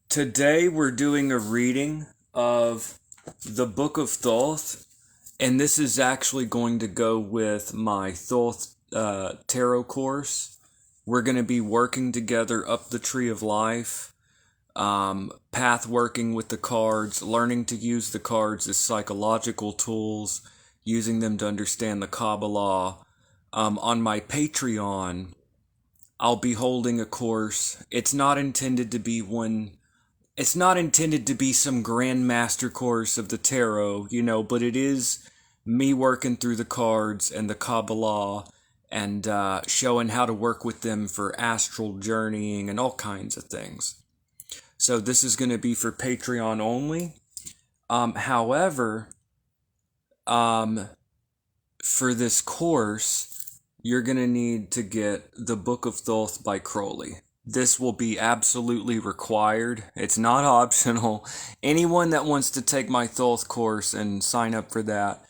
Today we're doing a reading of the Book of Thoth, and this is actually going to go with my Thoth tarot course. We're going to be working together up the tree of life, path working with the cards, learning to use the cards as psychological tools, using them to understand the Kabbalah. On my Patreon, I'll be holding a course. It's not intended to be some grand master course of the tarot, but it is me working through the cards and the Kabbalah and showing how to work with them for astral journeying and all kinds of things. So this is going to be for Patreon only. However, for this course, you're going to need to get the Book of Thoth by Crowley. This will be absolutely required. It's not optional. Anyone that wants to take my Thoth course and sign up for that,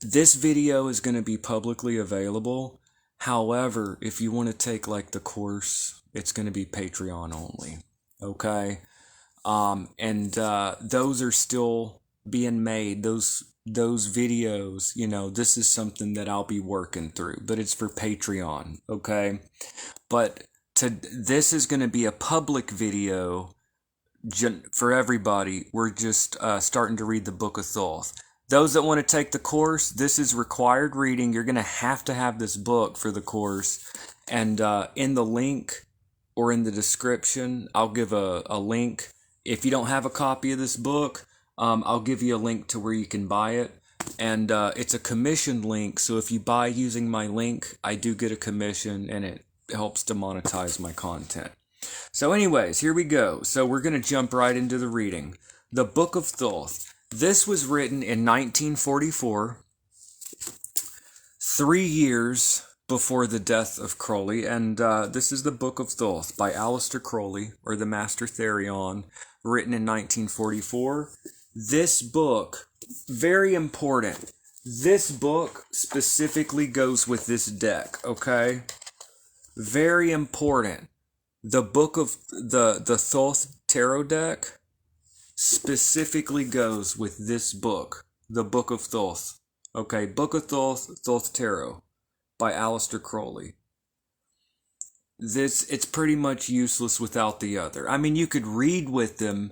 this video is going to be publicly available. However, if you want to take the course, it's going to be Patreon only. Okay? Those are still being made. Those videos, this is something that I'll be working through, but it's for Patreon. Okay? But this is going to be a public video for everybody. We're just starting to read the Book of Thoth. Those that want to take the course, this is required reading. You're going to have this book for the course. And in the link or in the description, I'll give a link. If you don't have a copy of this book, I'll give you a link to where you can buy it. And it's a commission link, so if you buy using my link, I do get a commission, and it helps to monetize my content. So anyways, here we go. So we're going to jump right into the reading. The Book of Thoth. This was written in 1944, 3 years before the death of Crowley, and this is the Book of Thoth by Aleister Crowley, or the Master Therion, written in 1944. This book, very important. This book specifically goes with this deck, okay? Very important. The book of the Thoth tarot deck specifically goes with this book, the Book of Thoth. Okay, Book of Thoth, Thoth Tarot by Aleister Crowley. It's pretty much useless without the other. I mean, you could read with them,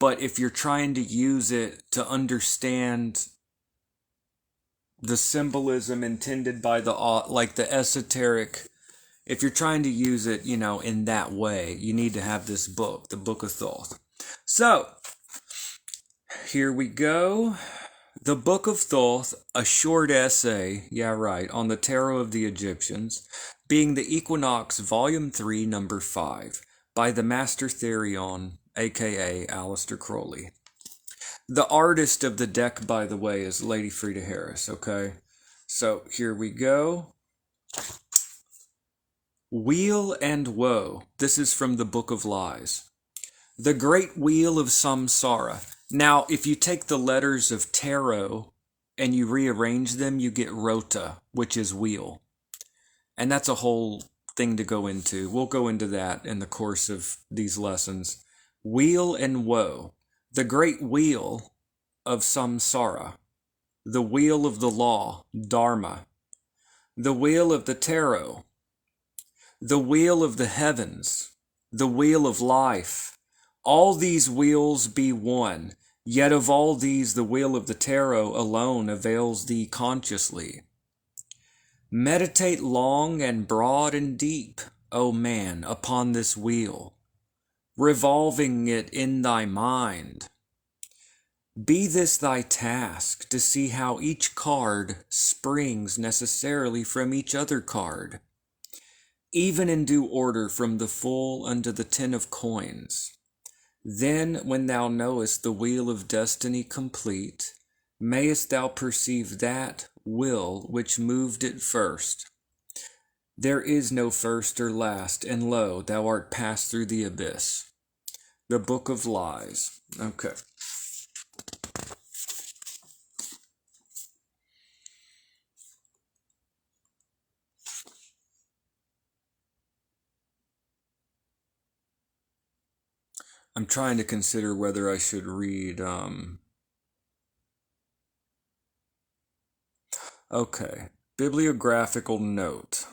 but if you're trying to use it to understand the symbolism intended by the esoteric, if you're trying to use it, in that way, you need to have this book, the Book of Thoth. So, here we go. The Book of Thoth, a short essay, on the Tarot of the Egyptians, being the Equinox, Volume 3, Number 5, by the Master Therion, a.k.a. Aleister Crowley. The artist of the deck, by the way, is Lady Frida Harris, okay? So, here we go. Weal and Woe. This is from the Book of Lies. The Great Wheel of Samsara. Now, if you take the letters of tarot and you rearrange them, you get rota, which is wheel. And that's a whole thing to go into. We'll go into that in the course of these lessons. Weal and Woe. The Great Wheel of Samsara. The Wheel of the Law, Dharma. The Wheel of the Tarot. The Wheel of the Heavens. The Wheel of Life. All these wheels be one, yet of all these the wheel of the tarot alone avails thee consciously. Meditate long and broad and deep, O man, upon this wheel, revolving it in thy mind. Be this thy task, to see how each card springs necessarily from each other card, even in due order from the full unto the 10 of coins. Then, when thou knowest the wheel of destiny complete, mayest thou perceive that will which moved it first. There is no first or last, and lo, thou art passed through the abyss. The Book of Lies. Okay. I'm trying to consider whether I should read, okay. Bibliographical note.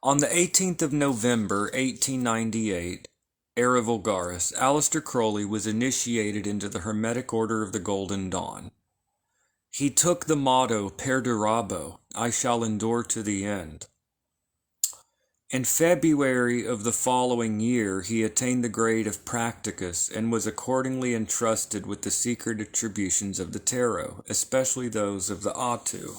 On the 18th of November, 1898, Era Vulgaris, Aleister Crowley was initiated into the Hermetic Order of the Golden Dawn. He took the motto Perdurabo, I shall endure to the end. In February of the following year, he attained the grade of Practicus and was accordingly entrusted with the secret attributions of the tarot, especially those of the Atu.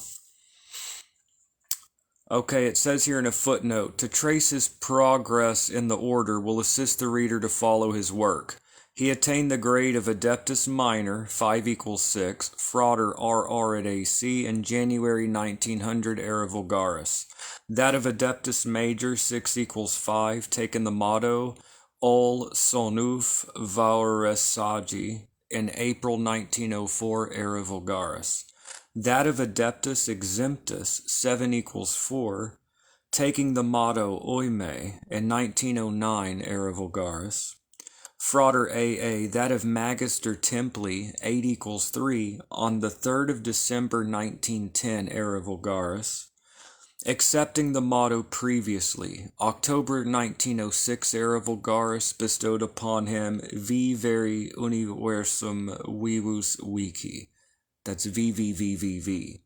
Okay, it says here in a footnote, to trace his progress in the order will assist the reader to follow his work. He attained the grade of Adeptus Minor, 5 equals 6, Frater RR at AC, in January 1900 Era Vulgaris. That of Adeptus Major, 6 equals 5, taken the motto Ol Sonuf Vauresagi, in April 1904 Era Vulgaris. That of Adeptus Exemptus, 7 equals 4, taking the motto Oime, in 1909 Era Vulgaris. Frater AA, that of Magister Templi, 8 equals 3, on the 3rd of December 1910 Era Vulgaris. Accepting the motto previously, October 1906 Era Vulgaris bestowed upon him Vivere Universum Vivus Vici. That's VVVVV.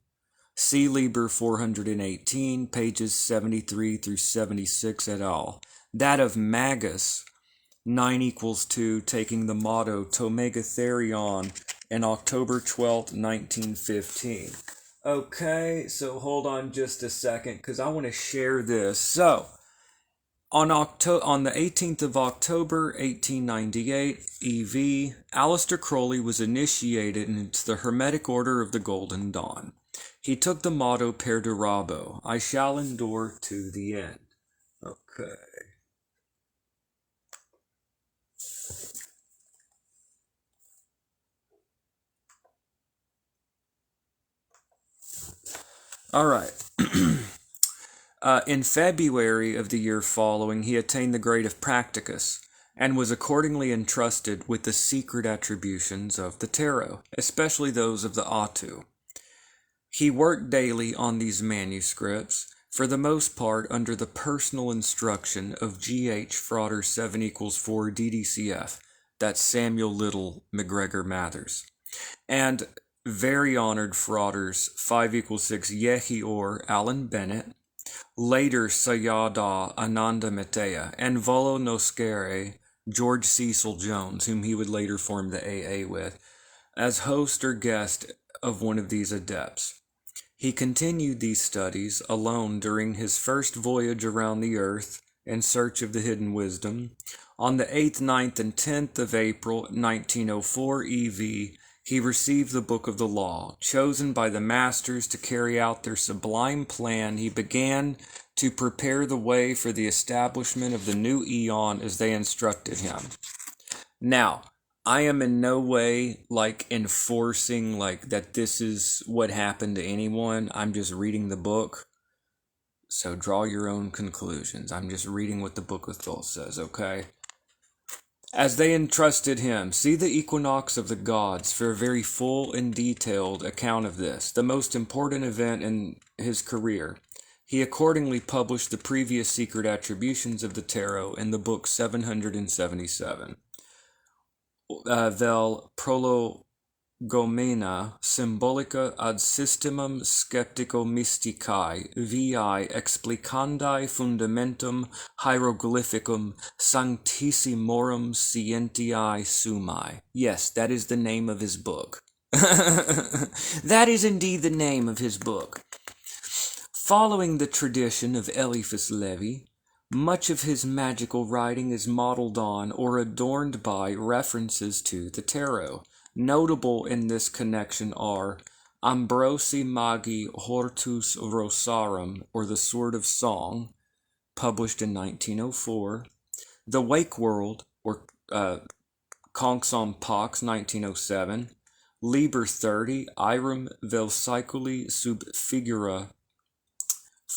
C. Lieber 418, pages 73 through 76 et al. That of Magus, 9 equals 2, taking the motto Tomega Therion, in October 12th, 1915. Okay, so hold on just a second, because I want to share this. So, on the 18th of October, 1898, EV, Aleister Crowley was initiated into the Hermetic Order of the Golden Dawn. He took the motto Perdurabo, I shall endure to the end. Okay. All right. In February of the year following, he attained the grade of Practicus and was accordingly entrusted with the secret attributions of the tarot, especially those of the Atu. He worked daily on these manuscripts, for the most part under the personal instruction of G.H. Frater 7 equals 4 DDCF, that's Samuel Little McGregor Mathers, and very honored Fraters 5 equals 6 Yehi Or Alan Bennett, later Sayada Ananda Metea, and Volo Noscere George Cecil Jones, whom he would later form the AA with, as host or guest of one of these adepts. He continued these studies alone during his first voyage around the earth in search of the hidden wisdom. On the 8th, 9th, and 10th of April 1904 EV, he received the Book of the Law. Chosen by the masters to carry out their sublime plan, he began to prepare the way for the establishment of the new eon as they instructed him. Now, I am in no way enforcing that this is what happened to anyone. I'm just reading the book. So draw your own conclusions. I'm just reading what the Book of Thoth says, okay? As they entrusted him, see the Equinox of the Gods for a very full and detailed account of this, the most important event in his career. He accordingly published the previous secret attributions of the tarot in the book 777. Vel Prologomena Symbolica ad Systemum Skeptico Mysticae VI Explicandi Fundamentum Hieroglyphicum Sanctissimorum Scientiae Summae. Yes, that is the name of his book. That is indeed the name of his book. Following the tradition of Eliphas Levi, much of his magical writing is modeled on or adorned by references to the tarot. Notable in this connection are Ambrosi Magi Hortus Rosarum, or The Sword of Song, published in 1904, The Wake World, or Conxon Pax, 1907, Liber 30, Irum Vel Saeculi sub Figura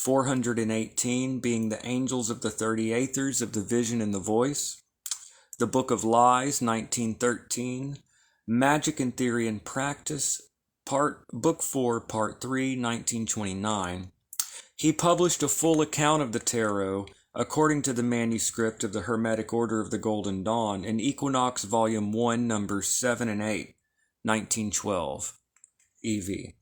418 being the angels of the 38ers of the vision and the voice. The Book of Lies, 1913. Magic and Theory and Practice, Book 4, Part 3, 1929. He published a full account of the tarot, according to the manuscript of the Hermetic Order of the Golden Dawn, in Equinox Volume 1, Numbers 7 and 8, 1912, EV.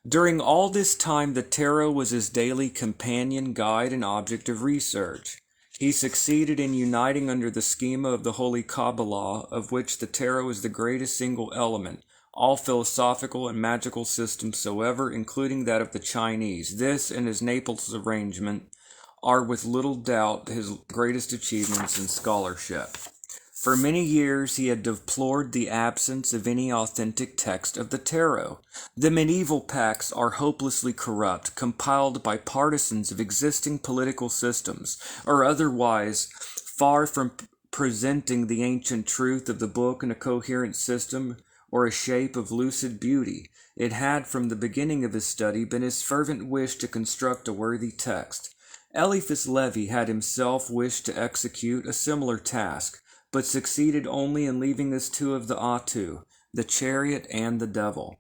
During all this time, the tarot was his daily companion, guide, and object of research. He succeeded in uniting under the schema of the Holy Kabbalah, of which the tarot is the greatest single element, all philosophical and magical systems soever, including that of the Chinese. This and his Naples arrangement are with little doubt his greatest achievements in scholarship. For many years he had deplored the absence of any authentic text of the tarot. The medieval pacts are hopelessly corrupt, compiled by partisans of existing political systems, or otherwise far from presenting the ancient truth of the book in a coherent system or a shape of lucid beauty. It had from the beginning of his study been his fervent wish to construct a worthy text. Eliphas Levi had himself wished to execute a similar task, but succeeded only in leaving us two of the Atu, the chariot and the devil.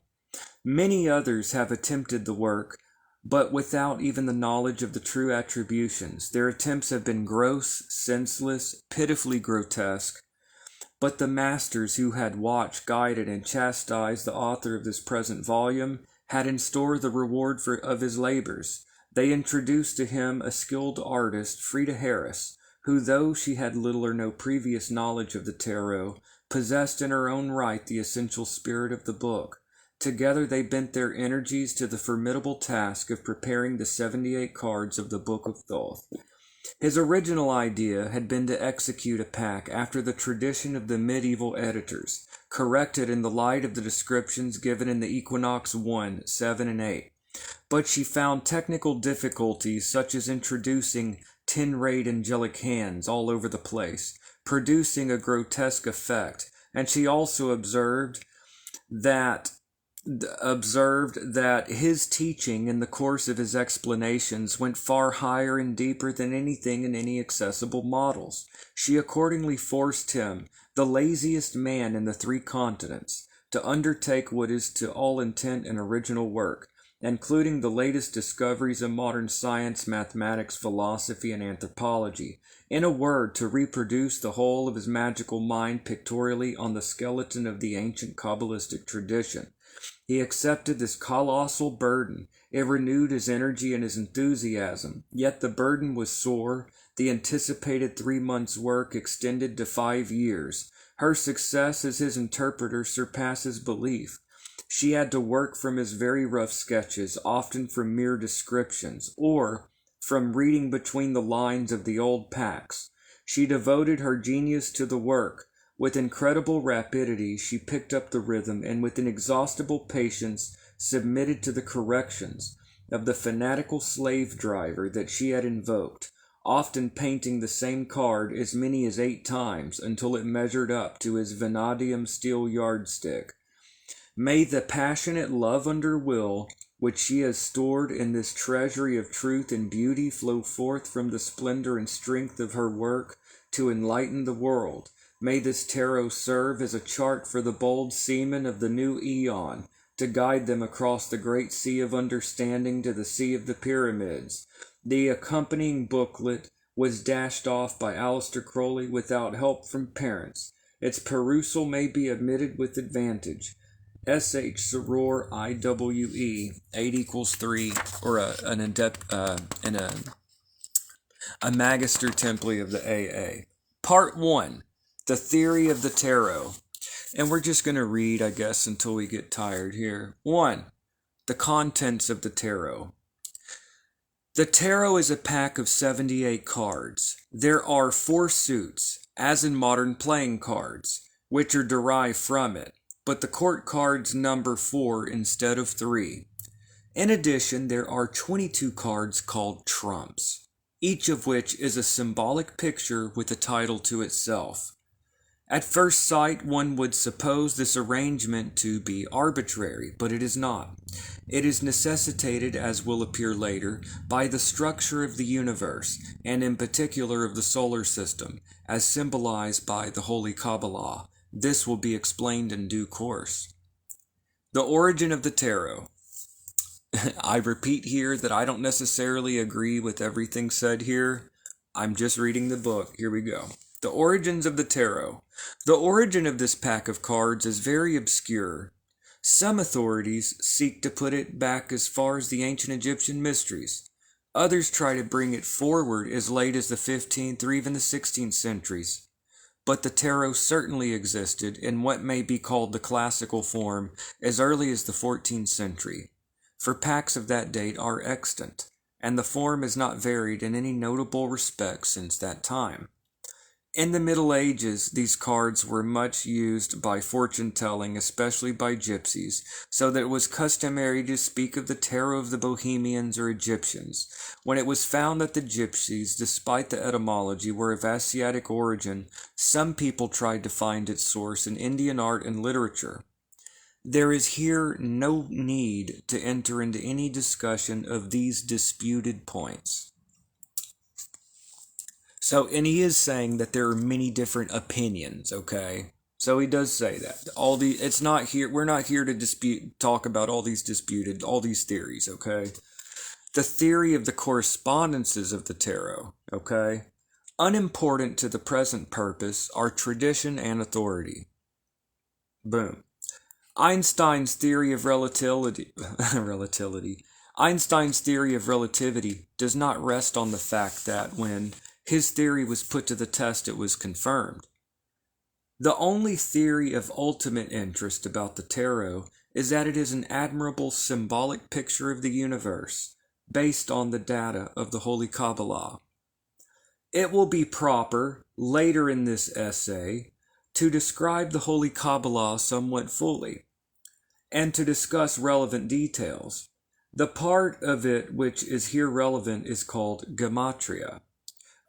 Many others have attempted the work, but without even the knowledge of the true attributions. Their attempts have been gross, senseless, pitifully grotesque, but the masters who had watched, guided, and chastised the author of this present volume had in store the reward of his labors. They introduced to him a skilled artist, Frida Harris, who, though she had little or no previous knowledge of the tarot, possessed in her own right the essential spirit of the book. Together they bent their energies to the formidable task of preparing the 78 cards of the Book of Thoth. His original idea had been to execute a pack after the tradition of the medieval editors, corrected in the light of the descriptions given in the Equinox 1, 7, and 8. But she found technical difficulties, such as introducing 10-rayed angelic hands all over the place, producing a grotesque effect, and she also observed that his teaching in the course of his explanations went far higher and deeper than anything in any accessible models. She accordingly forced him, the laziest man in the 3 continents, to undertake what is to all intent an original work, including the latest discoveries in modern science, mathematics, philosophy, and anthropology. In a word, to reproduce the whole of his magical mind pictorially on the skeleton of the ancient Kabbalistic tradition. He accepted this colossal burden. It renewed his energy and his enthusiasm. Yet the burden was sore. The anticipated 3 months' work extended to 5 years. Her success as his interpreter surpasses belief. She had to work from his very rough sketches, often from mere descriptions, or from reading between the lines of the old packs. She devoted her genius to the work. With incredible rapidity, she picked up the rhythm, and with inexhaustible patience submitted to the corrections of the fanatical slave driver that she had invoked, often painting the same card as many as 8 times until it measured up to his vanadium steel yardstick. May the passionate love under will, which she has stored in this treasury of truth and beauty, flow forth from the splendor and strength of her work to enlighten the world. May this tarot serve as a chart for the bold seamen of the new eon, to guide them across the great sea of understanding to the sea of the pyramids. The accompanying booklet was dashed off by Aleister Crowley without help from parents. Its perusal may be admitted with advantage. S.H. Soror IWE 8 equals 3, or a Magister Templi of the AA. Part 1, The Theory of the Tarot. And we're just going to read, I guess, until we get tired here. 1. The contents of the tarot. The tarot is a pack of 78 cards. There are 4 suits, as in modern playing cards, which are derived from it, but the court cards number 4 instead of 3. In addition, there are 22 cards called trumps, each of which is a symbolic picture with a title to itself. At first sight, one would suppose this arrangement to be arbitrary, but it is not. It is necessitated, as will appear later, by the structure of the universe, and in particular of the solar system, as symbolized by the Holy Kabbalah. This will be explained in due course. The origin of the tarot. I repeat here that I don't necessarily agree with everything said here. I'm just reading the book. Here we go. The origins of the tarot. The origin of this pack of cards is very obscure. Some authorities seek to put it back as far as the ancient Egyptian mysteries. Others try to bring it forward as late as the 15th or even the 16th centuries. But the tarot certainly existed in what may be called the classical form as early as the 14th century, for packs of that date are extant, and the form has not varied in any notable respect since that time. In the Middle Ages, these cards were much used by fortune-telling, especially by gypsies, so that it was customary to speak of the tarot of the Bohemians or Egyptians. When it was found that the gypsies, despite the etymology, were of Asiatic origin, some people tried to find its source in Indian art and literature. There is here no need to enter into any discussion of these disputed points. So, and he is saying that there are many different opinions, okay? So he does say that. It's not here, we're not here to talk about all these theories, okay? The theory of the correspondences of the tarot, okay? Unimportant to the present purpose are tradition and authority. Boom. Einstein's theory of relativity Einstein's theory of relativity does not rest on the fact that when his theory was put to the test, it was confirmed. The only theory of ultimate interest about the tarot is that it is an admirable symbolic picture of the universe, based on the data of the Holy Kabbalah. It will be proper, later in this essay, to describe the Holy Kabbalah somewhat fully, and to discuss relevant details. The part of it which is here relevant is called gematria,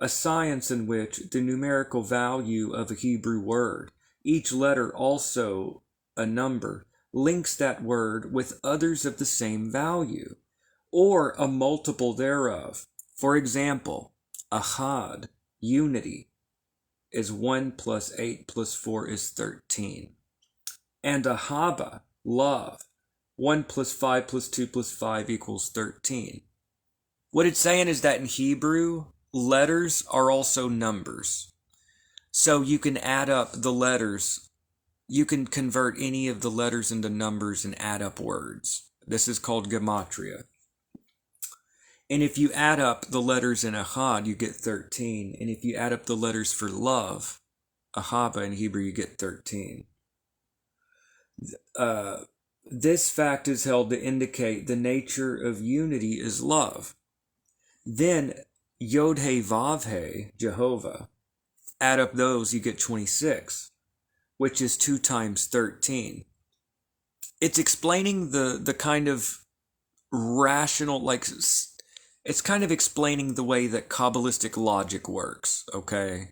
a science in which the numerical value of a Hebrew word, each letter also a number, links that word with others of the same value, or a multiple thereof. For example, ahad, unity, is 1 plus 8 plus 4 is 13. And ahaba, love, 1 plus 5 plus 2 plus 5 equals 13. What it's saying is that in Hebrew, letters are also numbers. So you can add up the letters. You can convert any of the letters into numbers and add up words. This is called gematria. And if you add up the letters in ahad, you get 13. And if you add up the letters for love, ahaba in Hebrew, you get 13. This fact is held to indicate the nature of unity is love. Then Yod-He-Vav-He, Jehovah, add up those, you get 26, which is 2 times 13. It's explaining the kind of rational, it's kind of explaining the way that Kabbalistic logic works, okay?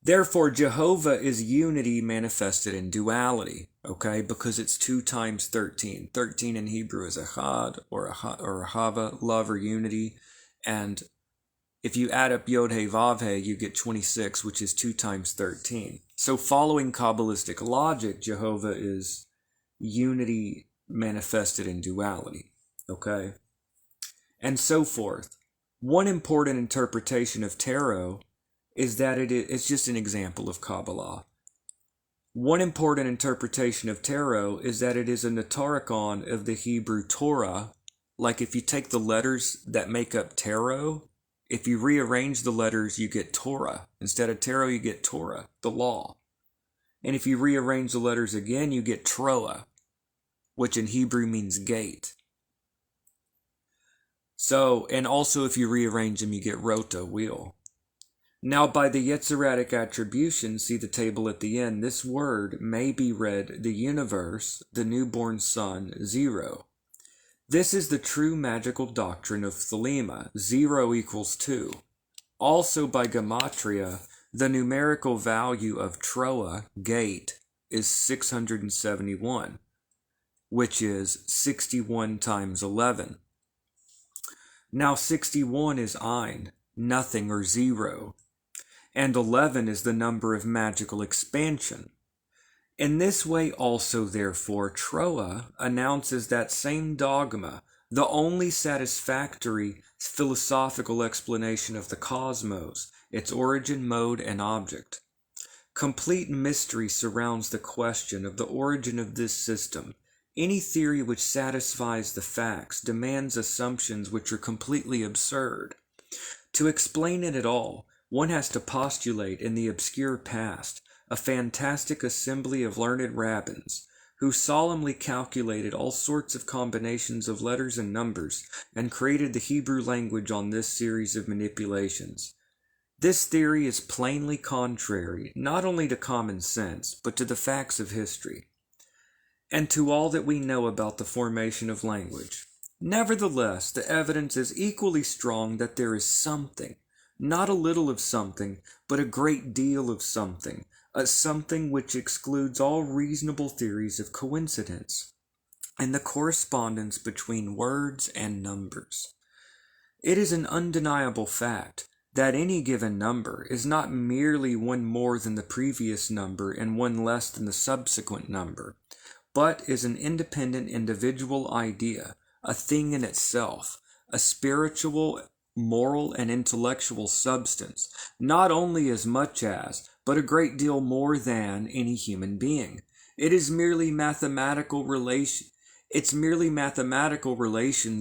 Therefore, Jehovah is unity manifested in duality, okay? Because it's 2 times 13. 13 in Hebrew is echad or ahava, love or unity. And if you add up Yod-He-Vav-He, you get 26, which is 2 times 13. So following Kabbalistic logic, Jehovah is unity manifested in duality, okay? And so forth. One important interpretation of tarot is that it's just an example of Kabbalah. One important interpretation of tarot is that it is a notarikon of the Hebrew Torah. Like if you take the letters that make up tarot, if you rearrange the letters, you get Torah. Instead of tarot, you get Torah, the law. And if you rearrange the letters again, you get Troah, which in Hebrew means gate. So, and also if you rearrange them, you get Rota, wheel. Now, by the Yetziratic attribution, see the table at the end, this word may be read the universe, the newborn sun, 0. This is the true magical doctrine of Thelema, 0 equals 2. Also by gematria, The numerical value of Troa, gate, is 671, which is 61 times 11. Now 61 is ein, nothing or zero, and 11 is the number of magical expansion. In this way also, therefore, Troa announces that same dogma, the only satisfactory philosophical explanation of the cosmos, its origin, mode, and object. Complete mystery surrounds the question of the origin of this system. Any theory which satisfies the facts demands assumptions which are completely absurd. To explain it at all, one has to postulate in the obscure past a fantastic assembly of learned rabbins, who solemnly calculated all sorts of combinations of letters and numbers, and created the Hebrew language on this series of manipulations. This theory is plainly contrary not only to common sense, but to the facts of history, and to all that we know about the formation of language. Nevertheless, the evidence is equally strong that there is something, not a little of something, but a great deal of something, a something which excludes all reasonable theories of coincidence, and the correspondence between words and numbers. It is an undeniable fact that any given number is not merely one more than the previous number and one less than the subsequent number, but is an independent individual idea, a thing in itself, a spiritual, moral, and intellectual substance, not only as much as, but a great deal more than any human being. Its merely mathematical relations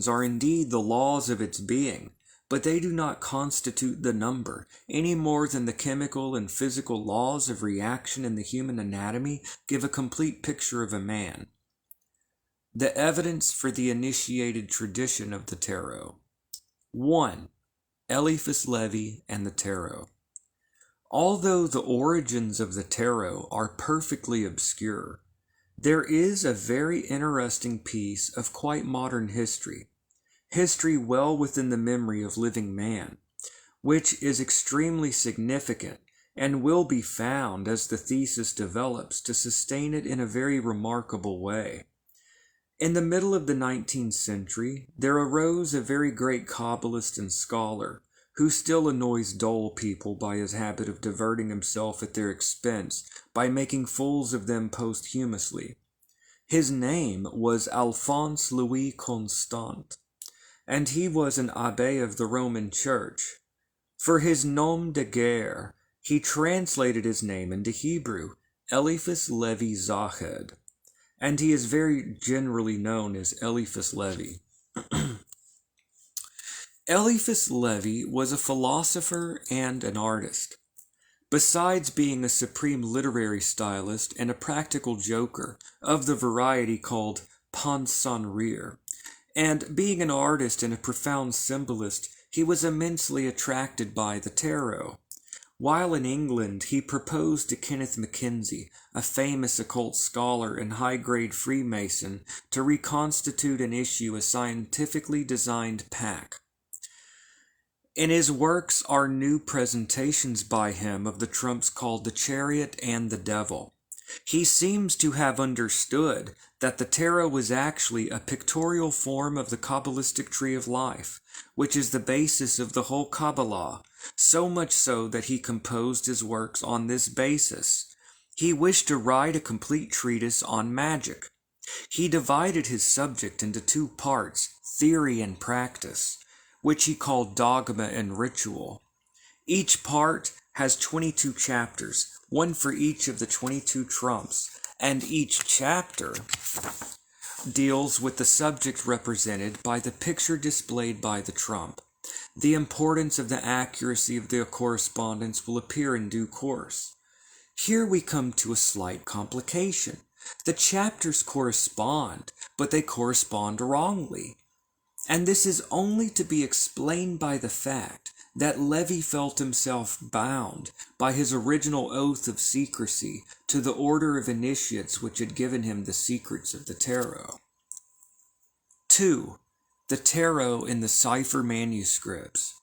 are indeed the laws of its being, but they do not constitute the number, any more than the chemical and physical laws of reaction in the human anatomy give a complete picture of a man. The evidence for the initiated tradition of the tarot. 1. Eliphas Levi and the tarot. Although the origins of the tarot are perfectly obscure, there is a very interesting piece of quite modern history well within the memory of living man, which is extremely significant and will be found, as the thesis develops, to sustain it in a very remarkable way. In the middle of the 19th century, there arose a very great Kabbalist and scholar, who still annoys dull people by his habit of diverting himself at their expense by making fools of them posthumously. His name was Alphonse Louis Constant, and he was an abbé of the Roman Church. For his nom de guerre, he translated his name into Hebrew, Eliphas Levi Zached, and he is very generally known as Eliphas Levi. Eliphas Levi was a philosopher and an artist. Besides being a supreme literary stylist and a practical joker of the variety called pince sans rire, and being an artist and a profound symbolist, he was immensely attracted by the tarot. While in England, he proposed to Kenneth Mackenzie, a famous occult scholar and high-grade Freemason, to reconstitute and issue a scientifically designed pack. In his works are new presentations by him of the trumps called the Chariot and the Devil. He seems to have understood that the tarot was actually a pictorial form of the Kabbalistic tree of life, which is the basis of the whole Kabbalah, so much so that he composed his works on this basis. He wished to write a complete treatise on magic. He divided his subject into two parts, theory and practice, which he called dogma and ritual. Each part has 22 chapters, one for each of the 22 trumps, and each chapter deals with the subject represented by the picture displayed by the trump. The importance of the accuracy of the correspondence will appear in due course. Here we come to a slight complication. The chapters correspond, but they correspond wrongly. And this is only to be explained by the fact that Levi felt himself bound by his original oath of secrecy to the order of initiates which had given him the secrets of the tarot. 2. The tarot in the cipher manuscripts.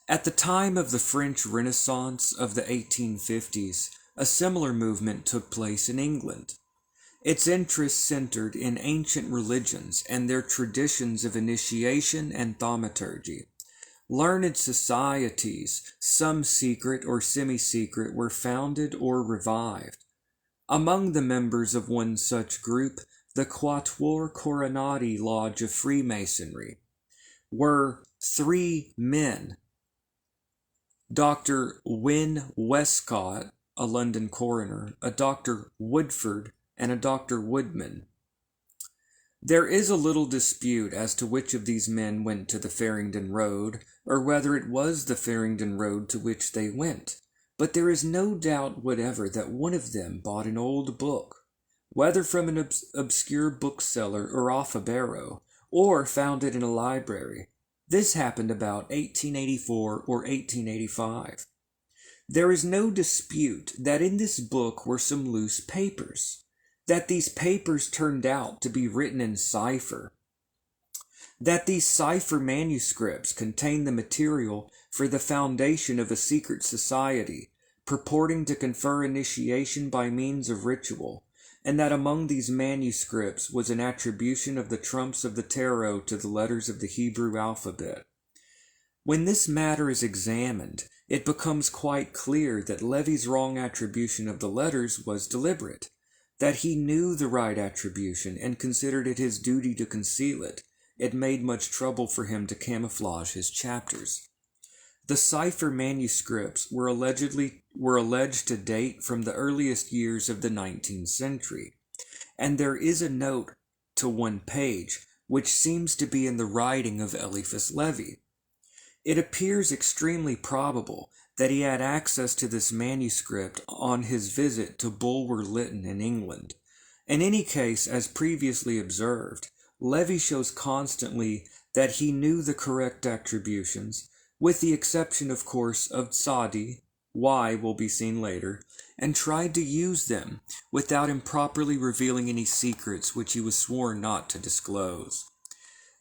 At the time of the French Renaissance of the 1850s, a similar movement took place in England. Its interest centered in ancient religions and their traditions of initiation and thaumaturgy. Learned societies, some secret or semi-secret, were founded or revived. Among the members of one such group, the Quatuor Coronati Lodge of Freemasonry, were three men: Dr. Wynne Westcott, a London coroner, a Dr. Woodford, and a Dr. Woodman. There is a little dispute as to which of these men went to the Farringdon Road, or whether it was the Farringdon Road to which they went, but there is no doubt whatever that one of them bought an old book, whether from an obscure bookseller or off a barrow, or found it in a library. This happened about 1884 or 1885. There is no dispute that in this book were some loose papers, that these papers turned out to be written in cipher, that these cipher manuscripts contain the material for the foundation of a secret society, purporting to confer initiation by means of ritual, and that among these manuscripts was an attribution of the trumps of the tarot to the letters of the Hebrew alphabet. When this matter is examined, it becomes quite clear that Levy's wrong attribution of the letters was deliberate, that he knew the right attribution and considered it his duty to conceal it. It made much trouble for him to camouflage his chapters. The cipher manuscripts were alleged to date from the earliest years of the 19th century, and there is a note to one page which seems to be in the writing of Eliphas Levi. It appears extremely probable that he had access to this manuscript on his visit to Bulwer Lytton in England. In any case, as previously observed, Levi shows constantly that he knew the correct attributions, with the exception, of course, of Tzadi, why will be seen later, and tried to use them without improperly revealing any secrets which he was sworn not to disclose.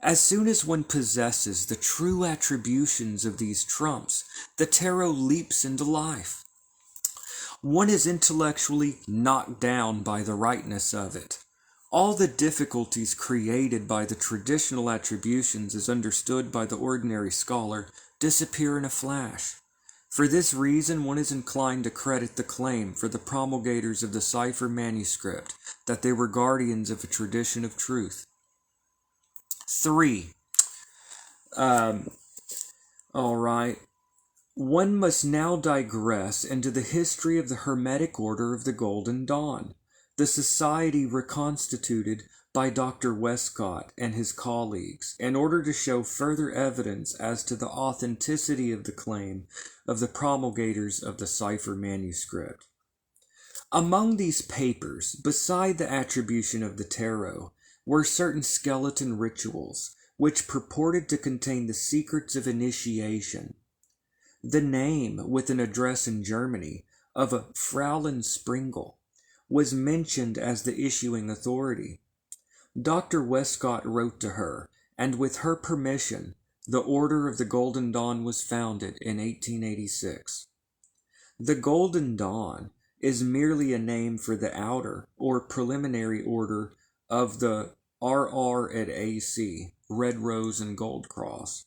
As soon as one possesses the true attributions of these trumps, the tarot leaps into life. One is intellectually knocked down by the rightness of it. All the difficulties created by the traditional attributions as understood by the ordinary scholar disappear in a flash. For this reason, one is inclined to credit the claim for the promulgators of the cipher manuscript that they were guardians of a tradition of truth. 3. All right. One must now digress into the history of the Hermetic Order of the Golden Dawn, the society reconstituted by Dr. Westcott and his colleagues, in order to show further evidence as to the authenticity of the claim of the promulgators of the cipher manuscript. Among these papers, beside the attribution of the tarot, were certain skeleton rituals, which purported to contain the secrets of initiation. The name, with an address in Germany, of a Fräulein Springel was mentioned as the issuing authority. Dr. Westcott wrote to her, and with her permission, the Order of the Golden Dawn was founded in 1886. The Golden Dawn is merely a name for the outer or preliminary order of the RR at AC, Red Rose and Gold Cross,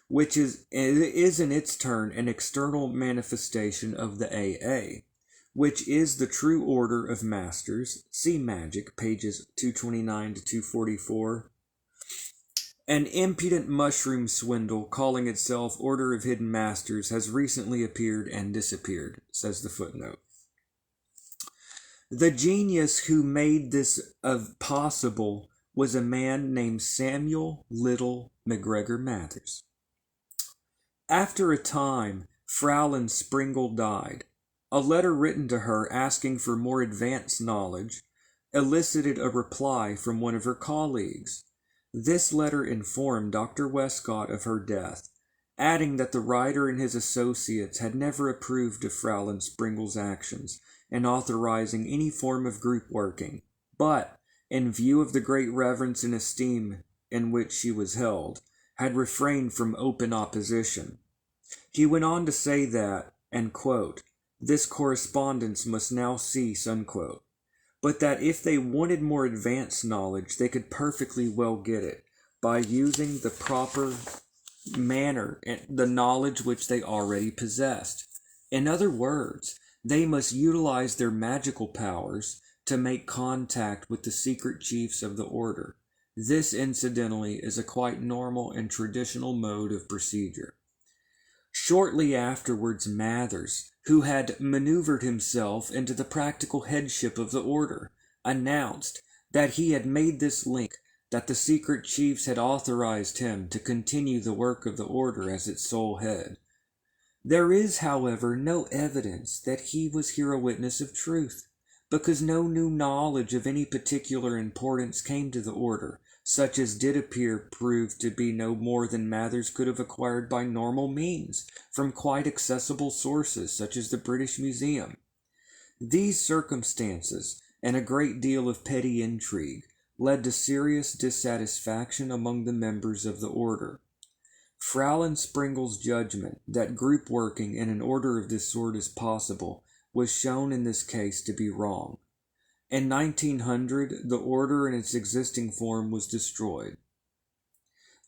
which is in its turn an external manifestation of the AA, which is the true order of masters. See Magic, pages 229 to 244. An impudent mushroom swindle calling itself Order of Hidden Masters has recently appeared and disappeared, says the footnote. The genius who made this possible was a man named Samuel Little McGregor Mathers. After a time, Fräulein Springel died. A letter written to her asking for more advanced knowledge elicited a reply from one of her colleagues. This letter informed Dr. Westcott of her death, adding that the writer and his associates had never approved of Fräulein Springel's actions in authorizing any form of group working, but, in view of the great reverence and esteem in which she was held, had refrained from open opposition. He went on to say that, and quote, "This correspondence must now cease," unquote, but that if they wanted more advanced knowledge, they could perfectly well get it by using the proper manner and the knowledge which they already possessed. In other words, they must utilize their magical powers to make contact with the secret chiefs of the order. This, incidentally, is a quite normal and traditional mode of procedure. Shortly afterwards, Mathers, who had maneuvered himself into the practical headship of the order, announced that he had made this link, that the secret chiefs had authorized him to continue the work of the order as its sole head. There is, however, no evidence that he was here a witness of truth, because no new knowledge of any particular importance came to the order, such as did appear proved to be no more than Mathers could have acquired by normal means, from quite accessible sources, such as the British Museum. These circumstances, and a great deal of petty intrigue, led to serious dissatisfaction among the members of the order. Fraulein Springel's judgment that group working in an order of this sort is possible was shown in this case to be wrong. In 1900, the order in its existing form was destroyed.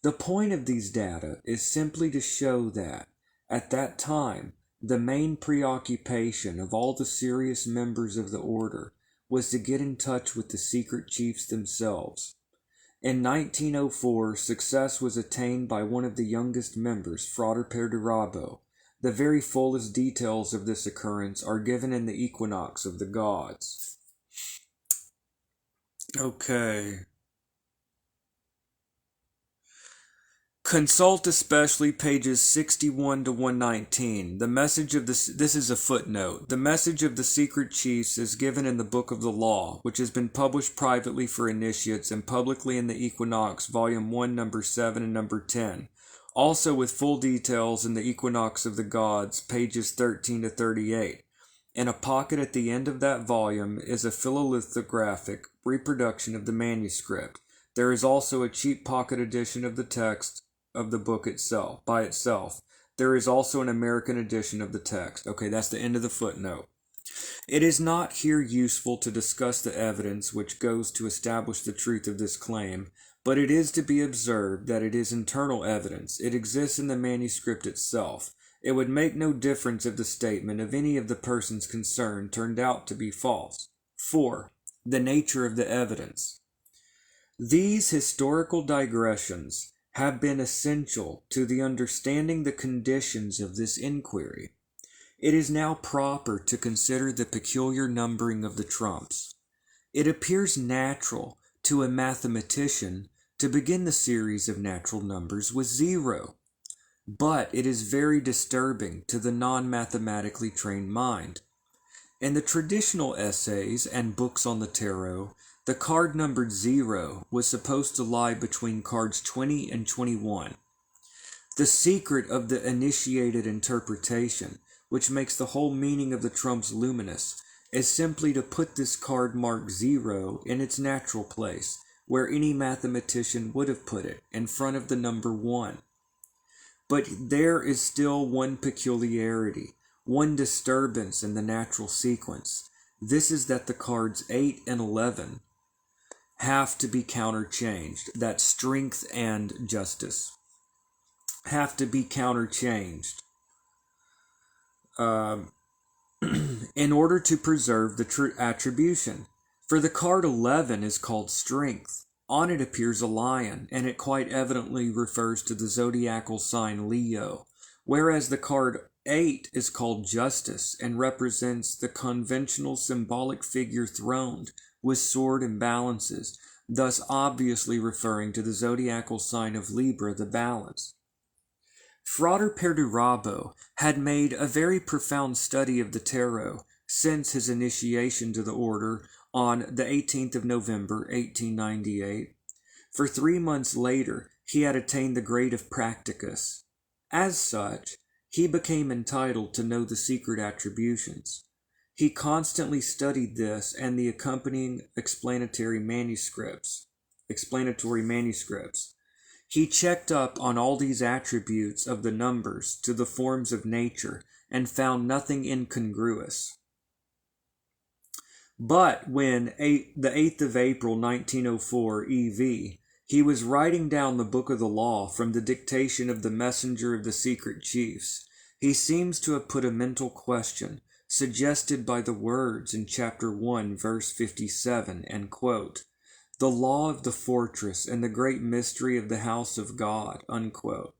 The point of these data is simply to show that, at that time, the main preoccupation of all the serious members of the order was to get in touch with the secret chiefs themselves. In 1904, success was attained by one of the youngest members, Frater Perdurabo. The very fullest details of this occurrence are given in the Equinox of the Gods. Okay. Consult especially pages 61 to 119. The message of this is a footnote. The message of the secret chiefs is given in the Book of the Law, which has been published privately for initiates and publicly in the Equinox, Volume 1, Number 7 and Number 10. Also with full details in the Equinox of the Gods, pages 13 to 38. In a pocket at the end of that volume is a philolithographic reproduction of the manuscript. There is also a cheap pocket edition of the text of the book itself, by itself. There is also an American edition of the text. Okay, that's the end of the footnote. It is not here useful to discuss the evidence which goes to establish the truth of this claim, but it is to be observed that it is internal evidence. It exists in the manuscript itself. It would make no difference if the statement of any of the persons concerned turned out to be false. 4. The nature of the evidence. These historical digressions have been essential to the understanding the conditions of this inquiry. It is now proper to consider the peculiar numbering of the trumps. It appears natural to a mathematician to begin the series of natural numbers with 0, but it is very disturbing to the non-mathematically trained mind. In the traditional essays and books on the tarot, the card numbered 0 was supposed to lie between cards 20 and 21. The secret of the initiated interpretation, which makes the whole meaning of the trumps luminous, is simply to put this card marked 0 in its natural place, where any mathematician would have put it, in front of the number 1. But there is still one peculiarity, one disturbance in the natural sequence. This is that the cards 8 and 11 have to be counterchanged, that strength and justice have to be counterchanged in order to preserve the attribution. For the card 11 is called strength. On it appears a lion, and it quite evidently refers to the zodiacal sign Leo, whereas the card 8 is called justice and represents the conventional symbolic figure throned with sword and balances, thus obviously referring to the zodiacal sign of Libra, the balance. Frater Perdurabo had made a very profound study of the tarot since his initiation to the order on the 18th of November, 1898. For 3 months later, he had attained the grade of practicus. As such, he became entitled to know the secret attributions. He constantly studied this and the accompanying explanatory manuscripts. He checked up on all these attributes of the numbers to the forms of nature and found nothing incongruous. But when the 8th of April 1904 EV, he was writing down the book of the law from the dictation of the messenger of the secret chiefs, he seems to have put a mental question suggested by the words in chapter 1, verse 57, and quote, "The law of the fortress and the great mystery of the house of God," unquote.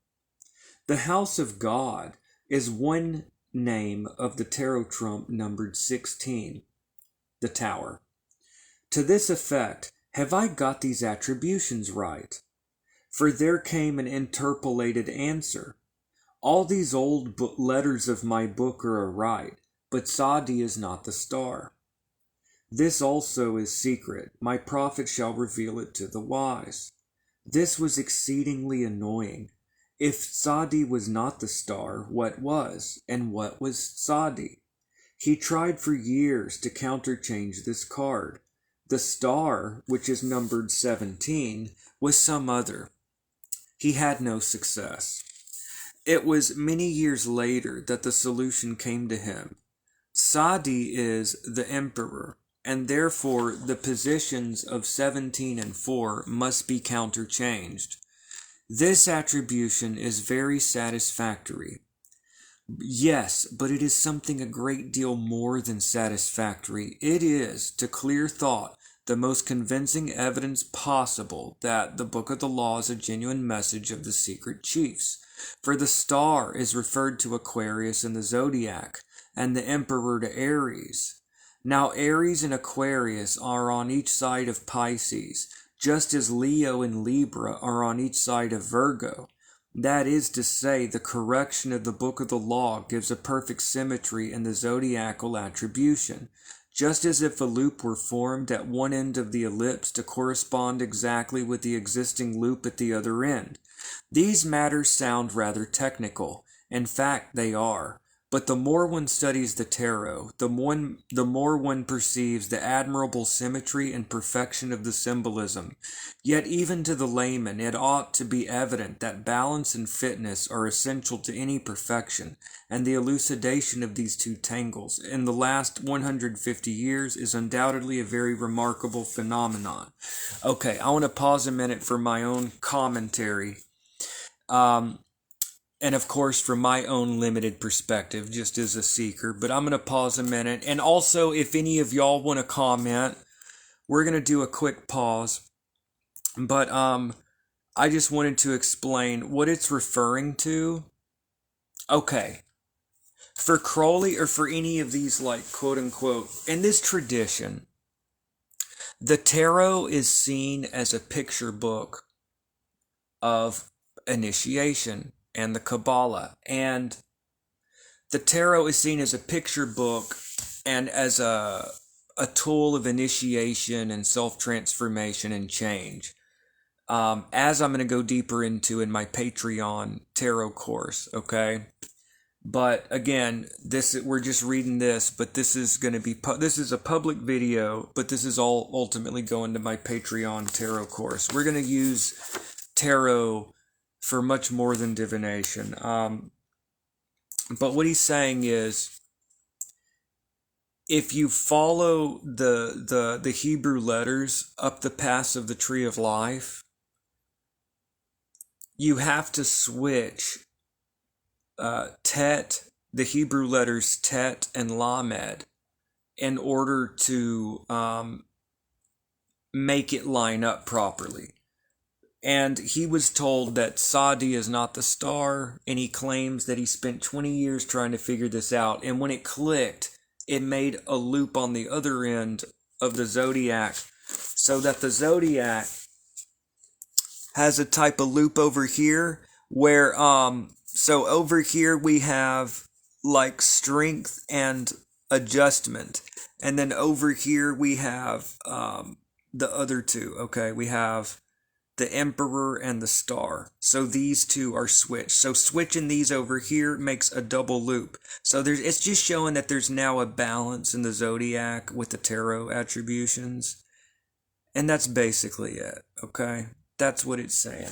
The house of God is one name of the tarot trump numbered 16, the tower. To this effect, have I got these attributions right? For there came an interpolated answer. All these old letters of my book are aright, but Sadi is not the star. This also is secret. My prophet shall reveal it to the wise. This was exceedingly annoying. If Sadi was not the star, what was? And what was Sadi? He tried for years to counterchange this card. The star, which is numbered 17, was some other. He had no success. It was many years later that the solution came to him. Sadi is the emperor, and therefore the positions of 17 and 4 must be counterchanged. This attribution is very satisfactory. Yes, but it is something a great deal more than satisfactory. It is, to clear thought, the most convincing evidence possible that the Book of the Law is a genuine message of the secret chiefs. For the star is referred to Aquarius in the zodiac, and the emperor to Aries. Now Aries and Aquarius are on each side of Pisces, just as Leo and Libra are on each side of Virgo. That is to say, the correction of the Book of the Law gives a perfect symmetry in the zodiacal attribution, just as if a loop were formed at one end of the ellipse to correspond exactly with the existing loop at the other end. These matters sound rather technical. In fact, they are. But the more one studies the tarot, the more one perceives the admirable symmetry and perfection of the symbolism. Yet even to the layman, it ought to be evident that balance and fitness are essential to any perfection, and the elucidation of these two tangles in the last 150 years is undoubtedly a very remarkable phenomenon. Okay, I want to pause a minute for my own commentary. And of course, from my own limited perspective, just as a seeker, but I'm going to pause a minute. And also, if any of y'all want to comment, we're going to do a quick pause. But I just wanted to explain what it's referring to. Okay. For Crowley, or for any of these, like, quote unquote, in this tradition, the tarot is seen as a picture book of initiation and the Kabbalah, and the tarot is seen as a picture book and as a tool of initiation and self-transformation and change, as I'm going to go deeper into in my Patreon tarot course, okay? But again, we're just reading this, but this is going to be this is a public video, but this is all ultimately going to my Patreon tarot course. We're going to use tarot for much more than divination. But what he's saying is, if you follow the Hebrew letters up the paths of the tree of life, you have to switch Tet, the Hebrew letters Tet and Lamed, in order to make it line up properly. And he was told that Sadi is not the star, and he claims that he spent 20 years trying to figure this out. And when it clicked, it made a loop on the other end of the zodiac, so that the zodiac has a type of loop over here where, so over here we have like strength and adjustment. And then over here we have the other two, okay? We have the emperor and the star. So these two are switched. So switching these over here makes a double loop. So it's just showing that there's now a balance in the zodiac with the tarot attributions. And that's basically it, okay? That's what it's saying.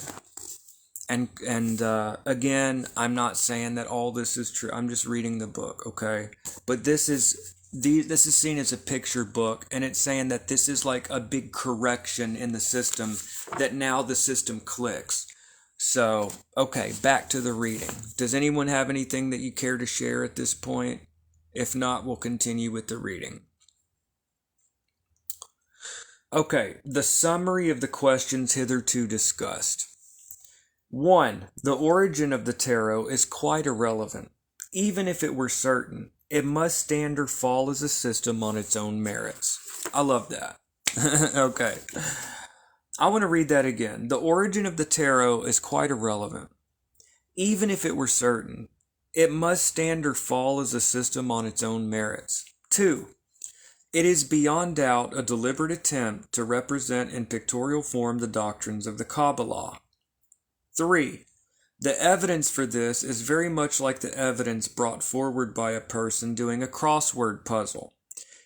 And again, I'm not saying that all this is true. I'm just reading the book, okay? But this is seen as a picture book, and it's saying that this is like a big correction in the system, that now the system clicks. So, okay, back to the reading. Does anyone have anything that you care to share at this point? If not, we'll continue with the reading. Okay, the summary of the questions hitherto discussed. 1. The origin of the tarot is quite irrelevant. Even if it were certain, it must stand or fall as a system on its own merits. I love that. Okay. I want to read that again. The origin of the tarot is quite irrelevant. Even if it were certain, it must stand or fall as a system on its own merits. 2. It is beyond doubt a deliberate attempt to represent in pictorial form the doctrines of the Kabbalah. 3. The evidence for this is very much like the evidence brought forward by a person doing a crossword puzzle.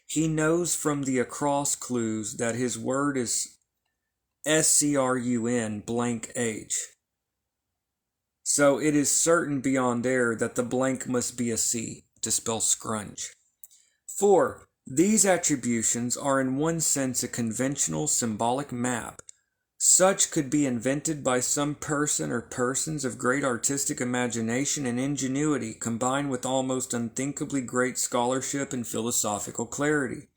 He knows from the across clues that his word is SCRUN blank H. So it is certain beyond error that the blank must be a C to spell scrunch. 4. These attributions are in one sense a conventional symbolic map. Such could be invented by some person or persons of great artistic imagination and ingenuity, combined with almost unthinkably great scholarship and philosophical clarity.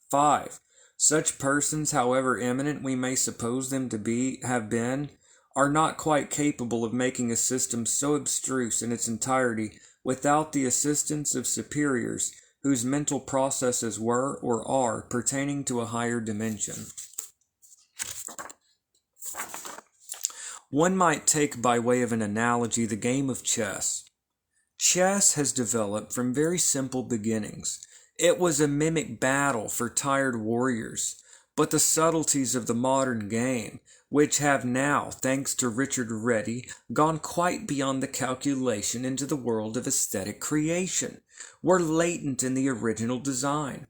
5. Such persons, however eminent we may suppose them to have been, are not quite capable of making a system so abstruse in its entirety without the assistance of superiors whose mental processes were or are pertaining to a higher dimension. One might take by way of an analogy the game of chess. Chess has developed from very simple beginnings. It was a mimic battle for tired warriors, but the subtleties of the modern game, which have now, thanks to Richard Redi, gone quite beyond the calculation into the world of aesthetic creation, were latent in the original design.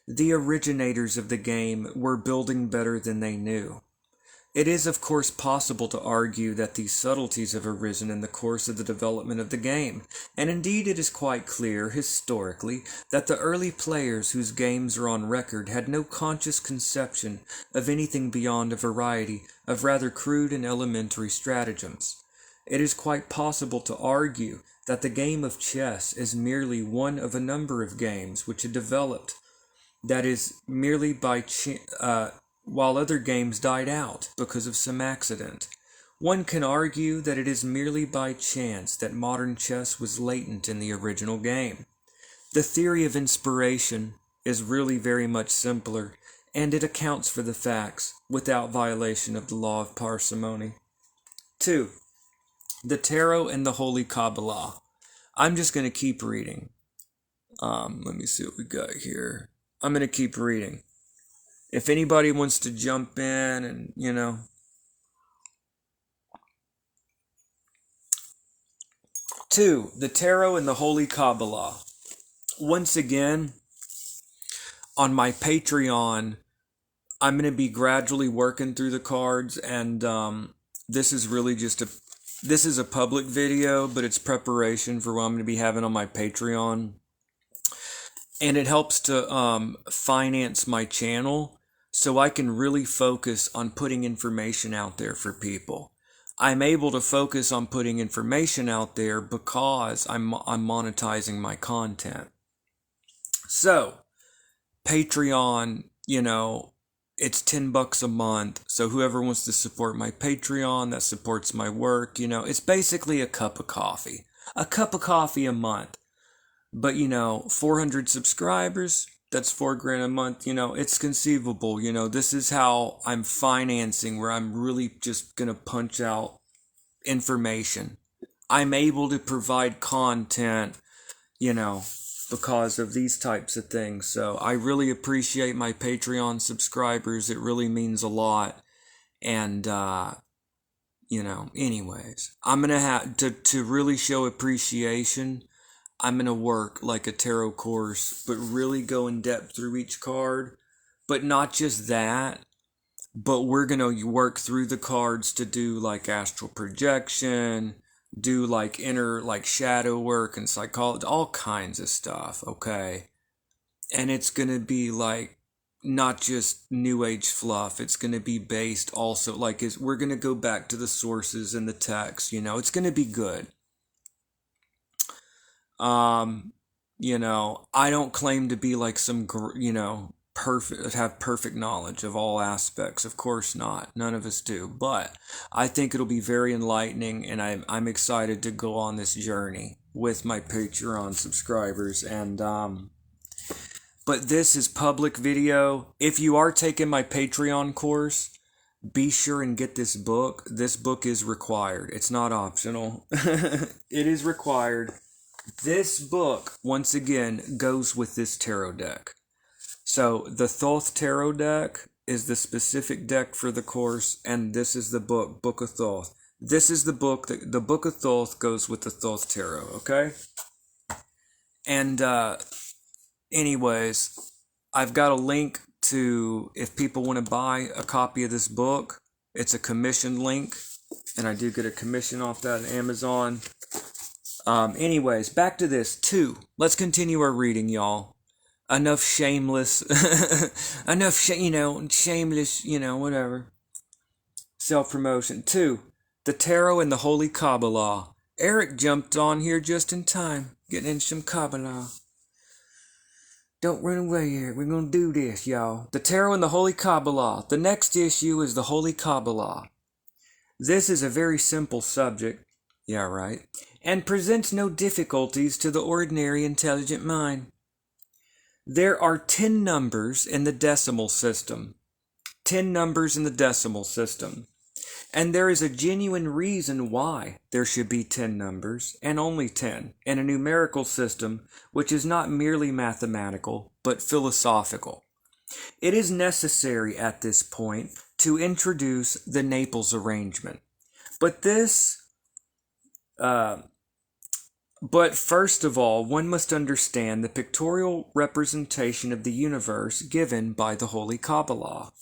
The originators of the game were building better than they knew. It is, of course, possible to argue that these subtleties have arisen in the course of the development of the game, and indeed it is quite clear, historically, that the early players whose games are on record had no conscious conception of anything beyond a variety of rather crude and elementary stratagems. It is quite possible to argue that the game of chess is merely one of a number of games which had developed, that is, merely by while other games died out because of some accident. One can argue that it is merely by chance that modern chess was latent in the original game. The theory of inspiration is really very much simpler, and it accounts for the facts without violation of the law of parsimony. 2. The Tarot and the Holy Kabbalah. I'm just going to keep reading. Let me see what we got here. I'm going to keep reading. If anybody wants to jump in and, 2. The Tarot and the Holy Kabbalah. Once again, on my Patreon, I'm going to be gradually working through the cards, and this is really just this is a public video, but it's preparation for what I'm going to be having on my Patreon. And it helps to finance my channel, so I can really focus on putting information out there for people. I'm able to focus on putting information out there because I'm monetizing my content. So, Patreon, it's $10 a month. So whoever wants to support my Patreon, that supports my work, it's basically a cup of coffee. A cup of coffee a month. But, 400 subscribers, that's $4,000 a month. It's conceivable. This is how I'm financing, where I'm really just going to punch out information. I'm able to provide content, because of these types of things. So I really appreciate my Patreon subscribers. It really means a lot. And, anyways, I'm going to have to really show appreciation. I'm going to work like a tarot course, but really go in depth through each card. But not just that, but we're going to work through the cards to do like astral projection, do like inner like shadow work and psychology, all kinds of stuff, okay? And it's going to be like not just new age fluff. It's going to be based also like we're going to go back to the sources and the text, you know. It's going to be good. You know, I don't claim to be like some, you know, have perfect knowledge of all aspects. Of course not. None of us do. But I think it'll be very enlightening, and I'm excited to go on this journey with my Patreon subscribers. And but this is public video. If you are taking my Patreon course, be sure and get this book. This book is required. It's not optional. It is required. This book, once again, goes with this tarot deck. So the Thoth tarot deck is the specific deck for the course, and this is the book, Book of Thoth. This is the book, the Book of Thoth goes with the Thoth tarot, okay? And anyways, I've got a link to, if people want to buy a copy of this book, it's a commission link, and I do get a commission off that on Amazon. Anyways, back to this. 2. Let's continue our reading, y'all. Enough shameless, shameless, whatever. Self-promotion. 2. The Tarot and the Holy Kabbalah. Eric jumped on here just in time, getting in some Kabbalah. Don't run away, Eric. We're going to do this, y'all. The Tarot and the Holy Kabbalah. The next issue is the Holy Kabbalah. This is a very simple subject. Yeah, right. And presents no difficulties to the ordinary intelligent mind. There are 10 numbers in the decimal system. 10 numbers in the decimal system. And there is a genuine reason why there should be 10 numbers, and only 10, in a numerical system which is not merely mathematical, but philosophical. It is necessary at this point to introduce the Naples arrangement. But first of all, one must understand the pictorial representation of the universe given by the Holy Kabbalah.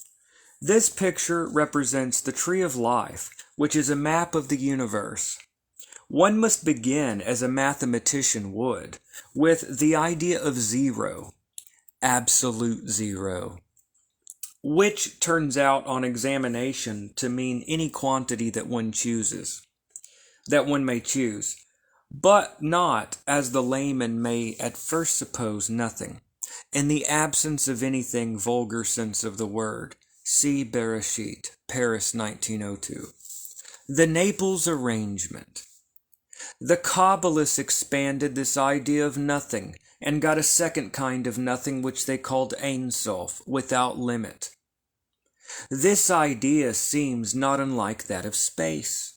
This picture represents the Tree of Life, which is a map of the universe. One must begin, as a mathematician would, with the idea of zero, absolute zero, which turns out on examination to mean any quantity that one may choose. But not, as the layman may at first suppose, nothing. In the absence of anything vulgar sense of the word. See Bereshit, Paris 1902. The Naples arrangement. The Kabbalists expanded this idea of nothing, and got a second kind of nothing which they called Ein Sof, without limit. This idea seems not unlike that of space.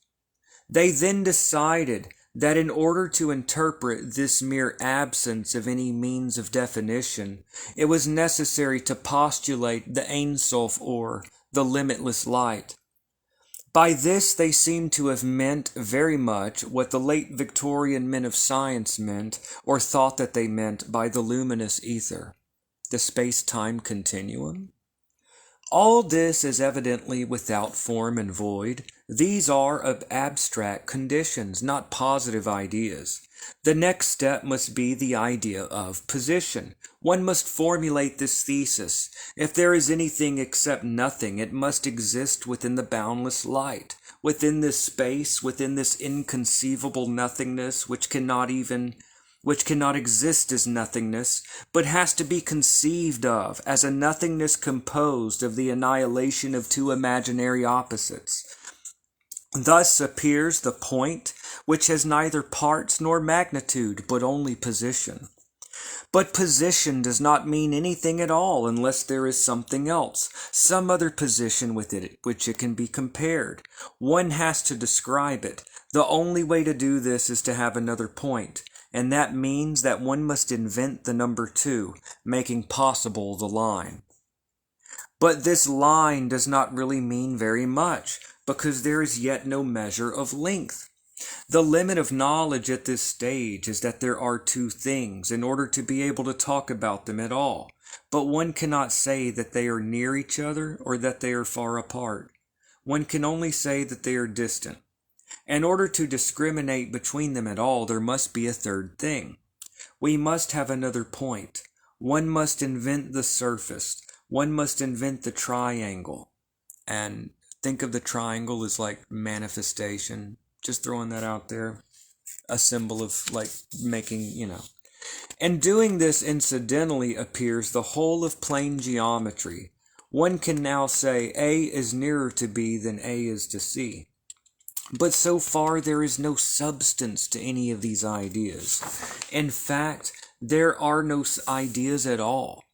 They then decided that in order to interpret this mere absence of any means of definition, it was necessary to postulate the Ein Sof, or the limitless light. By this they seem to have meant very much what the late Victorian men of science meant, or thought that they meant, by the luminous ether, the space-time continuum. All this is evidently without form and void. These are of abstract conditions, not positive ideas. The next step must be the idea of position. One must formulate this thesis. If there is anything except nothing, it must exist within the boundless light, within this space, within this inconceivable nothingness which cannot exist as nothingness, but has to be conceived of as a nothingness composed of the annihilation of two imaginary opposites. Thus appears the point, which has neither parts nor magnitude, but only position. But position does not mean anything at all unless there is something else, some other position with it, which it can be compared. One has to describe it. The only way to do this is to have another point, and that means that one must invent the number 2, making possible the line. But this line does not really mean very much, because there is yet no measure of length. The limit of knowledge at this stage is that there are two things in order to be able to talk about them at all, but one cannot say that they are near each other or that they are far apart. One can only say that they are distant. In order to discriminate between them at all, there must be a third thing. We must have another point. One must invent the surface. One must invent the triangle. And think of the triangle as like manifestation. Just throwing that out there. A symbol of like making, And doing this incidentally appears the whole of plane geometry. One can now say A is nearer to B than A is to C. But so far there is no substance to any of these ideas. In fact, there are no ideas at all,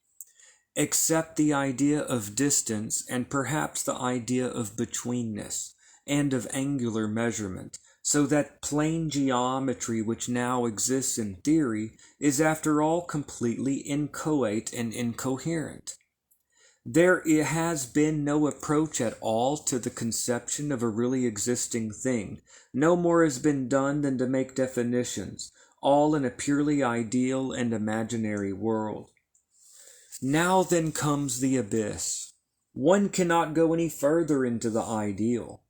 except the idea of distance and perhaps the idea of betweenness and of angular measurement, so that plane geometry which now exists in theory is after all completely inchoate and incoherent. There has been no approach at all to the conception of a really existing thing. No more has been done than to make definitions, all in a purely ideal and imaginary world. Now then comes the abyss. One cannot go any further into the ideal.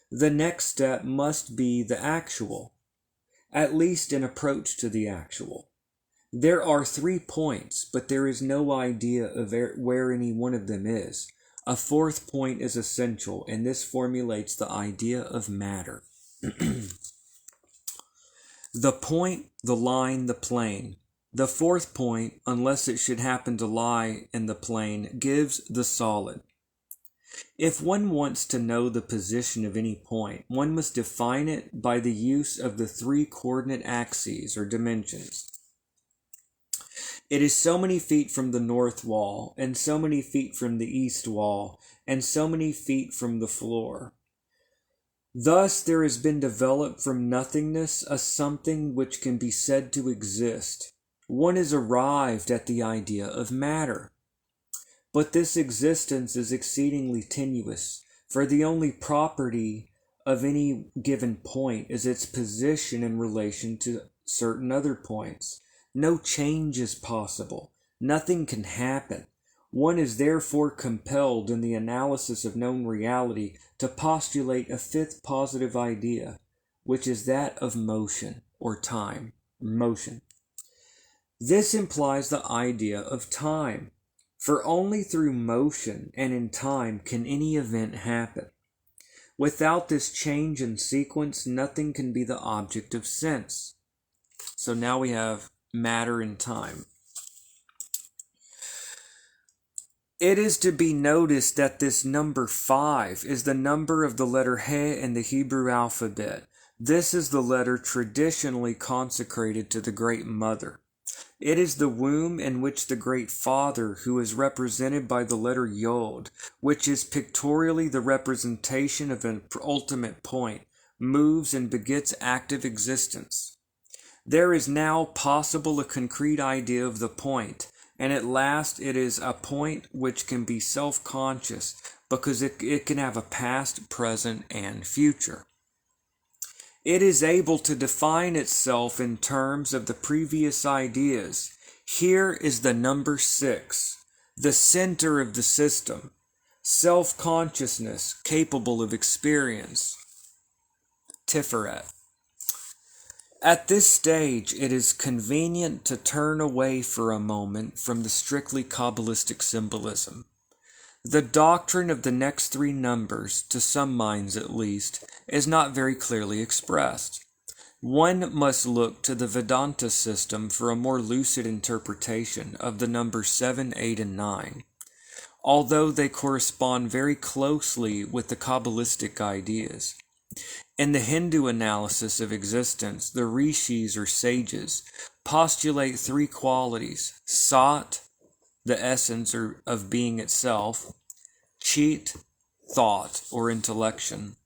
The next step must be the actual, at least an approach to the actual. There are 3 points, but there is no idea of where any one of them is. A 4th point is essential, and this formulates the idea of matter. The point, the line, the plane. The 4th point, unless it should happen to lie in the plane, gives the solid. If one wants to know the position of any point, one must define it by the use of the 3 coordinate axes or dimensions. It is so many feet from the north wall, and so many feet from the east wall, and so many feet from the floor. Thus there has been developed from nothingness a something which can be said to exist. One has arrived at the idea of matter. But this existence is exceedingly tenuous, for the only property of any given point is its position in relation to certain other points. No change is possible. Nothing can happen. One is therefore compelled in the analysis of known reality to postulate a 5th positive idea, which is that of motion or time. Motion. This implies the idea of time, for only through motion and in time can any event happen. Without this change in sequence, nothing can be the object of sense. So now we have matter and time. It is to be noticed that this number 5 is the number of the letter He in the Hebrew alphabet. This is the letter traditionally consecrated to the Great Mother. It is the womb in which the Great Father, who is represented by the letter Yod, which is pictorially the representation of an ultimate point, moves and begets active existence. There is now possible a concrete idea of the point, and at last it is a point which can be self-conscious because it can have a past, present, and future. It is able to define itself in terms of the previous ideas. Here is the number 6, the center of the system, self-consciousness capable of experience. Tiferet. At this stage, it is convenient to turn away for a moment from the strictly Kabbalistic symbolism. The doctrine of the next 3 numbers, to some minds at least, is not very clearly expressed. One must look to the Vedanta system for a more lucid interpretation of the numbers 7, 8, and 9, although they correspond very closely with the Kabbalistic ideas. In the Hindu analysis of existence, the rishis or sages postulate 3 qualities: Sat, the essence of being itself; Chit, thought or intellection;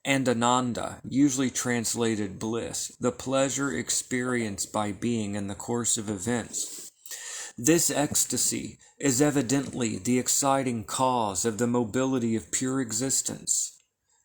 and Ananda, usually translated bliss, the pleasure experienced by being in the course of events. This ecstasy is evidently the exciting cause of the mobility of pure existence.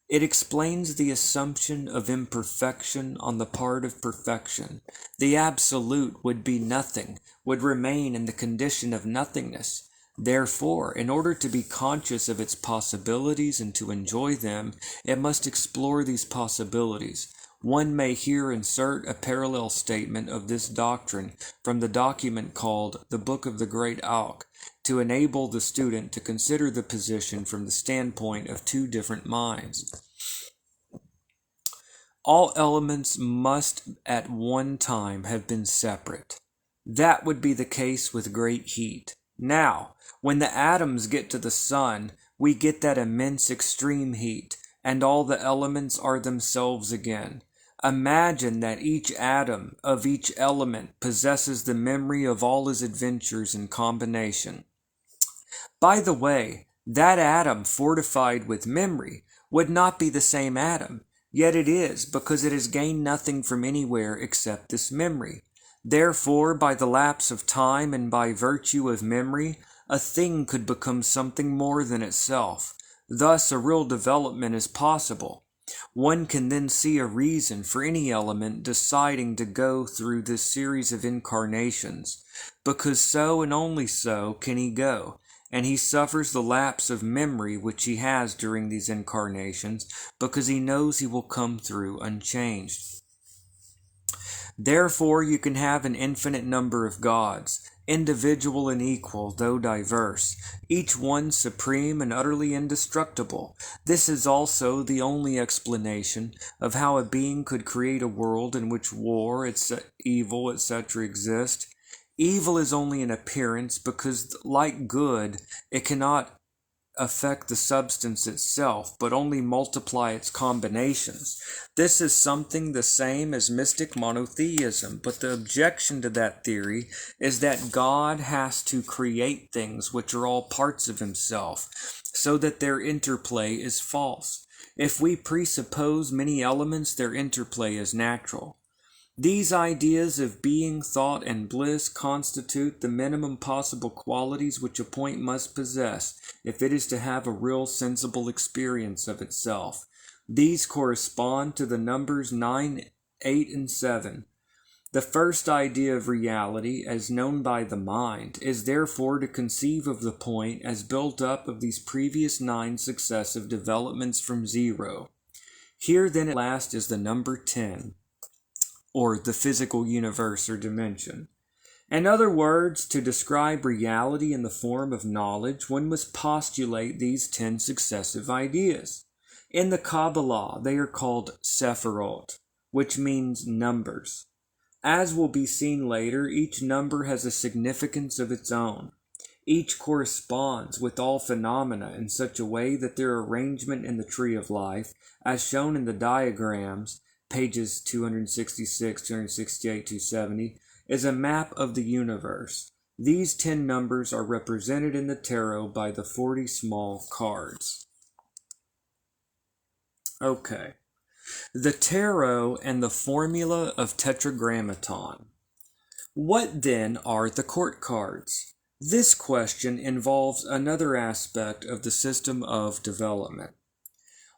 It explains the assumption of imperfection on the part of perfection. The absolute would be nothing, would remain in the condition of nothingness. Therefore, in order to be conscious of its possibilities and to enjoy them, it must explore these possibilities. One may here insert a parallel statement of this doctrine from the document called the Book of the Great Auk, to enable the student to consider the position from the standpoint of two different minds. All elements must at one time have been separate. That would be the case with great heat. Now, when the atoms get to the sun, we get that immense extreme heat, and all the elements are themselves again. Imagine that each atom of each element possesses the memory of all his adventures in combination. By the way, that atom fortified with memory would not be the same atom, yet it is, because it has gained nothing from anywhere except this memory. Therefore, by the lapse of time and by virtue of memory, a thing could become something more than itself. Thus, a real development is possible. One can then see a reason for any element deciding to go through this series of incarnations, because so and only so can he go, and he suffers the lapse of memory which he has during these incarnations, because he knows he will come through unchanged. Therefore, you can have an infinite number of gods, individual and equal, though diverse, each one supreme and utterly indestructible. This is also the only explanation of how a being could create a world in which war, evil, etc. exist. Evil is only an appearance because, like good, it cannot affect the substance itself, but only multiply its combinations. This is something the same as mystic monotheism, but the objection to that theory is that God has to create things which are all parts of himself, so that their interplay is false. If we presuppose many elements, their interplay is natural. These ideas of being, thought, and bliss constitute the minimum possible qualities which a point must possess if it is to have a real sensible experience of itself. These correspond to the numbers 9, 8, and 7. The first idea of reality, as known by the mind, is therefore to conceive of the point as built up of these previous 9 successive developments from zero. Here then at last is the number 10. Or the physical universe or dimension. In other words, to describe reality in the form of knowledge, one must postulate these 10 successive ideas. In the Kabbalah, they are called sephirot, which means numbers. As will be seen later, each number has a significance of its own. Each corresponds with all phenomena in such a way that their arrangement in the tree of life, as shown in the diagrams, pages 266, 268, 270, is a map of the universe. These 10 numbers are represented in the tarot by the 40 small cards. Okay. The tarot and the formula of tetragrammaton. What then are the court cards? This question involves another aspect of the system of development.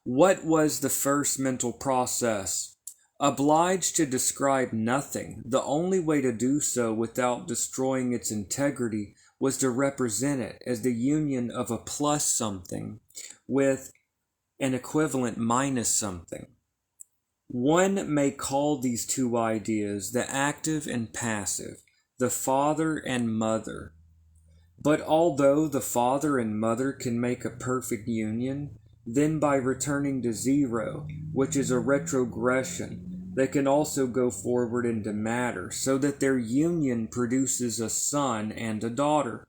What was the first mental process? Obliged to describe nothing, the only way to do so without destroying its integrity was to represent it as the union of a plus something with an equivalent minus something. One may call these two ideas the active and passive, the father and mother. But although the father and mother can make a perfect union, then by returning to zero, which is a retrogression, they can also go forward into matter, so that their union produces a son and a daughter.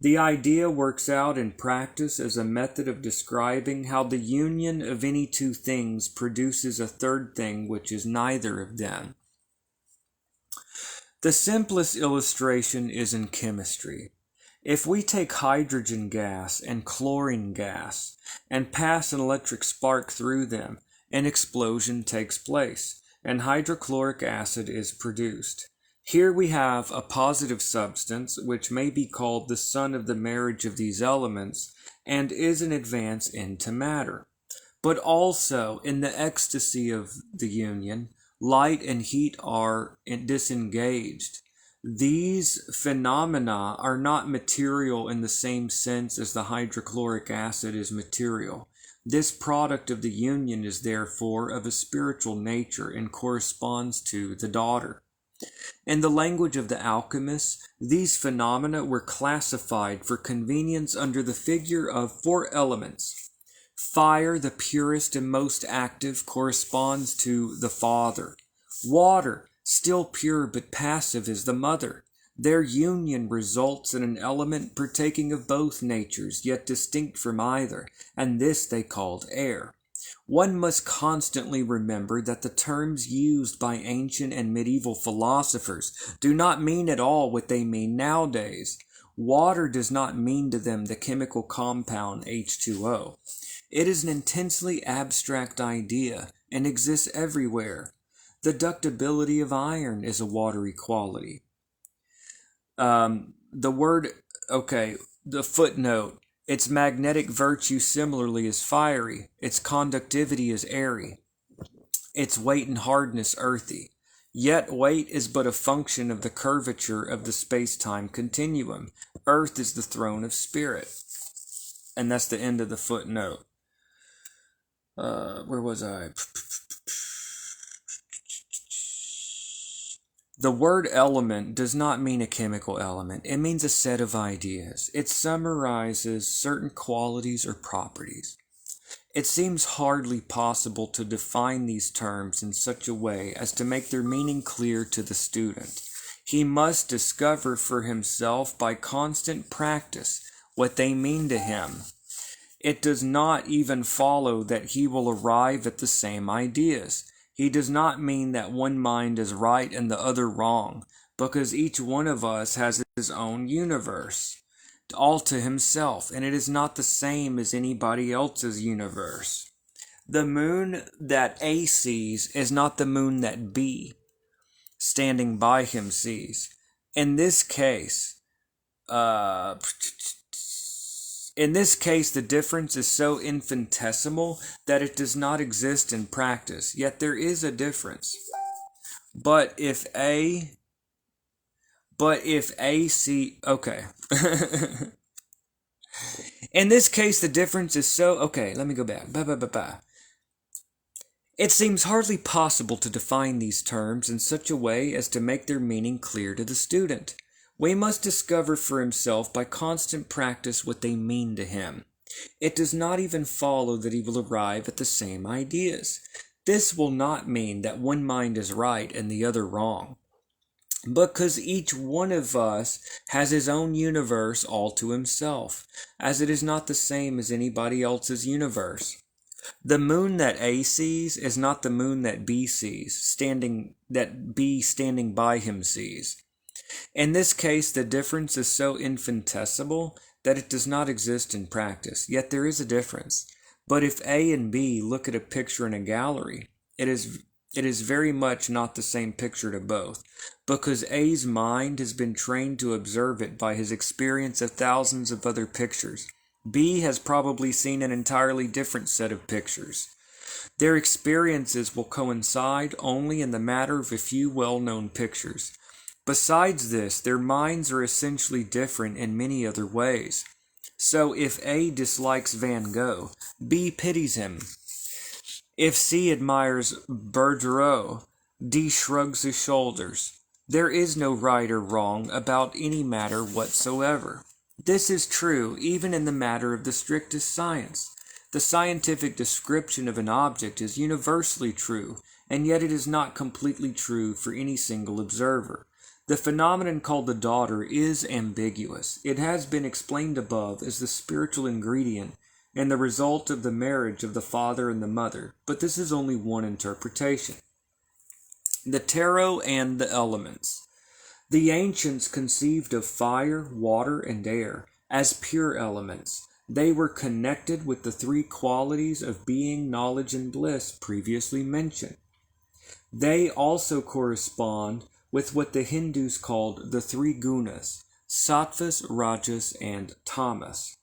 The idea works out in practice as a method of describing how the union of any two things produces a third thing which is neither of them. The simplest illustration is in chemistry. If we take hydrogen gas and chlorine gas and pass an electric spark through them, an explosion takes place, and hydrochloric acid is produced. Here we have a positive substance, which may be called the son of the marriage of these elements, and is an advance into matter. But also, in the ecstasy of the union, light and heat are disengaged. These phenomena are not material in the same sense as the hydrochloric acid is material. This product of the union is therefore of a spiritual nature and corresponds to the daughter. In the language of the alchemists, these phenomena were classified for convenience under the figure of 4 elements. Fire, the purest and most active, corresponds to the father. Water, still pure but passive, is the mother. Their union results in an element partaking of both natures, yet distinct from either, and this they called air. One must constantly remember that the terms used by ancient and medieval philosophers do not mean at all what they mean nowadays. Water does not mean to them the chemical compound H2O. It is an intensely abstract idea and exists everywhere. The ductility of iron is a watery quality. The footnote. Its magnetic virtue similarly is fiery. Its conductivity is airy. Its weight and hardness earthy. Yet weight is but a function of the curvature of the space-time continuum. Earth is the throne of spirit. And that's the end of the footnote. Where was I? The word element does not mean a chemical element. It means a set of ideas. It summarizes certain qualities or properties. It seems hardly possible to define these terms in such a way as to make their meaning clear to the student. He must discover for himself by constant practice what they mean to him. It does not even follow that he will arrive at the same ideas. He does not mean that one mind is right and the other wrong, because each one of us has his own universe, all to himself, and it is not the same as anybody else's universe. The moon that A sees is not the moon that B, standing by him, sees. In this case, the difference is so infinitesimal that it does not exist in practice, yet there is a difference. But if A see, okay. In this case, the difference is so, okay, let me go back. It seems hardly possible to define these terms in such a way as to make their meaning clear to the student. We must discover for himself by constant practice what they mean to him. It does not even follow that he will arrive at the same ideas. This will not mean that one mind is right and the other wrong, because each one of us has his own universe all to himself, as it is not the same as anybody else's universe. The moon that A sees is not the moon that B sees, that B standing by him sees. In this case, the difference is so infinitesimal that it does not exist in practice, yet there is a difference. But if A and B look at a picture in a gallery, it is very much not the same picture to both, because A's mind has been trained to observe it by his experience of thousands of other pictures. B has probably seen an entirely different set of pictures. Their experiences will coincide only in the matter of a few well-known pictures. Besides this, their minds are essentially different in many other ways. So if A dislikes Van Gogh, B pities him. If C admires Bergerac, D shrugs his shoulders. There is no right or wrong about any matter whatsoever. This is true even in the matter of the strictest science. The scientific description of an object is universally true, and yet it is not completely true for any single observer. The phenomenon called the daughter is ambiguous. It has been explained above as the spiritual ingredient and the result of the marriage of the father and the mother, but this is only one interpretation. The tarot and the elements. The ancients conceived of fire, water, and air as pure elements. They were connected with the 3 qualities of being, knowledge, and bliss previously mentioned. They also correspond with what the Hindus called the 3 gunas, sattvas, rajas, and tamas.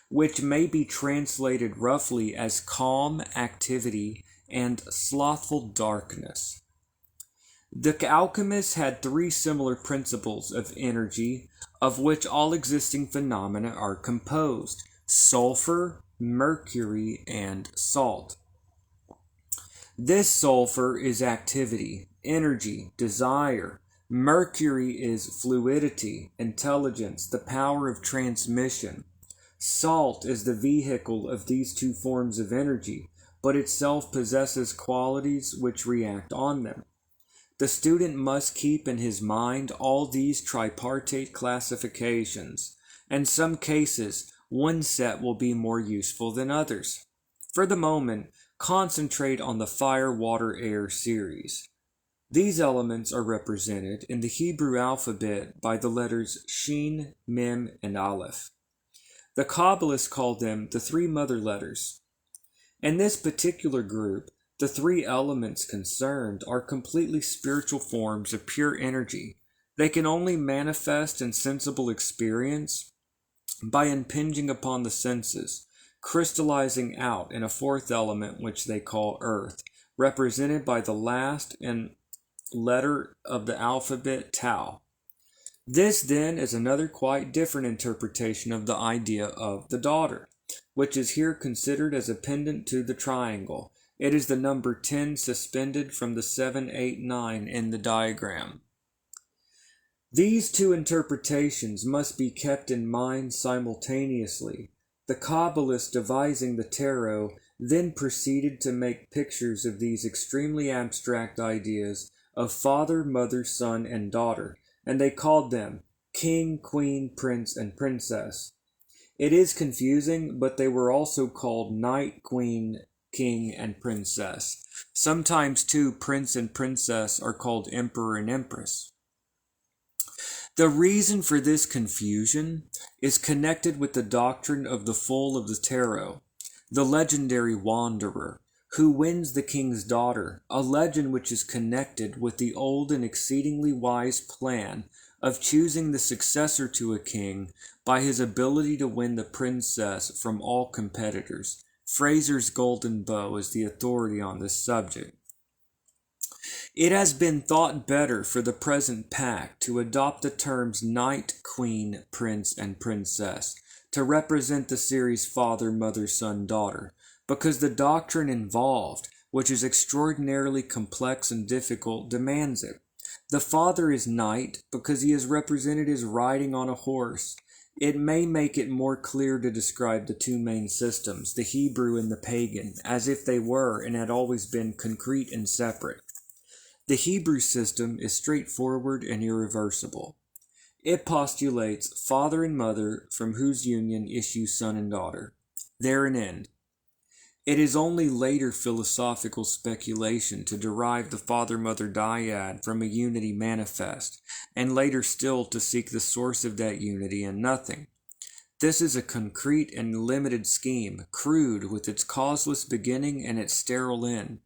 which may be translated roughly as calm activity and slothful darkness. The alchemists had three similar principles of energy, of which all existing phenomena are composed: sulfur, mercury, and salt. This sulfur is activity, energy, desire. Mercury is fluidity, intelligence, the power of transmission. Salt is the vehicle of these two forms of energy, but itself possesses qualities which react on them. The student must keep in his mind all these tripartite classifications. In some cases, one set will be more useful than others. For the moment, concentrate on the fire, water, air series. These elements are represented in the Hebrew alphabet by the letters Shin, Mem, and Aleph. The Kabbalists call them the three mother letters. In this particular group, the three elements concerned are completely spiritual forms of pure energy. They can only manifest in sensible experience by impinging upon the senses, crystallizing out in a fourth element which they call earth, represented by the last letter of the alphabet Tau. This then is another quite different interpretation of the idea of the daughter, which is here considered as a pendant to the triangle. It is the number 10 suspended from the 7, 8, 9 in the diagram. These two interpretations must be kept in mind simultaneously. The Kabbalists devising the tarot then proceeded to make pictures of these extremely abstract ideas of father, mother, son, and daughter, and they called them king, queen, prince, and princess. It is confusing, but they were also called knight, queen, king, and princess. Sometimes, too, prince and princess are called emperor and empress. The reason for this confusion is connected with the doctrine of the fool of the tarot, the legendary wanderer, who wins the king's daughter, a legend which is connected with the old and exceedingly wise plan of choosing the successor to a king by his ability to win the princess from all competitors. Fraser's Golden Bow is the authority on this subject. It has been thought better for the present pact to adopt the terms knight, queen, prince, and princess to represent the series father, mother, son, daughter, because the doctrine involved, which is extraordinarily complex and difficult, demands it. The father is knight because he is represented as riding on a horse. It may make it more clear to describe the two main systems, the Hebrew and the pagan, as if they were and had always been concrete and separate. The Hebrew system is straightforward and irreversible. It postulates father and mother from whose union issue son and daughter. There an end. It is only later philosophical speculation to derive the father-mother dyad from a unity manifest, and later still to seek the source of that unity in nothing. This is a concrete and limited scheme, crude with its causeless beginning and its sterile end.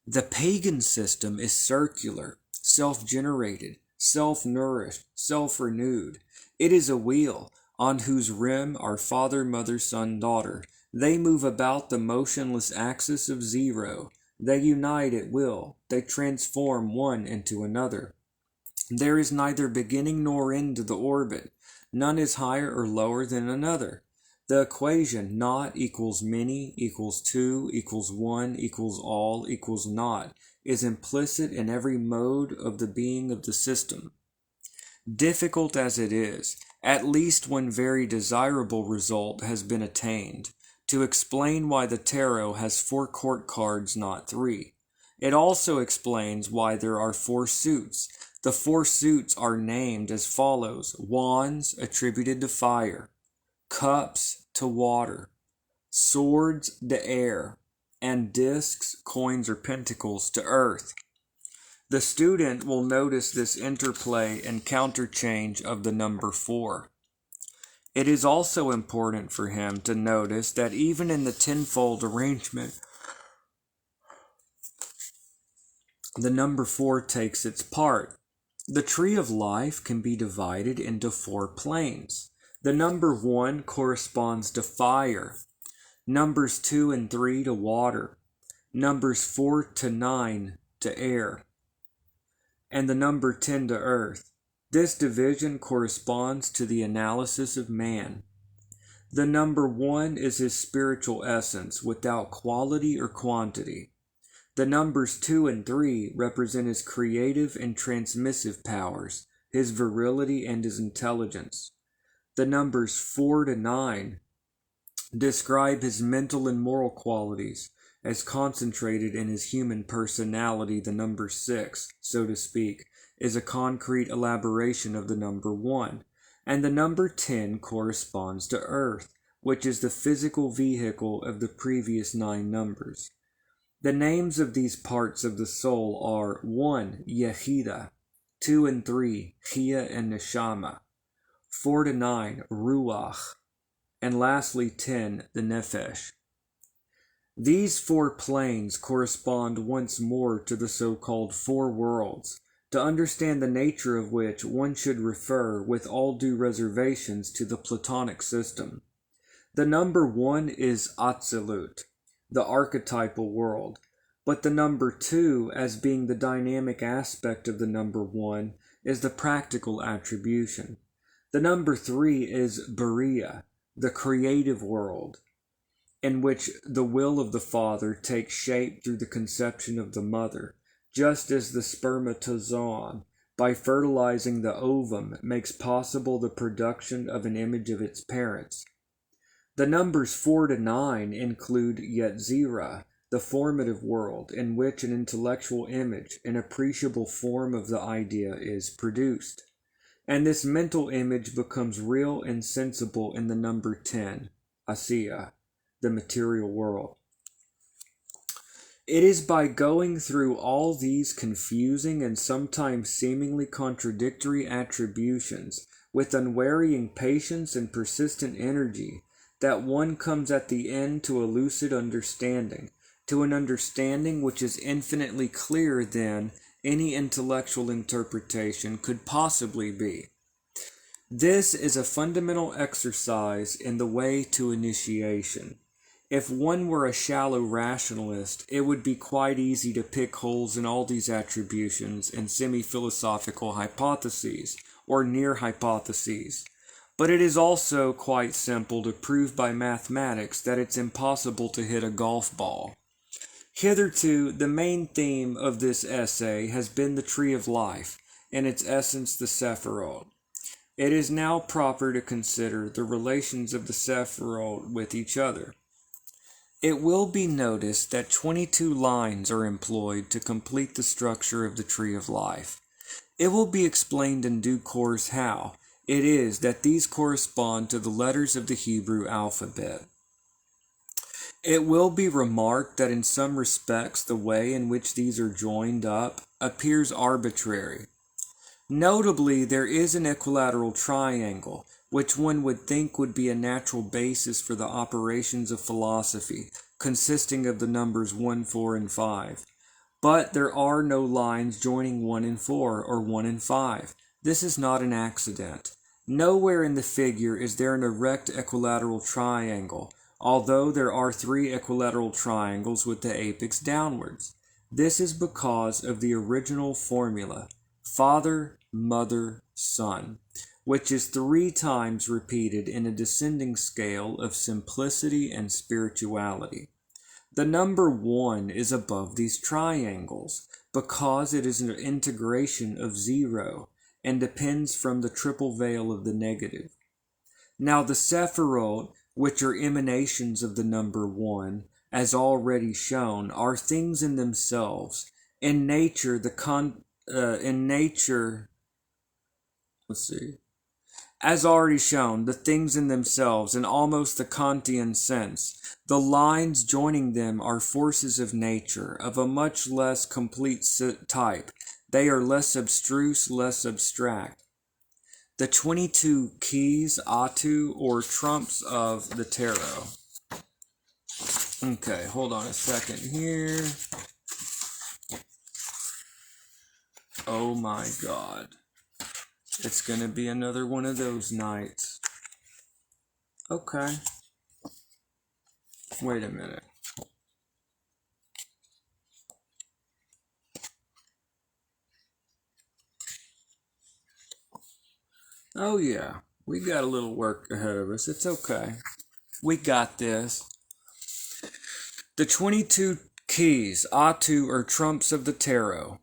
The pagan system is circular, self-generated, self-nourished, self-renewed. It is a wheel on whose rim are father, mother, son, daughter. They move about the motionless axis of zero. They unite at will. They transform one into another. There is neither beginning nor end to the orbit. None is higher or lower than another. The equation not equals many equals two equals one equals all equals not is implicit in every mode of the being of the system. Difficult as it is, at least one very desirable result has been attained, to explain why the tarot has 4 court cards, not 3. It also explains why there are 4 suits. The 4 suits are named as follows: wands attributed to fire, cups to water, swords to air, and discs, coins, or pentacles to earth. The student will notice this interplay and counterchange of the number 4. It is also important for him to notice that even in the tenfold arrangement, the number 4 takes its part. The tree of life can be divided into 4 planes. The number 1 corresponds to fire, numbers 2 and 3 to water, numbers 4 to 9 to air, and the number 10 to earth. This division corresponds to the analysis of man. The number 1 is his spiritual essence without quality or quantity. The numbers 2 and 3 represent his creative and transmissive powers, his virility and his intelligence. The numbers 4 to 9 describe his mental and moral qualities, as concentrated in his human personality. The number 6, so to speak, is a concrete elaboration of the number 1, and the number 10 corresponds to earth, which is the physical vehicle of the previous 9 numbers. The names of these parts of the soul are 1. Yehida, 2 and 3, Chia and Neshama, 4 to 9, Ruach, and lastly 10, the Nefesh. These 4 planes correspond once more to the so-called 4 worlds, to understand the nature of which one should refer with all due reservations to the Platonic system. The number 1 is Atzilut, the archetypal world, but the number 2, as being the dynamic aspect of the number 1, is the practical attribution. The number 3 is Beriah, the creative world, in which the will of the Father takes shape through the conception of the mother, just as the spermatozoon, by fertilizing the ovum, makes possible the production of an image of its parents. The numbers 4 to 9 include Yetzirah, the formative world, in which an intellectual image, an appreciable form of the idea, is produced. And this mental image becomes real and sensible in the number 10, Asiya, the material world. It is by going through all these confusing and sometimes seemingly contradictory attributions with unwearying patience and persistent energy that one comes at the end to a lucid understanding, to an understanding which is infinitely clearer than any intellectual interpretation could possibly be. This is a fundamental exercise in the way to initiation. If one were a shallow rationalist, it would be quite easy to pick holes in all these attributions and semi-philosophical hypotheses, or near hypotheses. But it is also quite simple to prove by mathematics that it's impossible to hit a golf ball. Hitherto, the main theme of this essay has been the tree of life, in its essence the Sephiroth. It is now proper to consider the relations of the Sephiroth with each other. It will be noticed that 22 lines are employed to complete the structure of the tree of life. It will be explained in due course how it is that these correspond to the letters of the Hebrew alphabet. It will be remarked that in some respects the way in which these are joined up appears arbitrary. Notably, there is an equilateral triangle, which one would think would be a natural basis for the operations of philosophy, consisting of the numbers 1, 4, and 5. But there are no lines joining 1 and 4, or 1 and 5. This is not an accident. Nowhere in the figure is there an erect equilateral triangle, although there are 3 equilateral triangles with the apex downwards. This is because of the original formula, Father, Mother, Son, which is 3 times repeated in a descending scale of simplicity and spirituality. The number 1 is above these triangles, because it is an integration of 0, and depends from the triple veil of the negative. Now the Sephiroth, which are emanations of the number 1, as already shown, are things in themselves. In nature, as already shown, the things in themselves, in almost the Kantian sense, the lines joining them are forces of nature, of a much less complete type. They are less abstruse, less abstract. The 22 keys, Atu, or trumps of the tarot. Okay, hold on a second here. Oh my God. It's gonna be another one of those nights. Okay. Wait a minute. Oh yeah, we got a little work ahead of us. It's okay. We got this. The 22 keys, Atu, or trumps of the tarot.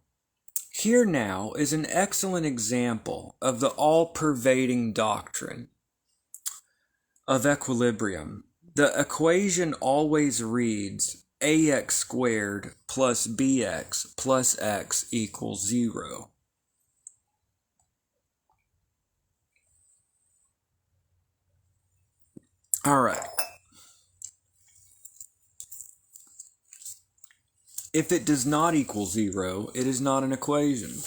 Here now is an excellent example of the all-pervading doctrine of equilibrium. The equation always reads ax squared plus bx plus x equals 0. All right. If it does not equal 0, it is not an equation.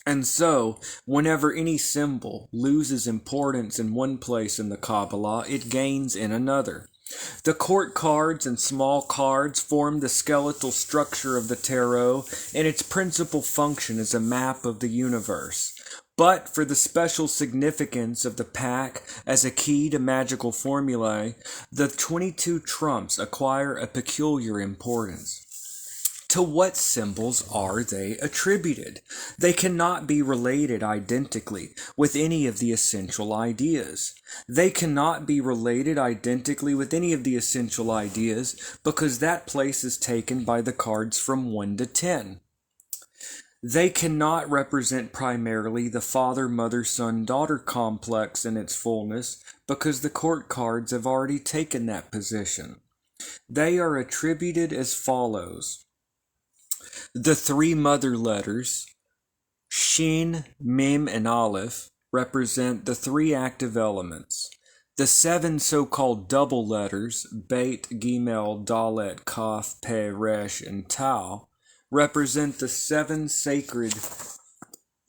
And so, whenever any symbol loses importance in one place in the Kabbalah, it gains in another. The court cards and small cards form the skeletal structure of the tarot, and its principal function is a map of the universe. But for the special significance of the pack as a key to magical formulae, the 22 trumps acquire a peculiar importance. To what symbols are they attributed? They cannot be related identically with any of the essential ideas. They cannot be related identically with any of the essential ideas because that place is taken by the cards from 1 to 10. They cannot represent primarily the father, mother, son, daughter complex in its fullness because the court cards have already taken that position. They are attributed as follows. The 3 mother letters, Shin, Mem, and Aleph, represent the 3 active elements. The 7 so-called double letters, Beit, Gimel, Dalet, Kaf, Pe, Resh, and Tau, represent the 7 sacred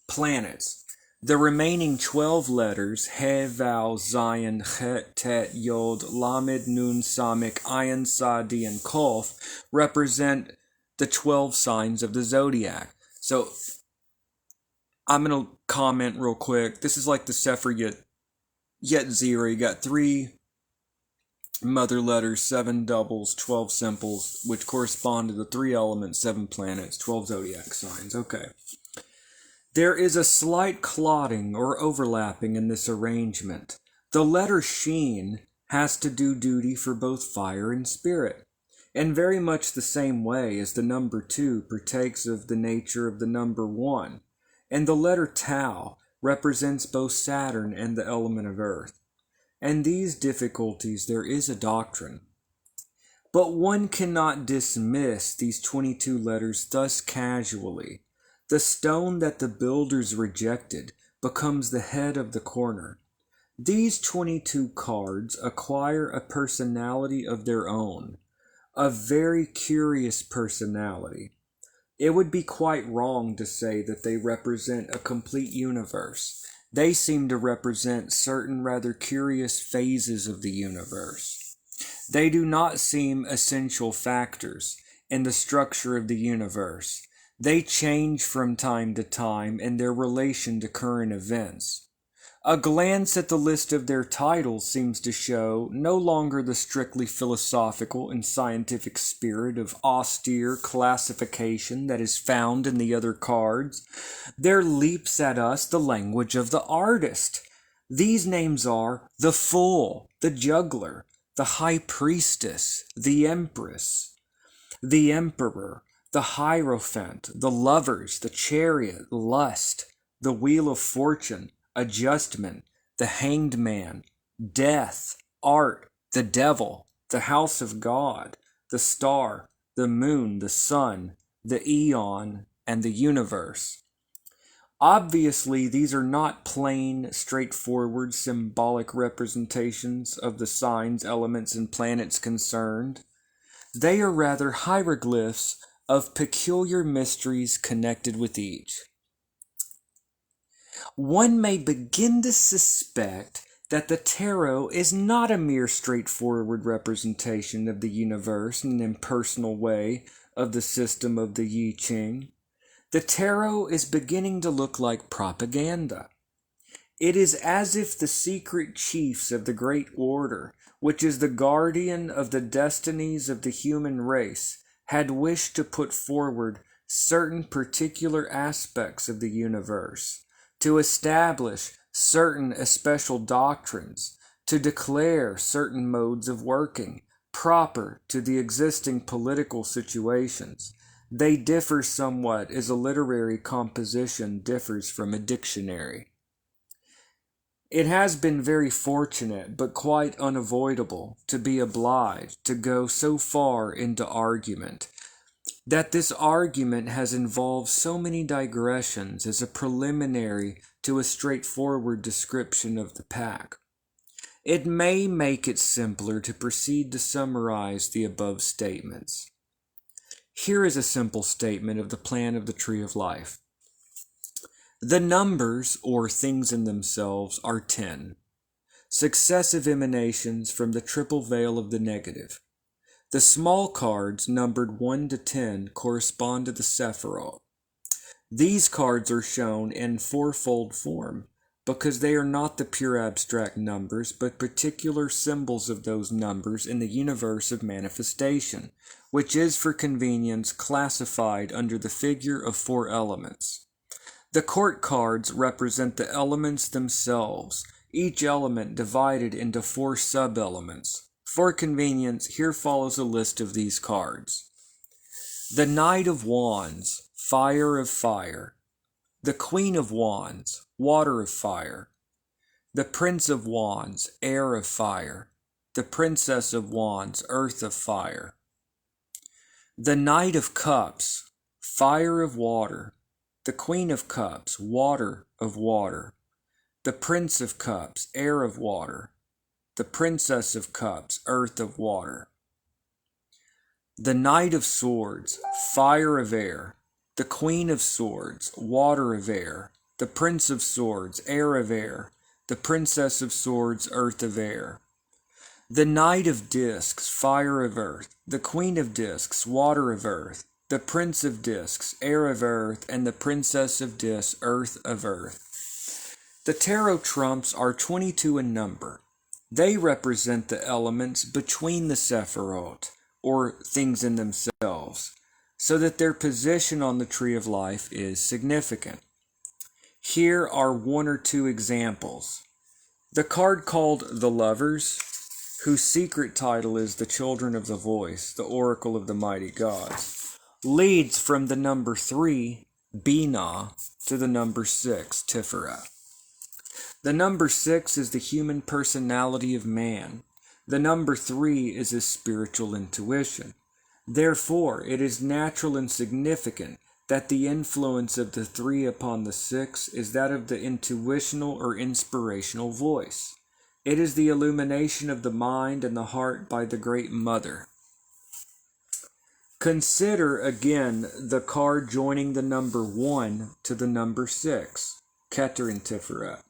planets. The remaining 12 letters, He, Vav, Zayin, Chet, Tet, Yod, Lamed, Nun, Samik, Ayin, Sadi, and Kof, represent the 12 signs of the zodiac. So, I'm going to comment real quick. This is like the Sefer Yetzirah. You got 3 mother letters, 7 doubles, 12 simples, which correspond to the 3 elements, 7 planets, 12 zodiac signs. Okay. There is a slight clotting or overlapping in this arrangement. The letter Shin has to do duty for both fire and spirit, in very much the same way as the number 2 partakes of the nature of the number 1, and the letter Tau represents both Saturn and the element of earth. And these difficulties there is a doctrine. But one cannot dismiss these 22 letters thus casually. The stone that the builders rejected becomes the head of the corner. These 22 cards acquire a personality of their own, a very curious personality. It would be quite wrong to say that they represent a complete universe. They seem to represent certain rather curious phases of the universe. They do not seem essential factors in the structure of the universe. They change from time to time in their relation to current events. A glance at the list of their titles seems to show no longer the strictly philosophical and scientific spirit of austere classification that is found in the other cards. There leaps at us the language of the artist. These names are the Fool, the Juggler, the High Priestess, the Empress, the Emperor, the Hierophant, the Lovers, the Chariot, Lust, the Wheel of Fortune, Adjustment, the Hanged Man, Death, Art, the Devil, the House of God, the Star, the Moon, the Sun, the Eon, and the Universe. Obviously, these are not plain, straightforward, symbolic representations of the signs, elements, and planets concerned. They are rather hieroglyphs of peculiar mysteries connected with each. One may begin to suspect that the tarot is not a mere straightforward representation of the universe in an impersonal way of the system of the I Ching. The tarot is beginning to look like propaganda. It is as if the secret chiefs of the great order, which is the guardian of the destinies of the human race, had wished to put forward certain particular aspects of the universe, to establish certain especial doctrines, to declare certain modes of working, proper to the existing political situations. They differ somewhat as a literary composition differs from a dictionary. It has been very fortunate, but quite unavoidable, to be obliged to go so far into argument, that this argument has involved so many digressions as a preliminary to a straightforward description of the pack. It may make it simpler to proceed to summarize the above statements. Here is a simple statement of the plan of the Tree of Life. The numbers, or things in themselves, are 10, successive emanations from the triple veil of the negative. The small cards, numbered 1 to 10, correspond to the Sephiroth. These cards are shown in fourfold form, because they are not the pure abstract numbers, but particular symbols of those numbers in the universe of manifestation, which is for convenience classified under the figure of 4 elements. The court cards represent the elements themselves, each element divided into 4 sub-elements. For convenience, here follows a list of these cards. The Knight of Wands, Fire of Fire. The Queen of Wands, Water of Fire. The Prince of Wands, Air of Fire. The Princess of Wands, Earth of Fire. The Knight of Cups, Fire of Water. The Queen of Cups, Water of Water. The Prince of Cups, Air of Water. The Princess of Cups, Earth of Water. The Knight of Swords, Fire of Air. The Queen of Swords, Water of Air. The Prince of Swords, Air of Air. The Princess of Swords, Earth of Air. The Knight of Discs, Fire of Earth. The Queen of Discs, Water of Earth. The Prince of Discs, Air of Earth, and the Princess of Discs, Earth of Earth. The tarot trumps are 22 in number. They represent the elements between the Sephiroth, or things in themselves, so that their position on the Tree of Life is significant. Here are 1 or 2 examples. The card called the Lovers, whose secret title is the Children of the Voice, the Oracle of the Mighty Gods, leads from the number 3, Binah, to the number 6, Tiferet. The number 6 is the human personality of man. The number 3 is his spiritual intuition. Therefore, it is natural and significant that the influence of the 3 upon the 6 is that of the intuitional or inspirational voice. It is the illumination of the mind and the heart by the Great Mother. Consider again the card joining the number 1 to the number 6, Keter and Tiferet.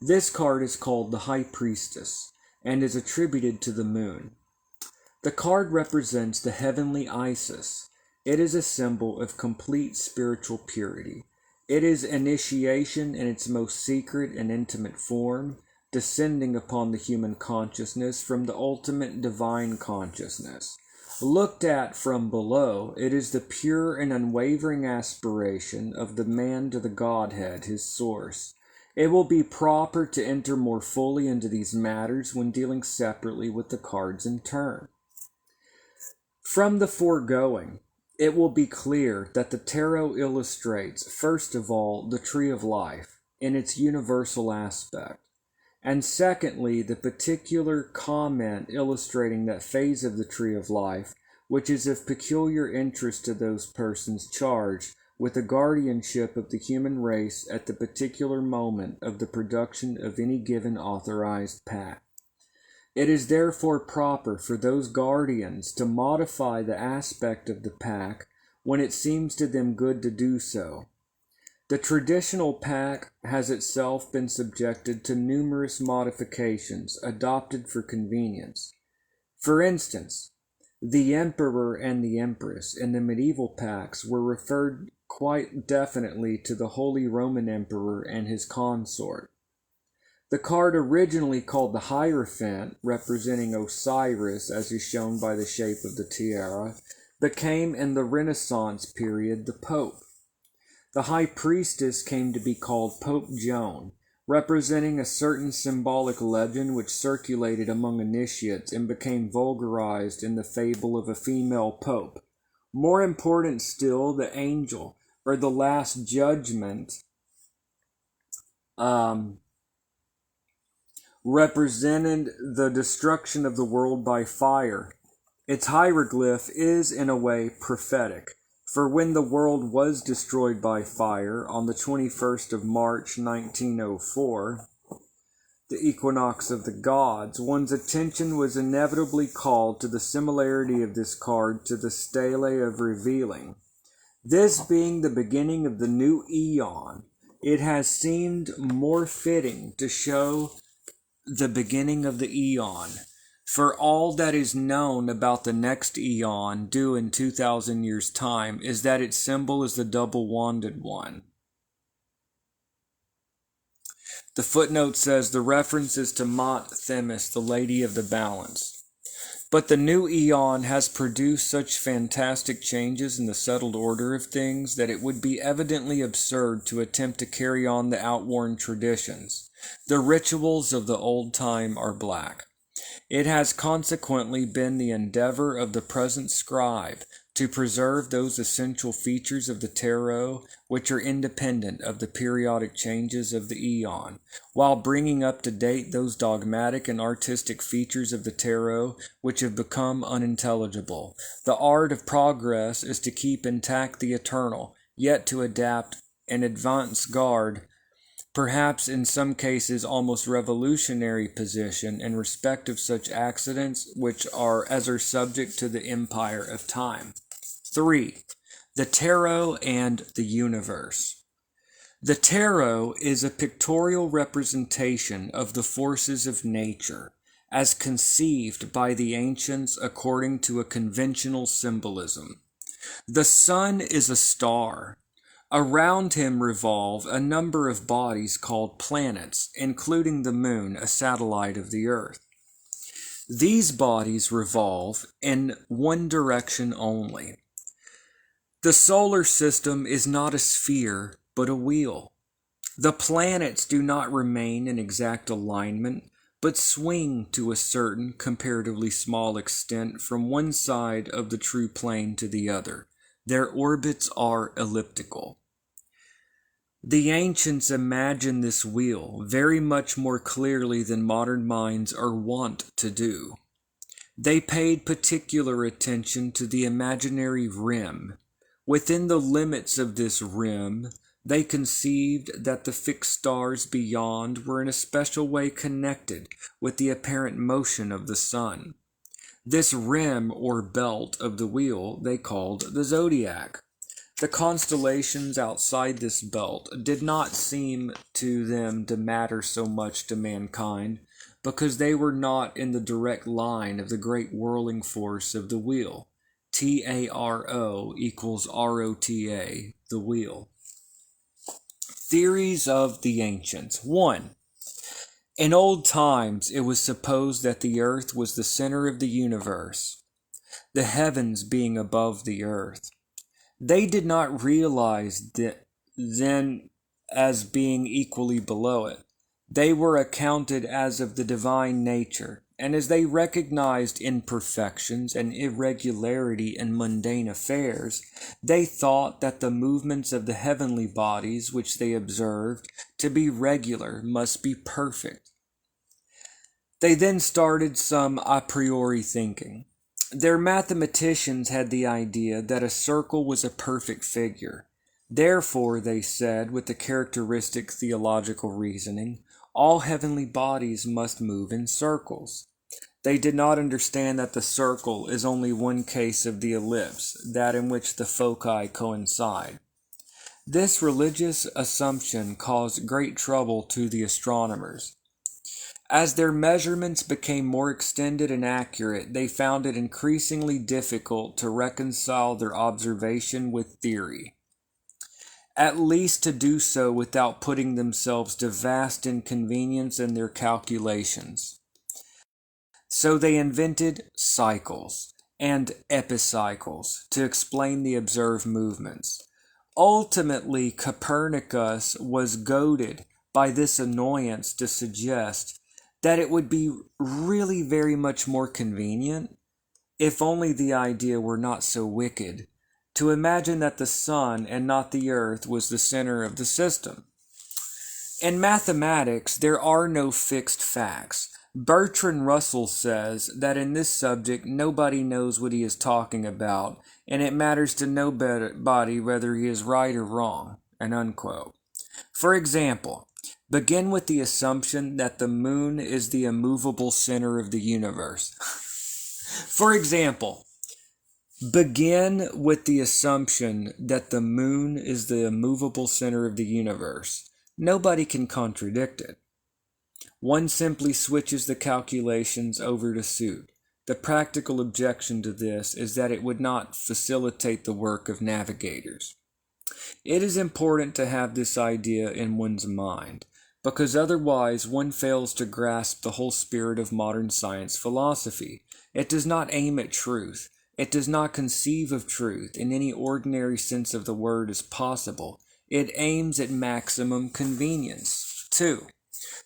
This card is called the High Priestess and is attributed to the moon. The card represents the heavenly Isis. It is a symbol of complete spiritual purity. It is initiation in its most secret and intimate form, descending upon the human consciousness from the ultimate divine consciousness. Looked at from below, it is the pure and unwavering aspiration of the man to the Godhead, his source. It will be proper to enter more fully into these matters when dealing separately with the cards in turn. From the foregoing, it will be clear that the tarot illustrates, first of all, the Tree of Life in its universal aspect, and secondly, the particular comment illustrating that phase of the Tree of Life which is of peculiar interest to those persons charged with the guardianship of the human race at the particular moment of the production of any given authorized pact. It is therefore proper for those guardians to modify the aspect of the pact when it seems to them good to do so. The traditional pact has itself been subjected to numerous modifications adopted for convenience. For instance, the emperor and the empress in the medieval pacts were referred quite definitely to the Holy Roman Emperor and his consort. The card, originally called the Hierophant, representing Osiris as is shown by the shape of the tiara, became in the Renaissance period the Pope. The High Priestess came to be called Pope Joan, representing a certain symbolic legend which circulated among initiates and became vulgarized in the fable of a female pope. More important still, the angel, or the Last Judgment, represented the destruction of the world by fire. Its hieroglyph is, in a way, prophetic, for when the world was destroyed by fire on the 21st of March 1904, the equinox of the gods, one's attention was inevitably called to the similarity of this card to the stele of revealing. This being the beginning of the new eon, it has seemed more fitting to show the beginning of the eon, for all that is known about the next eon, due in 2,000 years' time, is that its symbol is the double-wanded one. The footnote says the reference is to Mont Themis, the Lady of the Balance. But the new eon has produced such fantastic changes in the settled order of things that it would be evidently absurd to attempt to carry on the outworn traditions. The rituals of the old time are black. It has consequently been the endeavor of the present scribe to preserve those essential features of the tarot which are independent of the periodic changes of the eon, while bringing up to date those dogmatic and artistic features of the tarot which have become unintelligible. The art of progress is to keep intact the eternal, yet to adapt an advance guard, perhaps in some cases almost revolutionary position in respect of such accidents which are subject to the empire of time. 3. The Tarot and the Universe. The tarot is a pictorial representation of the forces of nature, as conceived by the ancients according to a conventional symbolism. The sun is a star. Around him revolve a number of bodies called planets, including the moon, a satellite of the earth. These bodies revolve in one direction only. The solar system is not a sphere, but a wheel. The planets do not remain in exact alignment, but swing to a certain comparatively small extent from one side of the true plane to the other. Their orbits are elliptical. The ancients imagined this wheel very much more clearly than modern minds are wont to do. They paid particular attention to the imaginary rim. Within the limits of this rim, they conceived that the fixed stars beyond were in a special way connected with the apparent motion of the sun. This rim or belt of the wheel they called the zodiac. The constellations outside this belt did not seem to them to matter so much to mankind, because they were not in the direct line of the great whirling force of the wheel. TARO equals ROTA, the wheel. Theories of the ancients. 1. In old times, it was supposed that the earth was the center of the universe, the heavens being above the earth. They did not realize that then as being equally below it. They were accounted as of the divine nature, and as they recognized imperfections and irregularity in mundane affairs, they thought that the movements of the heavenly bodies which they observed to be regular must be perfect. They then started some a priori thinking. Their mathematicians had the idea that a circle was a perfect figure. Therefore, they said, with the characteristic theological reasoning, all heavenly bodies must move in circles. They did not understand that the circle is only one case of the ellipse, that in which the foci coincide. This religious assumption caused great trouble to the astronomers. As their measurements became more extended and accurate, they found it increasingly difficult to reconcile their observation with theory. at least to do so without putting themselves to vast inconvenience in their calculations. So they invented cycles and epicycles to explain the observed movements. Ultimately, Copernicus was goaded by this annoyance to suggest that it would be really very much more convenient, if only the idea were not so wicked, to imagine that the sun and not the earth was the center of the system. In mathematics, there are no fixed facts. Bertrand Russell says that in this subject nobody knows what he is talking about, and it matters to nobody whether he is right or wrong, and unquote. For example, begin with the assumption that the moon is the immovable center of the universe. For example, begin with the assumption that the moon is the immovable center of the universe. Nobody can contradict it. One simply switches the calculations over to suit. The practical objection to this is that it would not facilitate the work of navigators. It is important to have this idea in one's mind, because otherwise one fails to grasp the whole spirit of modern science philosophy. It does not aim at truth. It does not conceive of truth in any ordinary sense of the word as possible. It aims at maximum convenience. 2.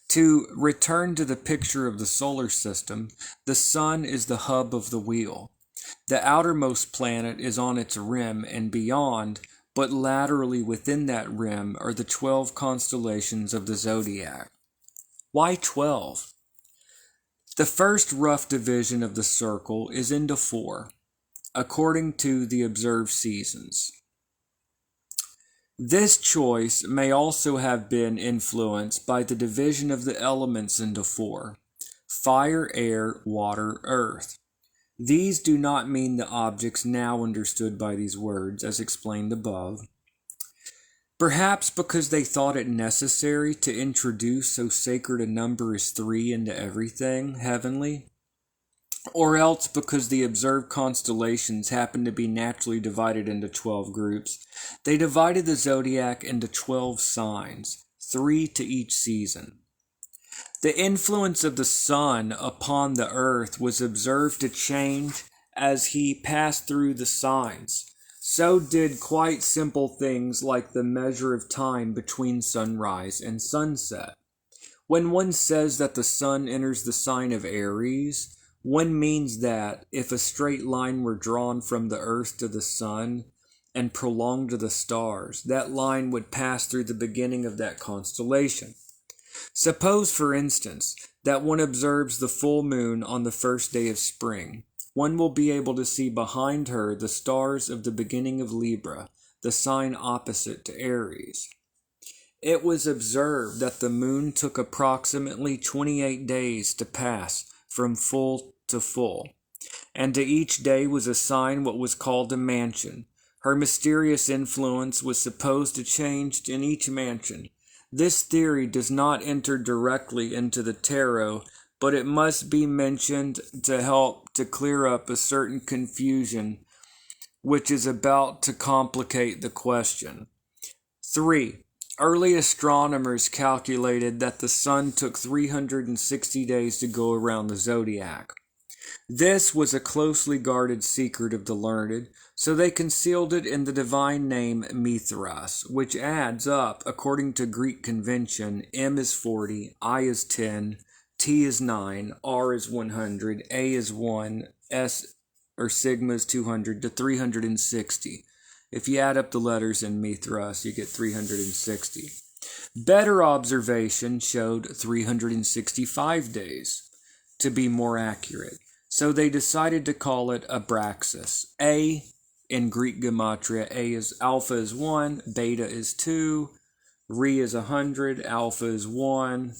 To return to the picture of the solar system, the sun is the hub of the wheel. The outermost planet is on its rim and beyond, but laterally within that rim are the 12 constellations of the zodiac. Why 12? The first rough division of the circle is into 4, according to the observed seasons. This choice may also have been influenced by the division of the elements into 4: fire, air, water, earth. These do not mean the objects now understood by these words, as explained above. Perhaps because they thought it necessary to introduce so sacred a number as 3 into everything heavenly, or else because the observed constellations happen to be naturally divided into 12 groups. They divided the zodiac into 12 signs, 3 to each season. The influence of the sun upon the earth was observed to change as he passed through the signs. So did quite simple things like the measure of time between sunrise and sunset. When one says that the sun enters the sign of Aries, one means that if a straight line were drawn from the earth to the sun and prolonged to the stars, that line would pass through the beginning of that constellation. Suppose, for instance, that one observes the full moon on the first day of spring. One will be able to see behind her the stars of the beginning of Libra, the sign opposite to Aries. It was observed that the moon took approximately 28 days to pass from full to full, and to each day was assigned what was called a mansion. Her mysterious influence was supposed to change in each mansion. This theory does not enter directly into the tarot, but it must be mentioned to help to clear up a certain confusion which is about to complicate the question. 3. Early astronomers calculated that the sun took 360 days to go around the zodiac. This was a closely guarded secret of the learned, so they concealed it in the divine name Mithras, which adds up, according to Greek convention. M is 40, I is 10, T is 9, R is 100, A is 1, S or sigma is 200 to 360. If you add up the letters in Mithras, you get 360. Better observation showed 365 days, to be more accurate. So they decided to call it Abraxas. A, in Greek gematria, alpha is 1, beta is 2, Re is 100, alpha is 1,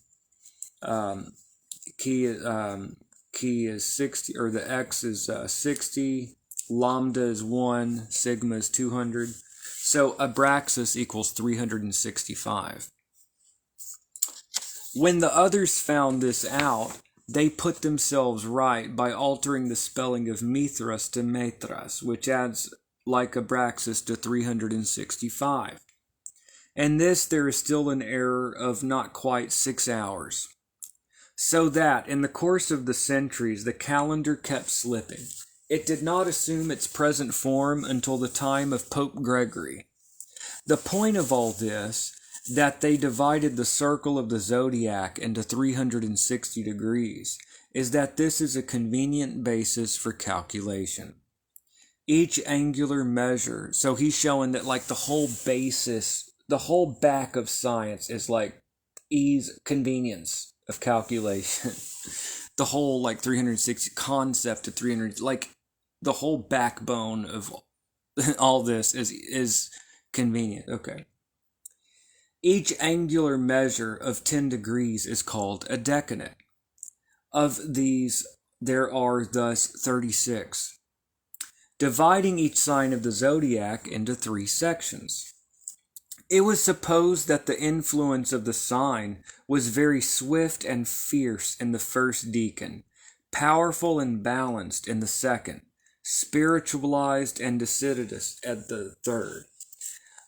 key is 60, or the X is 60, lambda is 1, sigma is 200. So Abraxas equals 365. When the others found this out, they put themselves right by altering the spelling of Mithras to Metras, which adds like Abraxas to 365. and this there is still an error of not quite 6 hours. So that, in the course of the centuries, the calendar kept slipping. It did not assume its present form until the time of Pope Gregory. The point of all this, that they divided the circle of the zodiac into 360 degrees, is that this is a convenient basis for calculation. Each angular measure, so he's showing that like the whole basis, the whole back of science is like ease, convenience of calculation. The whole like 360 concept of 300, like the whole backbone of all this is convenient. Okay. Each angular measure of 10 degrees is called a decadent. Of these, there are thus 36, dividing each sign of the zodiac into 3 sections. It was supposed that the influence of the sign was very swift and fierce in the first decan, powerful and balanced in the second, spiritualized and decidus at the third.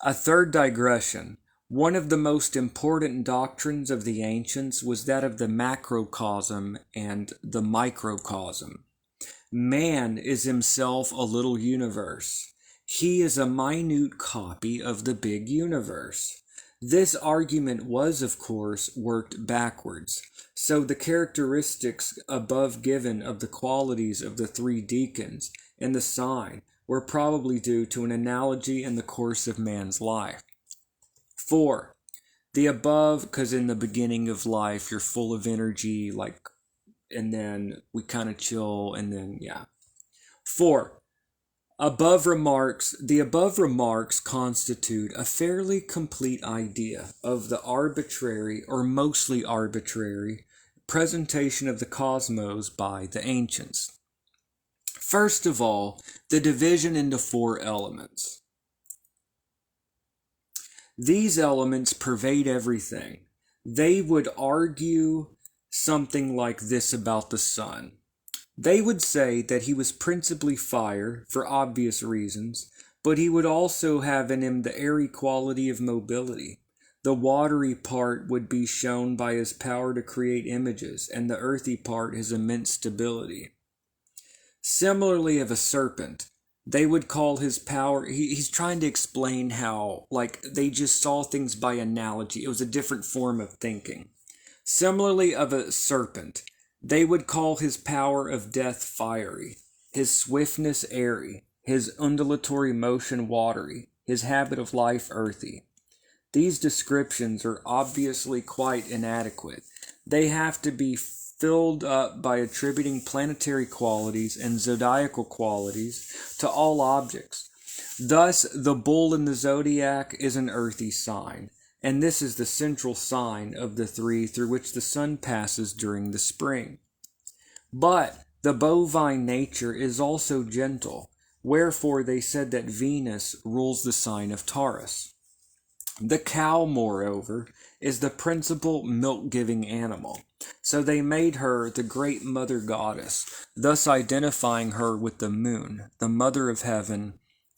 A third digression. One of the most important doctrines of the ancients was that of the macrocosm and the microcosm. Man is himself a little universe. He is a minute copy of the big universe. This argument was, of course, worked backwards. So the characteristics above given of the qualities of the 3 deacons in the sign were probably due to an analogy in the course of man's life. 4. The above, because in the beginning of life, you're full of energy, like, and then we kind of chill, and then, yeah. 4. The above remarks constitute a fairly complete idea of the arbitrary, or mostly arbitrary, presentation of the cosmos by the ancients. First of all, the division into 4 elements. These elements pervade everything. They would argue something like this about the sun. They would say that he was principally fire, for obvious reasons, but he would also have in him the airy quality of mobility. The watery part would be shown by his power to create images, and the earthy part his immense stability. Similarly of a serpent, they would call his power, he's trying to explain how, like, they just saw things by analogy. It was a different form of thinking. Similarly of a serpent, they would call his power of death fiery, his swiftness airy, his undulatory motion watery, his habit of life earthy. These descriptions are obviously quite inadequate. They have to be filled up by attributing planetary qualities and zodiacal qualities to all objects. Thus, the bull in the zodiac is an earthy sign, and this is the central sign of the 3 through which the sun passes during the spring. But the bovine nature is also gentle, wherefore they said that Venus rules the sign of Taurus. The cow, moreover, is the principal milk-giving animal, so they made her the great mother goddess, thus identifying her with the moon, the mother of heaven,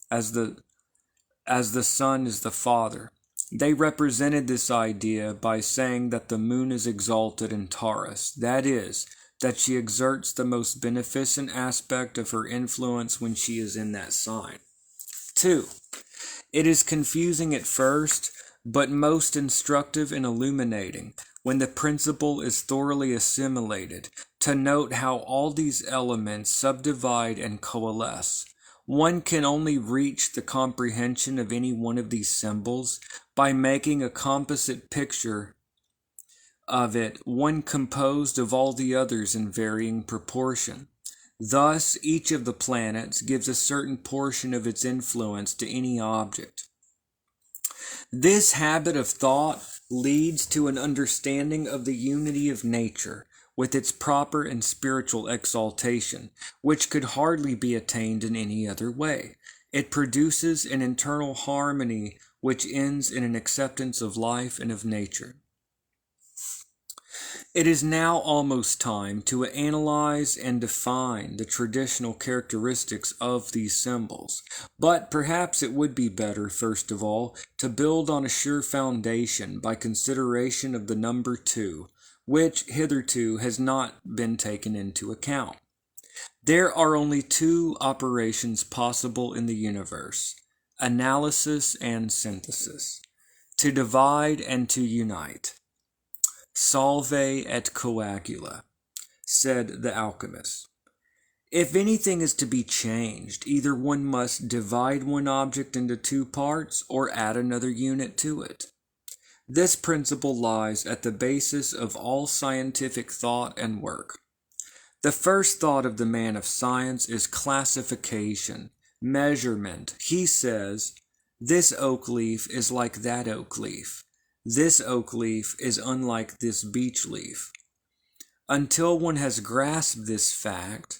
as the sun is the father. They represented this idea by saying that the moon is exalted in Taurus, that is, that she exerts the most beneficent aspect of her influence when she is in that sign. 2. It is confusing at first, but most instructive and illuminating, when the principle is thoroughly assimilated, to note how all these elements subdivide and coalesce. One can only reach the comprehension of any one of these symbols by making a composite picture of it, one composed of all the others in varying proportion. Thus, each of the planets gives a certain portion of its influence to any object. This habit of thought leads to an understanding of the unity of nature, with its proper and spiritual exaltation, which could hardly be attained in any other way. It produces an internal harmony which ends in an acceptance of life and of nature. It is now almost time to analyze and define the traditional characteristics of these symbols, but perhaps it would be better, first of all, to build on a sure foundation by consideration of the number 2, which hitherto has not been taken into account. There are only 2 operations possible in the universe: analysis and synthesis, to divide and to unite. Solve et coagula, said the alchemist. If anything is to be changed, either one must divide one object into 2 parts or add another unit to it. This principle lies at the basis of all scientific thought and work. The first thought of the man of science is classification, measurement. He says, this oak leaf is like that oak leaf. This oak leaf is unlike this beech leaf. Until one has grasped this fact,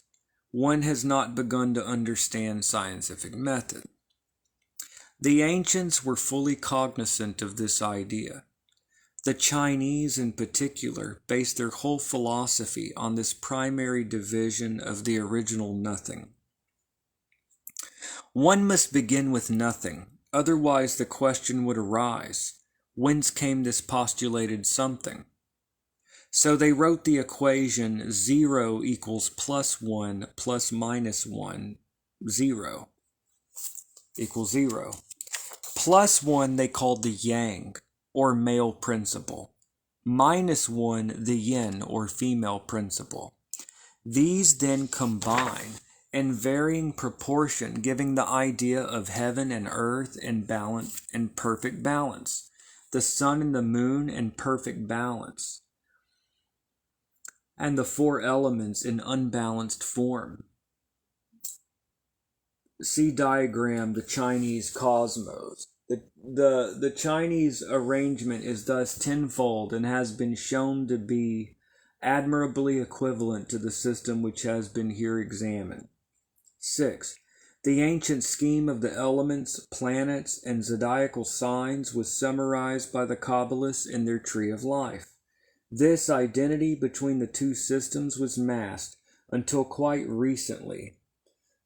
one has not begun to understand scientific method. The ancients were fully cognizant of this idea. The Chinese in particular based their whole philosophy on this primary division of the original nothing. One must begin with nothing, otherwise the question would arise, whence came this postulated something? So they wrote the equation 0 equals +1 plus -1, 0 equals 0. +1 they called the yang, or male principle. -1 the yin, or female principle. These then combine in varying proportion, giving the idea of heaven and earth in balance, in perfect balance. The sun and the moon in perfect balance, and the 4 elements in unbalanced form. See diagram, the Chinese cosmos. The Chinese arrangement is thus tenfold and has been shown to be admirably equivalent to the system which has been here examined. 6. The ancient scheme of the elements, planets, and zodiacal signs was summarized by the Kabbalists in their Tree of Life. This identity between the 2 systems was masked until quite recently.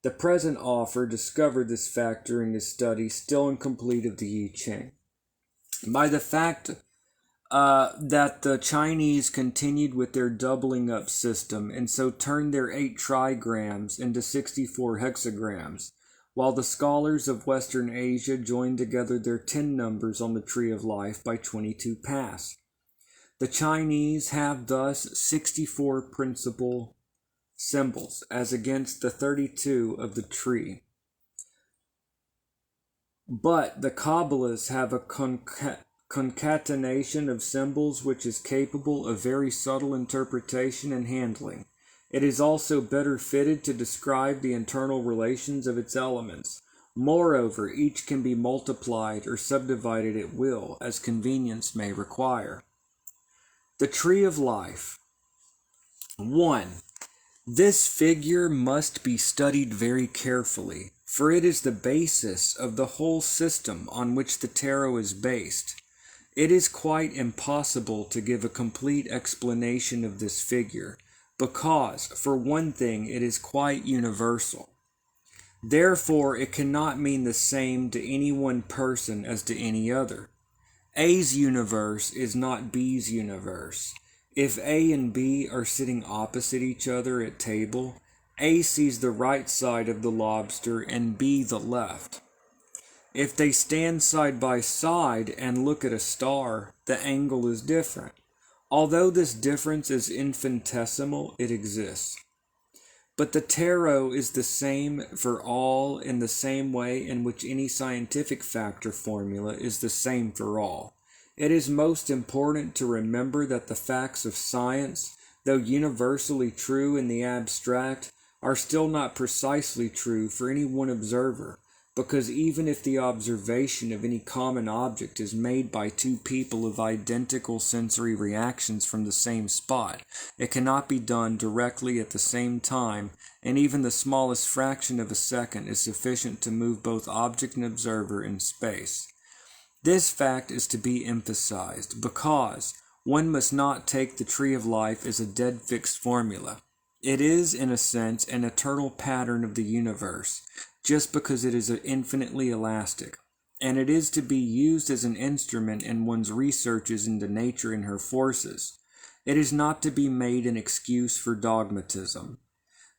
The present author discovered this fact during his study, still incomplete, of the I Ching. By the fact that the Chinese continued with their doubling up system and so turned their 8 trigrams into 64 hexagrams, while the scholars of Western Asia joined together their 10 numbers on the Tree of Life by 22 pass. The Chinese have thus 64 principal symbols, as against the 32 of the tree. But the Kabbalists have a concatenation of symbols which is capable of very subtle interpretation and handling. It is also better fitted to describe the internal relations of its elements. Moreover, each can be multiplied or subdivided at will, as convenience may require. The Tree of Life. 1. This figure must be studied very carefully, for it is the basis of the whole system on which the tarot is based. It is quite impossible to give a complete explanation of this figure, because, for one thing, it is quite universal. Therefore, it cannot mean the same to any one person as to any other. A's universe is not B's universe. If A and B are sitting opposite each other at table, A sees the right side of the lobster and B the left. If they stand side by side and look at a star, the angle is different. Although this difference is infinitesimal, it exists. But the tarot is the same for all in the same way in which any scientific fact or formula is the same for all. It is most important to remember that the facts of science, though universally true in the abstract, are still not precisely true for any one observer, because even if the observation of any common object is made by 2 people of identical sensory reactions from the same spot, it cannot be done directly at the same time, and even the smallest fraction of a second is sufficient to move both object and observer in space. This fact is to be emphasized because, one must not take the tree of life as a dead fixed formula. It is, in a sense, an eternal pattern of the universe, just because it is infinitely elastic, and it is to be used as an instrument in one's researches into nature and her forces. It is not to be made an excuse for dogmatism.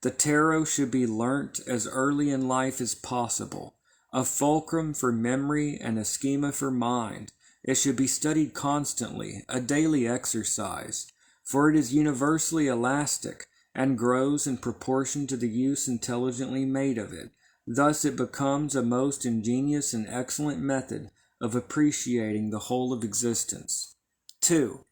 The tarot should be learnt as early in life as possible, a fulcrum for memory and a schema for mind. It should be studied constantly, a daily exercise, for it is universally elastic and grows in proportion to the use intelligently made of it. Thus it becomes a most ingenious and excellent method of appreciating the whole of existence. 2.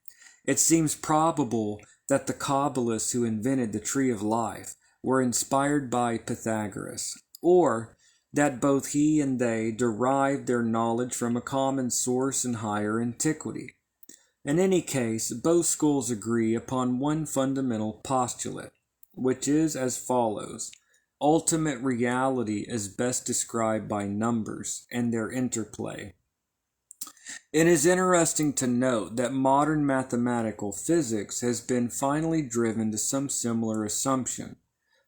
It seems probable that the Kabbalists who invented the tree of life were inspired by Pythagoras, or that both he and they derived their knowledge from a common source in higher antiquity. In any case, both schools agree upon one fundamental postulate, which is as follows. Ultimate reality is best described by numbers and their interplay. It is interesting to note that modern mathematical physics has been finally driven to some similar assumption.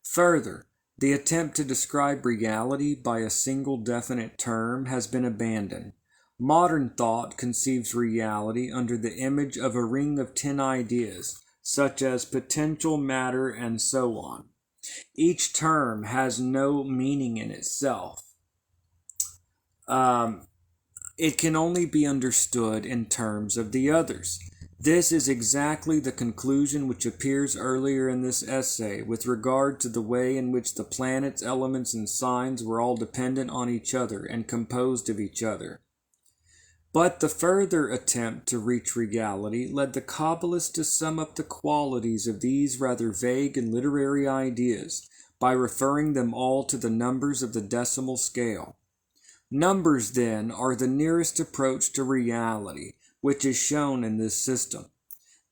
Further, the attempt to describe reality by a single definite term has been abandoned. Modern thought conceives reality under the image of a ring of 10 ideas, such as potential, matter, and so on. Each term has no meaning in itself. It can only be understood in terms of the others. This is exactly the conclusion which appears earlier in this essay with regard to the way in which the planets, elements, and signs were all dependent on each other and composed of each other. But the further attempt to reach reality led the Kabbalists to sum up the qualities of these rather vague and literary ideas by referring them all to the numbers of the decimal scale. Numbers, then, are the nearest approach to reality, which is shown in this system.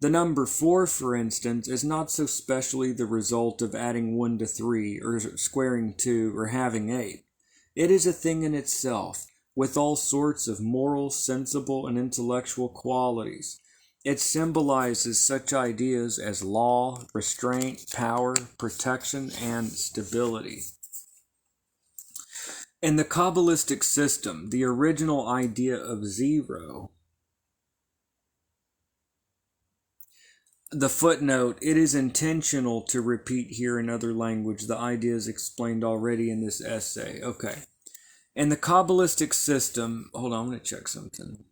The number 4, for instance, is not so specially the result of adding 1 to 3, or squaring 2, or having 8. It is a thing in itself, with all sorts of moral, sensible, and intellectual qualities. It symbolizes such ideas as law, restraint, power, protection, and stability. In the Kabbalistic system, the original idea of zero, the footnote, it is intentional to repeat here in other language the ideas explained already in this essay. Okay. In the Kabbalistic system, hold on, I'm going to check something.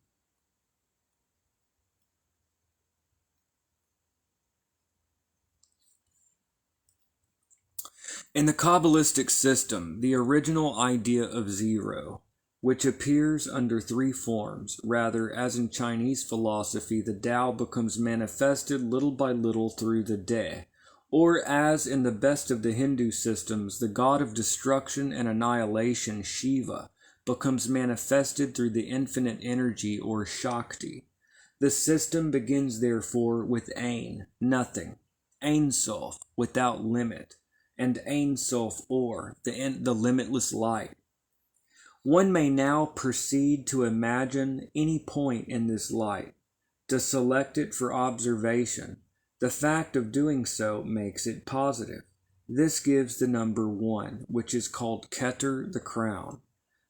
In the Kabbalistic system, the original idea of zero, which appears under 3 forms, rather, as in Chinese philosophy, the Tao becomes manifested little by little through the De, or as in the best of the Hindu systems, the god of destruction and annihilation, Shiva, becomes manifested through the infinite energy or Shakti. The system begins therefore with Ein, nothing, Ein Sof, without limit, and Ein Sof Or, the limitless light. One may now proceed to imagine any point in this light, to select it for observation. The fact of doing so makes it positive. This gives the number 1, which is called Keter, the crown.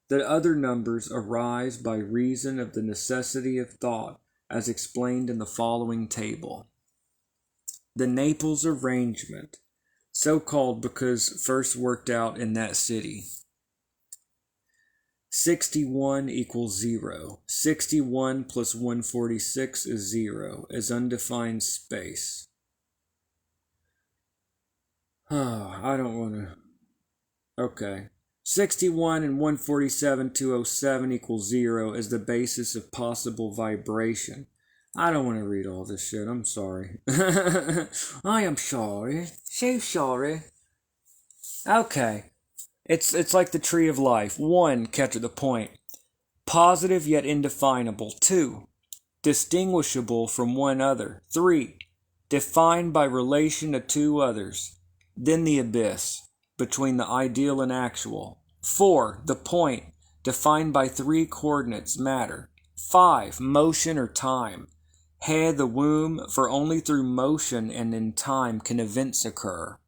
The other numbers arise by reason of the necessity of thought, as explained in the following table. The Naples arrangement, so called because first worked out in that city. 61 equals 0. 61 plus 146 is 0, as undefined space. Oh, I don't want to... Okay. 61 and 147, 207 equals 0 as the basis of possible vibration. I don't want to read all this shit. I'm sorry. I am sorry. So sorry. Okay. It's like the tree of life. 1, catch the point. Positive yet indefinable. 2, distinguishable from one other. 3, defined by relation to 2 others. Then the abyss, between the ideal and actual. 4, the point, defined by 3 coordinates, matter. 5, motion or time. the womb, for only through motion and in time can events occur.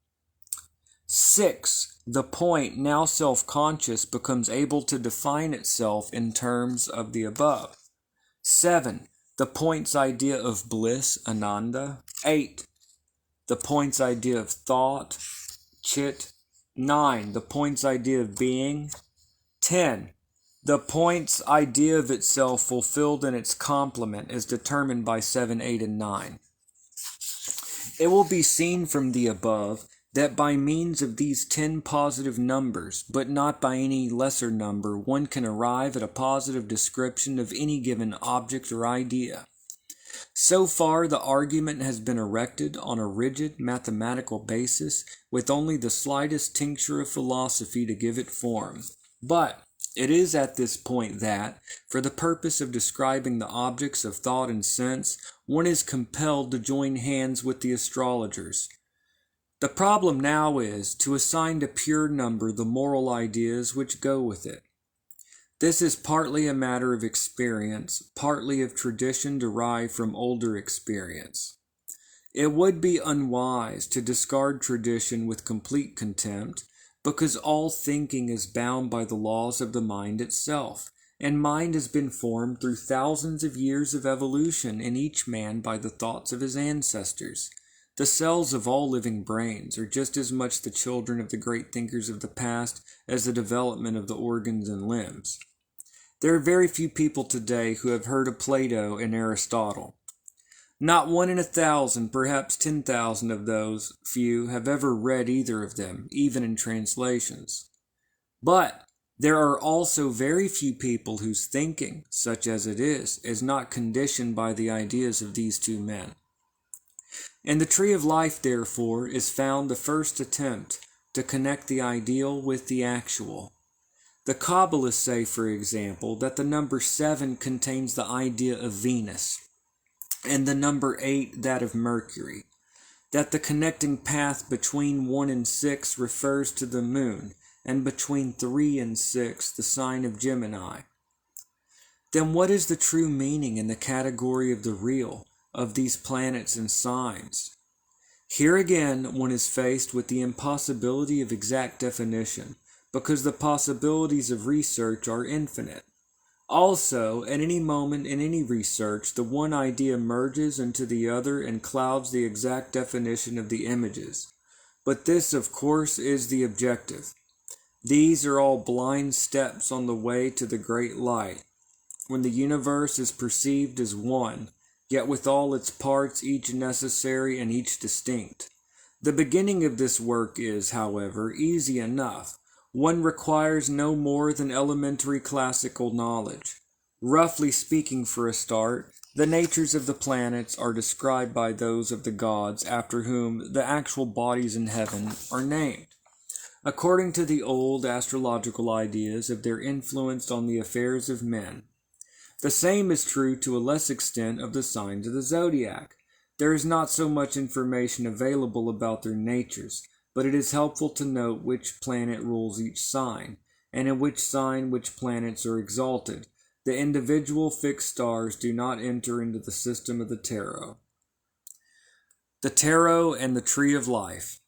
6. The point, now self-conscious, becomes able to define itself in terms of the above. 7. The point's idea of bliss, ananda. 8. The point's idea of thought, chit. 9. The point's idea of being. 10. The point's idea of itself fulfilled in its complement is determined by 7, 8, and 9. It will be seen from the above that by means of these 10 positive numbers, but not by any lesser number, one can arrive at a positive description of any given object or idea. So far, the argument has been erected on a rigid mathematical basis, with only the slightest tincture of philosophy to give it form. But it is at this point that, for the purpose of describing the objects of thought and sense, one is compelled to join hands with the astrologers. The problem now is to assign to pure number the moral ideas which go with it. This is partly a matter of experience, partly of tradition derived from older experience. It would be unwise to discard tradition with complete contempt, because all thinking is bound by the laws of the mind itself, and mind has been formed through thousands of years of evolution in each man by the thoughts of his ancestors. The cells of all living brains are just as much the children of the great thinkers of the past as the development of the organs and limbs. There are very few people today who have heard of Plato and Aristotle. Not 1 in 1,000, perhaps 10,000 of those few have ever read either of them, even in translations. But there are also very few people whose thinking, such as it is not conditioned by the ideas of these two men. In the Tree of Life, therefore, is found the first attempt to connect the ideal with the actual. The Kabbalists say, for example, that the number 7 contains the idea of Venus, and the number 8 that of Mercury, that the connecting path between 1 and 6 refers to the moon, and between 3 and 6 the sign of Gemini. Then what is the true meaning in the category of the real of these planets and signs? Here again one is faced with the impossibility of exact definition, because the possibilities of research are infinite. Also, at any moment in any research, the one idea merges into the other and clouds the exact definition of the images. But this, of course, is the objective. These are all blind steps on the way to the great light, when the universe is perceived as one, yet with all its parts, each necessary and each distinct. The beginning of this work is, however, easy enough. One requires no more than elementary classical knowledge. Roughly speaking, for a start, the natures of the planets are described by those of the gods after whom the actual bodies in heaven are named, according to the old astrological ideas of their influence on the affairs of men. The same is true to a less extent of the signs of the zodiac. There is not so much information available about their natures, but it is helpful to note which planet rules each sign, and in which sign which planets are exalted. The individual fixed stars do not enter into the system of the tarot. The Tarot and the Tree of Life.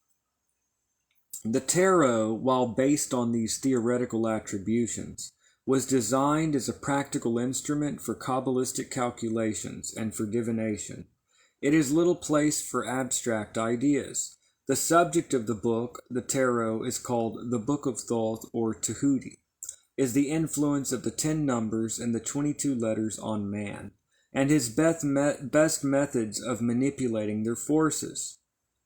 The tarot, while based on these theoretical attributions, was designed as a practical instrument for Kabbalistic calculations and for divination. It is little place for abstract ideas. The subject of the book, the tarot, is called the Book of Thoth or Tahuti, is the influence of the 10 numbers and the 22 letters on man, and his best methods of manipulating their forces.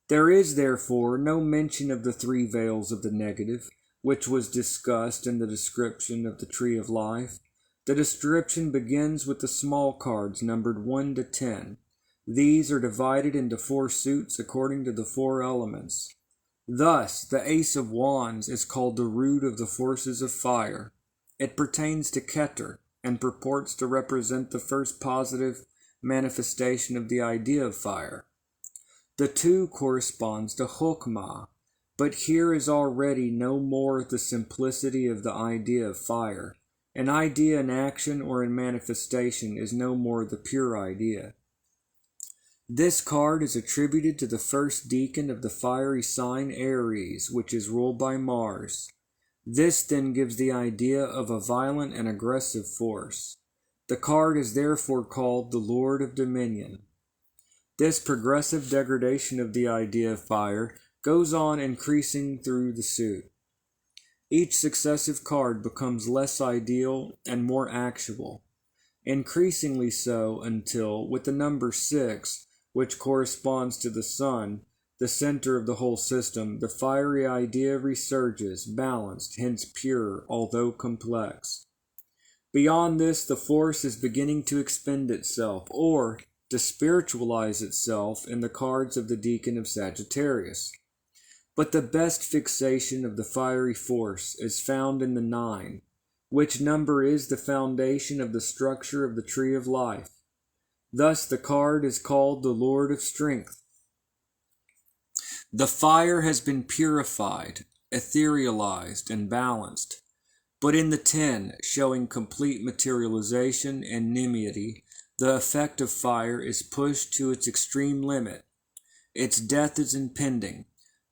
There is, therefore, no mention of the 3 veils of the negative, which was discussed in the description of the Tree of Life. The description begins with the small cards numbered 1 to 10. These are divided into 4 suits according to the 4 elements. Thus, the Ace of Wands is called the root of the forces of fire. It pertains to Keter, and purports to represent the first positive manifestation of the idea of fire. The 2 corresponds to Chokmah, but here is already no more the simplicity of the idea of fire. An idea in action or in manifestation is no more the pure idea. This card is attributed to the first deacon of the fiery sign Aries, which is ruled by Mars. This then gives the idea of a violent and aggressive force. The card is therefore called the Lord of Dominion. This progressive degradation of the idea of fire goes on increasing through the suit. Each successive card becomes less ideal and more actual, increasingly so until, with the number 6, which corresponds to the sun, the center of the whole system, the fiery idea resurges, balanced, hence pure, although complex. Beyond this, the force is beginning to expend itself, or to spiritualize itself in the cards of the deacon of Sagittarius. But the best fixation of the fiery force is found in the 9, which number is the foundation of the structure of the tree of life. Thus the card is called the Lord of Strength. The fire has been purified, etherealized, and balanced, but in the 10, showing complete materialization and nimiety, the effect of fire is pushed to its extreme limit. Its death is impending,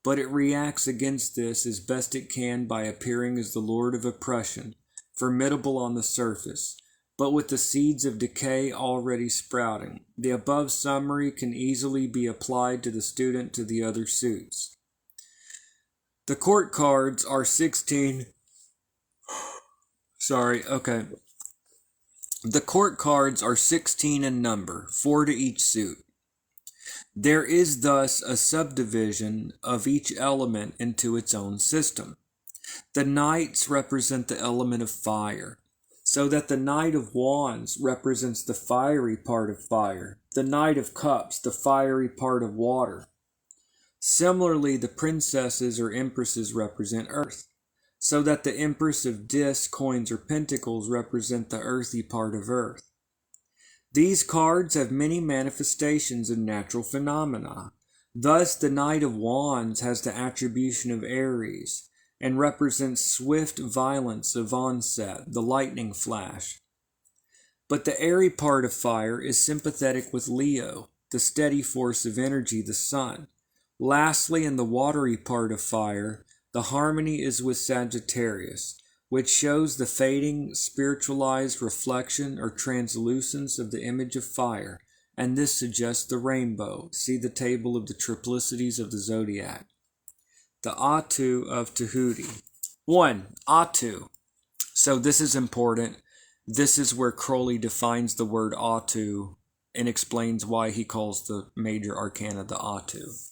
but it reacts against this as best it can by appearing as the Lord of Oppression, formidable on the surface, but with the seeds of decay already sprouting. The above summary can easily be applied to the student to the other suits. The court cards are 16. The court cards are 16 in number, 4 to each suit. There is thus a subdivision of each element into its own system. The knights represent the element of fire, so that the Knight of Wands represents the fiery part of fire, the Knight of Cups the fiery part of water. Similarly, the princesses or empresses represent earth, so that the Empress of discs, coins, or pentacles represent the earthy part of earth. These cards have many manifestations in natural phenomena. Thus, the Knight of Wands has the attribution of Aries, and represents swift violence of onset, the lightning flash. But the airy part of fire is sympathetic with Leo, the steady force of energy, the sun. Lastly, in the watery part of fire, the harmony is with Sagittarius, which shows the fading, spiritualized reflection or translucence of the image of fire, and this suggests the rainbow. See the table of the triplicities of the zodiac. The Atu of Tahuti. 1. Atu. So this is important. This is where Crowley defines the word Atu and explains why he calls the major arcana the Atu.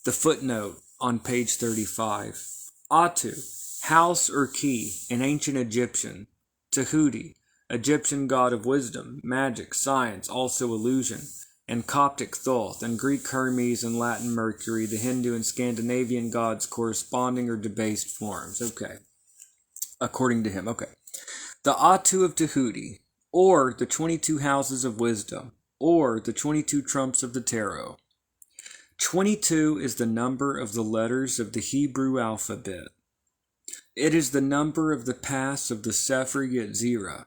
The footnote on page 35. Atu, house or key, in ancient Egyptian. Tahuti, Egyptian god of wisdom, magic, science, also illusion. And Coptic Thoth, and Greek Hermes and Latin Mercury, the Hindu and Scandinavian gods corresponding or debased forms. Okay. According to him. Okay. The Atu of Tahuti, or the 22 houses of wisdom, or the 22 trumps of the tarot. 22 is the number of the letters of the Hebrew alphabet. It is the number of the paths of the Sefer Yetzirah.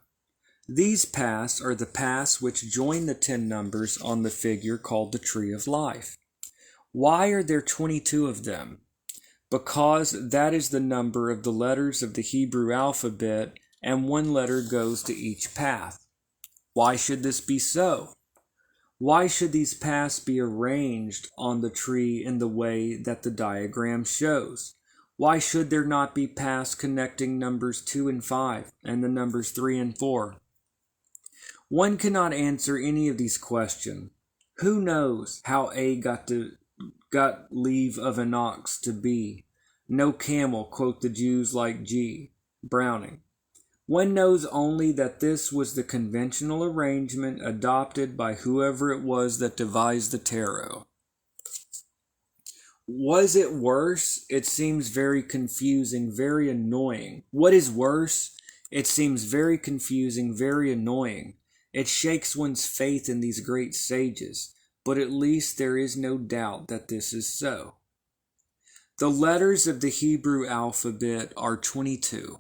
These paths are the paths which join the 10 numbers on the figure called the Tree of Life. Why are there 22 of them? Because that is the number of the letters of the Hebrew alphabet, and one letter goes to each path. Why should this be so? Why should these paths be arranged on the tree in the way that the diagram shows? Why should there not be paths connecting numbers 2 and 5 and the numbers 3 and 4? One cannot answer any of these questions. Who knows how A got leave of an ox to B? No camel, quote the Jews, like G. Browning. One knows only that this was the conventional arrangement adopted by whoever it was that devised the tarot. Was it worse? It seems very confusing, very annoying. What is worse? It seems very confusing, very annoying. It shakes one's faith in these great sages, but at least there is no doubt that this is so. The letters of the Hebrew alphabet are 22.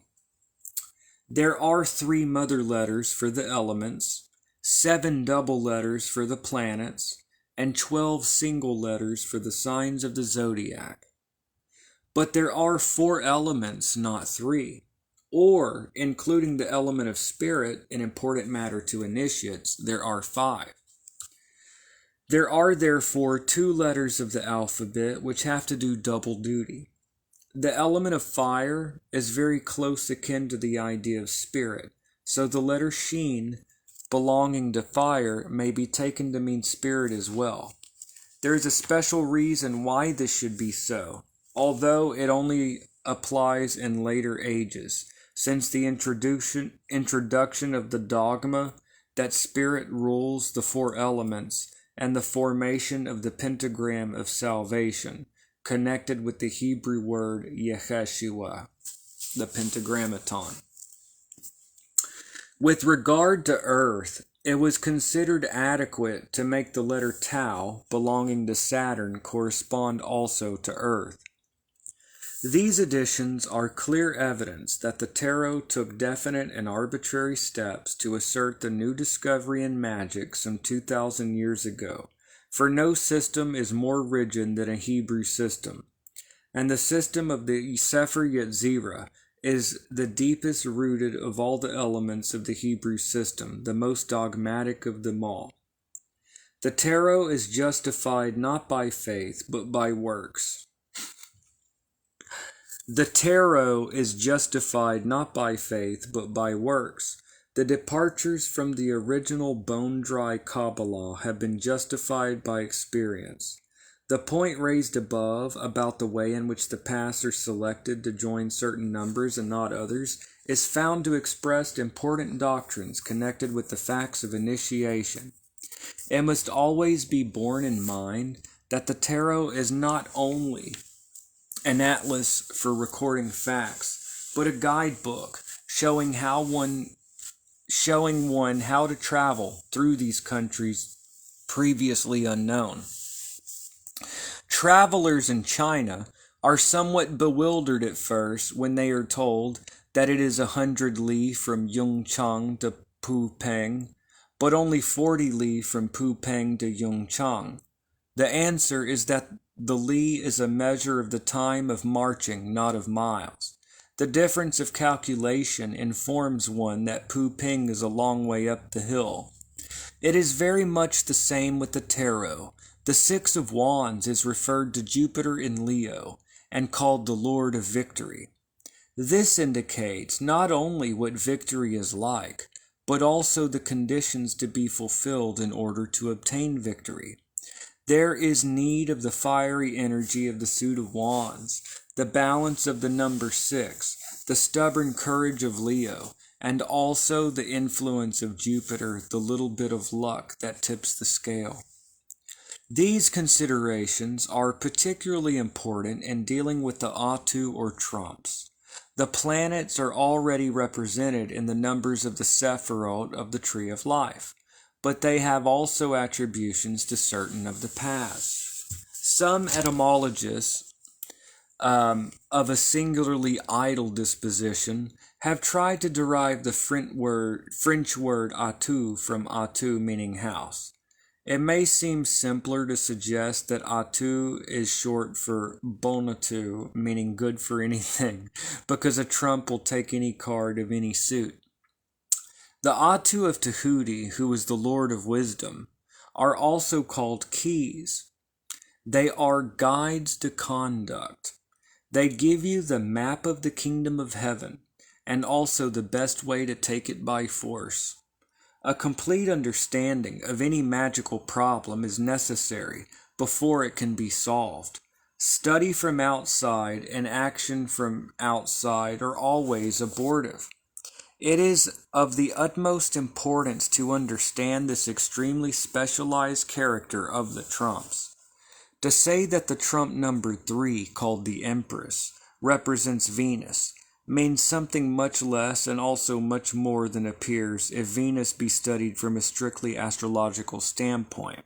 There are 3 mother letters for the elements, 7 double letters for the planets, and 12 single letters for the signs of the zodiac. But there are 4 elements, not 3. Or, including the element of spirit, an important matter to initiates, there are 5. There are therefore 2 letters of the alphabet which have to do double duty. The element of fire is very close akin to the idea of spirit, so the letter Shin, belonging to fire, may be taken to mean spirit as well. There is a special reason why this should be so, although it only applies in later ages, since the introduction of the dogma that spirit rules the 4 elements and the formation of the pentagram of salvation, connected with the Hebrew word Yeshua, the Pentagrammaton. With regard to earth, it was considered adequate to make the letter Tau, belonging to Saturn, correspond also to earth. These additions are clear evidence that the tarot took definite and arbitrary steps to assert the new discovery in magic some 2,000 years ago, for no system is more rigid than a Hebrew system, and the system of the Sefer Yetzirah is the deepest rooted of all the elements of the Hebrew system, the most dogmatic of them all. The tarot is justified not by faith, but by works. The tarot is justified not by faith, but by works. The departures from the original bone-dry Kabbalah have been justified by experience. The point raised above about the way in which the paths are selected to join certain numbers and not others is found to express important doctrines connected with the facts of initiation. It must always be borne in mind that the tarot is not only an atlas for recording facts, but a guidebook showing one how to travel through these countries previously unknown. Travelers in China are somewhat bewildered at first when they are told that it is 100 li from Yungchang to Pupeng, but only 40 li from Pupeng to Yungchang. The answer is that the li is a measure of the time of marching, not of miles. The difference of calculation informs one that Pupeng is a long way up the hill. It is very much the same with the tarot. The 6 of Wands is referred to Jupiter in Leo and called the Lord of Victory. This indicates not only what victory is like, but also the conditions to be fulfilled in order to obtain victory. There is need of the fiery energy of the suit of Wands, the balance of the number 6, the stubborn courage of Leo, and also the influence of Jupiter, the little bit of luck that tips the scale. These considerations are particularly important in dealing with the Atu or trumps. The planets are already represented in the numbers of the Sephirot of the Tree of Life, but they have also attributions to certain of the paths. Some etymologists of a singularly idle disposition have tried to derive the French word Atu from Atu, meaning house. It may seem simpler to suggest that Atu is short for Bonatu, meaning good for anything, because a trump will take any card of any suit. The Atu of Tahuti, who is the Lord of Wisdom, are also called keys. They are guides to conduct. They give you the map of the kingdom of heaven, and also the best way to take it by force. A complete understanding of any magical problem is necessary before it can be solved. Study from outside and action from outside are always abortive. It is of the utmost importance to understand this extremely specialized character of the trumps. To say that the trump number 3, called the Empress, represents Venus, means something much less and also much more than appears if Venus be studied from a strictly astrological standpoint.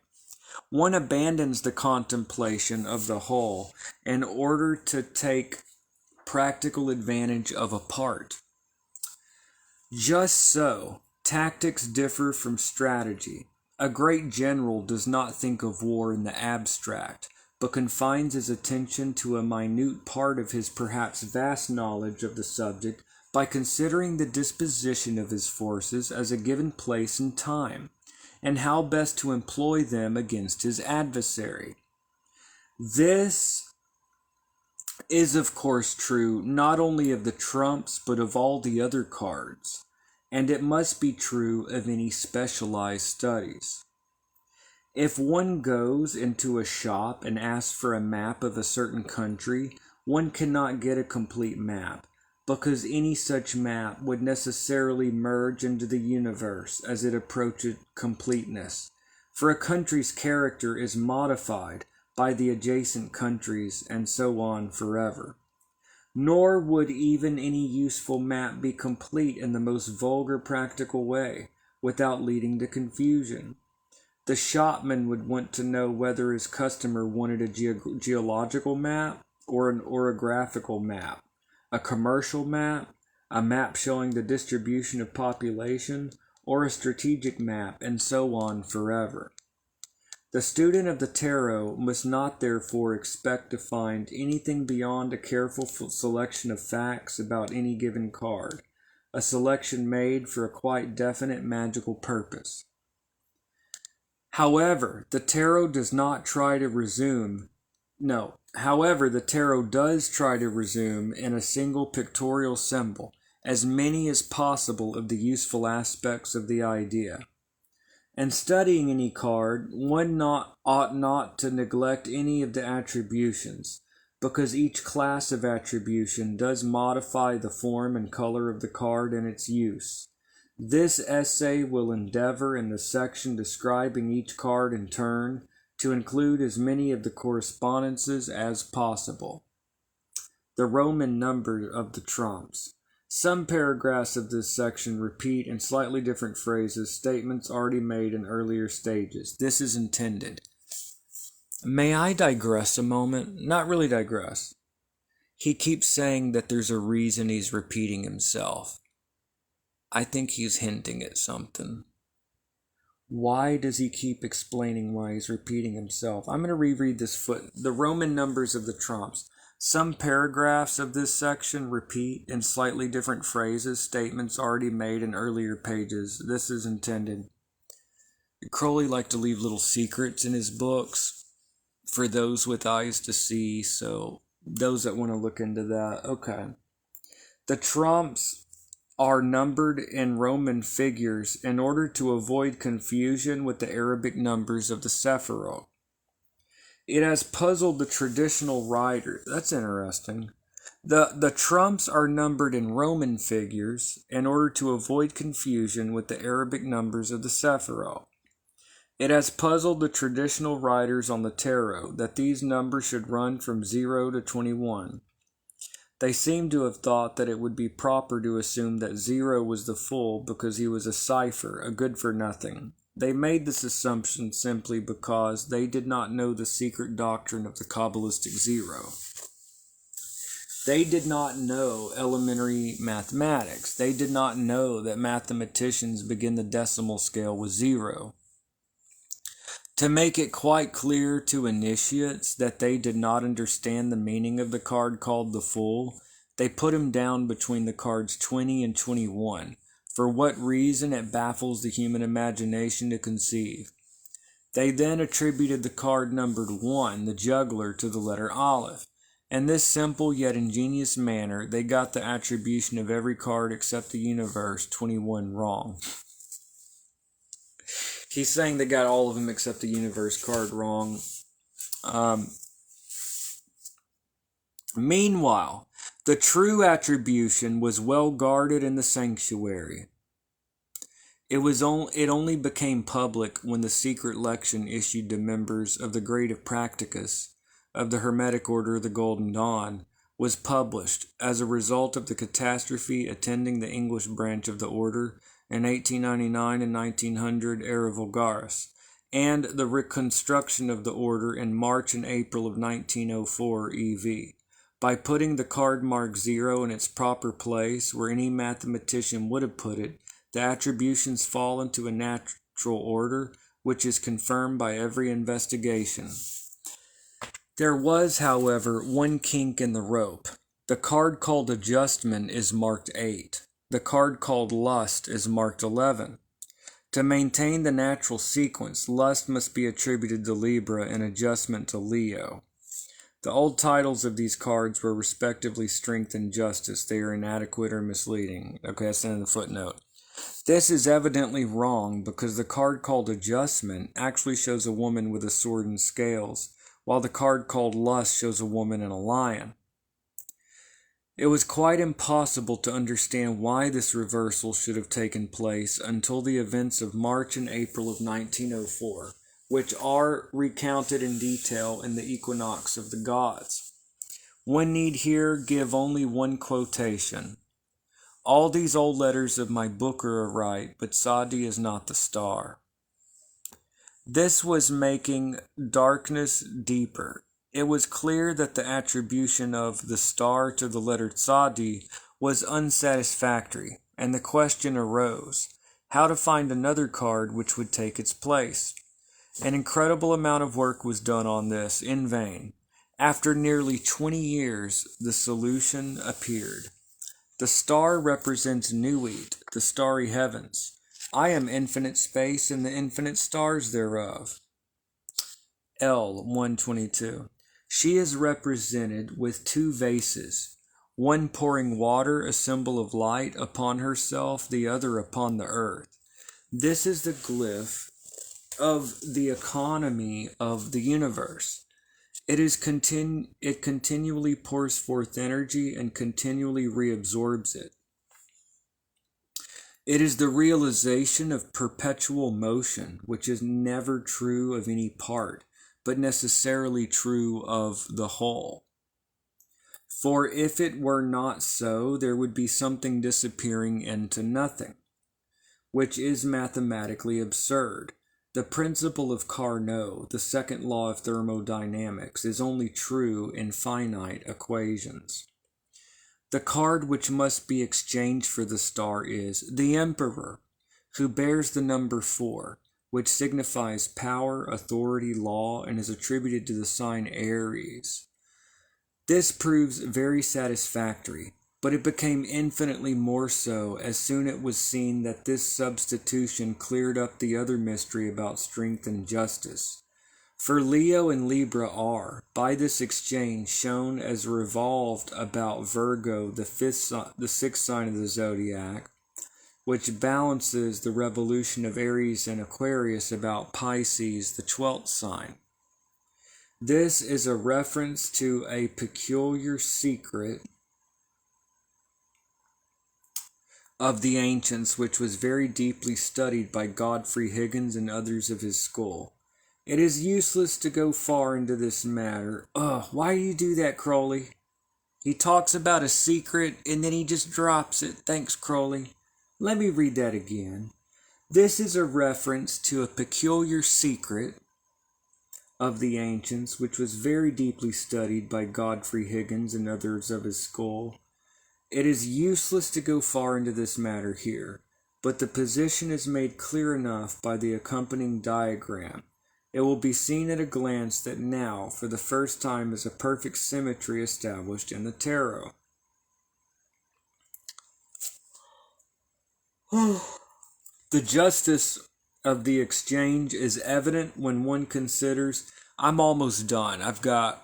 One abandons the contemplation of the whole in order to take practical advantage of a part. Just so, tactics differ from strategy. A great general does not think of war in the abstract, but confines his attention to a minute part of his perhaps vast knowledge of the subject by considering the disposition of his forces as a given place and time, and how best to employ them against his adversary. This is of course true not only of the trumps but of all the other cards, and it must be true of any specialized studies. If one goes into a shop and asks for a map of a certain country, one cannot get a complete map, because any such map would necessarily merge into the universe as it approaches completeness, for a country's character is modified by the adjacent countries, and so on forever. Nor would even any useful map be complete in the most vulgar practical way, without leading to confusion. The shopman would want to know whether his customer wanted a geological map or an orographical map, a commercial map, a map showing the distribution of population, or a strategic map, and so on forever. The student of the tarot must not therefore expect to find anything beyond a careful selection of facts about any given card, a selection made for a quite definite magical purpose. However, the tarot does try to resume in a single pictorial symbol as many as possible of the useful aspects of the idea. And studying any card, one ought not to neglect any of the attributions, because each class of attribution does modify the form and color of the card and its use. This essay will endeavor, in the section describing each card in turn, to include as many of the correspondences as possible. The Roman number of the trumps. Some paragraphs of this section repeat in slightly different phrases statements already made in earlier stages. This is intended. May I digress a moment? Not really digress. He keeps saying that there's a reason he's repeating himself. I think he's hinting at something. Why does he keep explaining why he's repeating himself? I'm going to reread this the Roman numbers of the trumps. Some paragraphs of this section repeat in slightly different phrases statements already made in earlier pages. This is intended. Crowley liked to leave little secrets in his books for those with eyes to see, so those that want to look into that. Okay. The trumps are numbered in Roman figures in order to avoid confusion with the Arabic numbers of the Sephiroth. It has puzzled the traditional writers. That's interesting. The trumps are numbered in Roman figures in order to avoid confusion with the Arabic numbers of the Sephiroth. It has puzzled the traditional writers on the tarot that these numbers should run from 0 to 21. They seem to have thought that it would be proper to assume that 0 was the full because he was a cipher, a good-for-nothing. They made this assumption simply because they did not know the secret doctrine of the Kabbalistic 0. They did not know elementary mathematics. They did not know that mathematicians begin the decimal scale with 0. To make it quite clear to initiates that they did not understand the meaning of the card called the Fool, they put him down between the cards 20 and 21. For what reason it baffles the human imagination to conceive. They then attributed the card numbered 1, the juggler, to the letter Aleph. In this simple yet ingenious manner, they got the attribution of every card except the universe 21 wrong. He's saying they got all of them except the universe card wrong. Meanwhile, the true attribution was well guarded in the sanctuary. It only became public when the secret lection issued to members of the Grade of Practicus of the Hermetic Order of the Golden Dawn was published as a result of the catastrophe attending the English branch of the order in 1899 and 1900 Era Vulgaris, and the reconstruction of the order in March and April of 1904 EV. By putting the card mark 0 in its proper place where any mathematician would have put it, the attributions fall into a natural order, which is confirmed by every investigation. There was, however, one kink in the rope. The card called Adjustment is marked 8. The card called Lust is marked 11. To maintain the natural sequence, Lust must be attributed to Libra and Adjustment to Leo. The old titles of these cards were respectively Strength and Justice. They are inadequate or misleading. Okay, that's in the footnote. This is evidently wrong because the card called Adjustment actually shows a woman with a sword and scales, while the card called Lust shows a woman and a lion. It was quite impossible to understand why this reversal should have taken place until the events of March and April of 1904, which are recounted in detail in the Equinox of the Gods. One need here give only one quotation. All these old letters of my book are right, but Sadi is not the star. This was making darkness deeper. It was clear that the attribution of the star to the letter Sadi was unsatisfactory, and the question arose, how to find another card which would take its place. An incredible amount of work was done on this, in vain. After nearly 20 years, the solution appeared. The star represents Nuit, the starry heavens. I am infinite space and the infinite stars thereof. L. 122. She is represented with 2 vases, one pouring water, a symbol of light, upon herself, the other upon the earth. This is the glyph of the economy of the universe. It continually pours forth energy and continually reabsorbs it. It is the realization of perpetual motion, which is never true of any part, but necessarily true of the whole. For if it were not so, there would be something disappearing into nothing, which is mathematically absurd. The principle of Carnot, the second law of thermodynamics, is only true in finite equations. The card which must be exchanged for the star is the Emperor, who bears the number 4, which signifies power, authority, law, and is attributed to the sign Aries. This proves very satisfactory, but it became infinitely more so as soon as it was seen that this substitution cleared up the other mystery about strength and justice. For Leo and Libra are, by this exchange, shown as revolved about Virgo, the 6th sign of the zodiac, which balances the revolution of Aries and Aquarius about Pisces, the 12th sign. This is a reference to a peculiar secret of the ancients, which was very deeply studied by Godfrey Higgins and others of his school. It is useless to go far into this matter. Why do you do that, Crowley? He talks about a secret and then he just drops it. Thanks, Crowley. Let me read that again. This is a reference to a peculiar secret of the ancients, which was very deeply studied by Godfrey Higgins and others of his school. It is useless to go far into this matter here, but the position is made clear enough by the accompanying diagram. It will be seen at a glance that now, for the first time, is a perfect symmetry established in the tarot. The justice of the exchange is evident when one considers... I'm almost done. I've got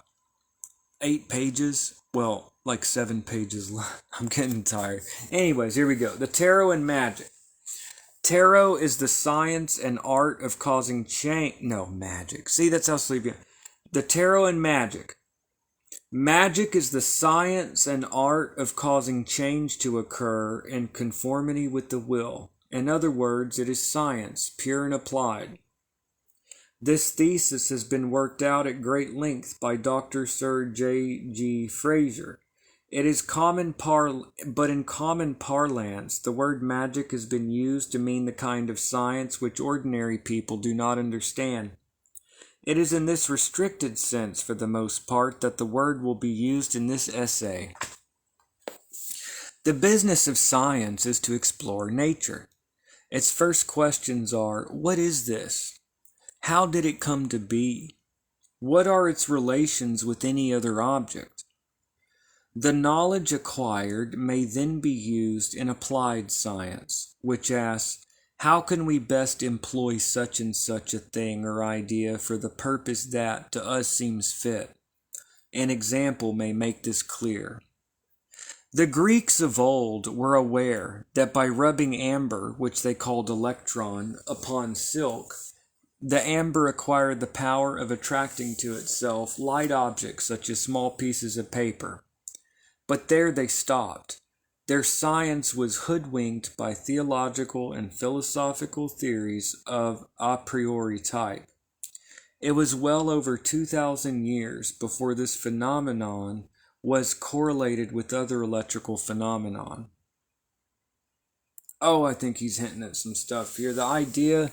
8 pages. Well, like 7 pages left. I'm getting tired. Anyways, here we go. The tarot and magic. Tarot is the science and art of causing change. No, magic. See, that's how sleepy. The tarot and magic. Magic is the science and art of causing change to occur in conformity with the will. In other words, it is science, pure and applied. This thesis has been worked out at great length by Dr. Sir J.G. Fraser. But in common parlance, the word magic has been used to mean the kind of science which ordinary people do not understand. It is in this restricted sense, for the most part, that the word will be used in this essay. The business of science is to explore nature. Its first questions are, what is this? How did it come to be? What are its relations with any other object? The knowledge acquired may then be used in applied science, which asks, how can we best employ such and such a thing or idea for the purpose that to us seems fit? An example may make this clear. The Greeks of old were aware that by rubbing amber, which they called electron, upon silk, the amber acquired the power of attracting to itself light objects such as small pieces of paper. But there they stopped. Their science was hoodwinked by theological and philosophical theories of a priori type. It was well over 2,000 years before this phenomenon was correlated with other electrical phenomenon. Oh, I think he's hinting at some stuff here. The idea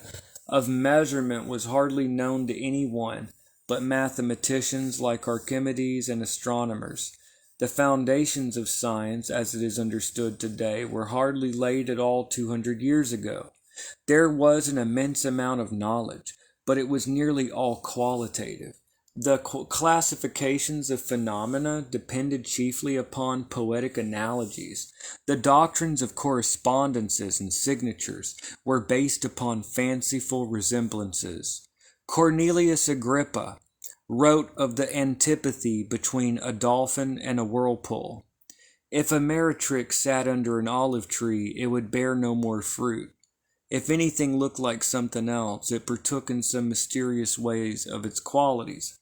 of measurement was hardly known to anyone but mathematicians like Archimedes and astronomers. The foundations of science, as it is understood today, were hardly laid at all 200 years ago. There was an immense amount of knowledge, but it was nearly all qualitative. The classifications of phenomena depended chiefly upon poetic analogies. The doctrines of correspondences and signatures were based upon fanciful resemblances. Cornelius Agrippa wrote of the antipathy between a dolphin and a whirlpool. If a meretrix sat under an olive tree, it would bear no more fruit. If anything looked like something else, it partook in some mysterious ways of its qualities.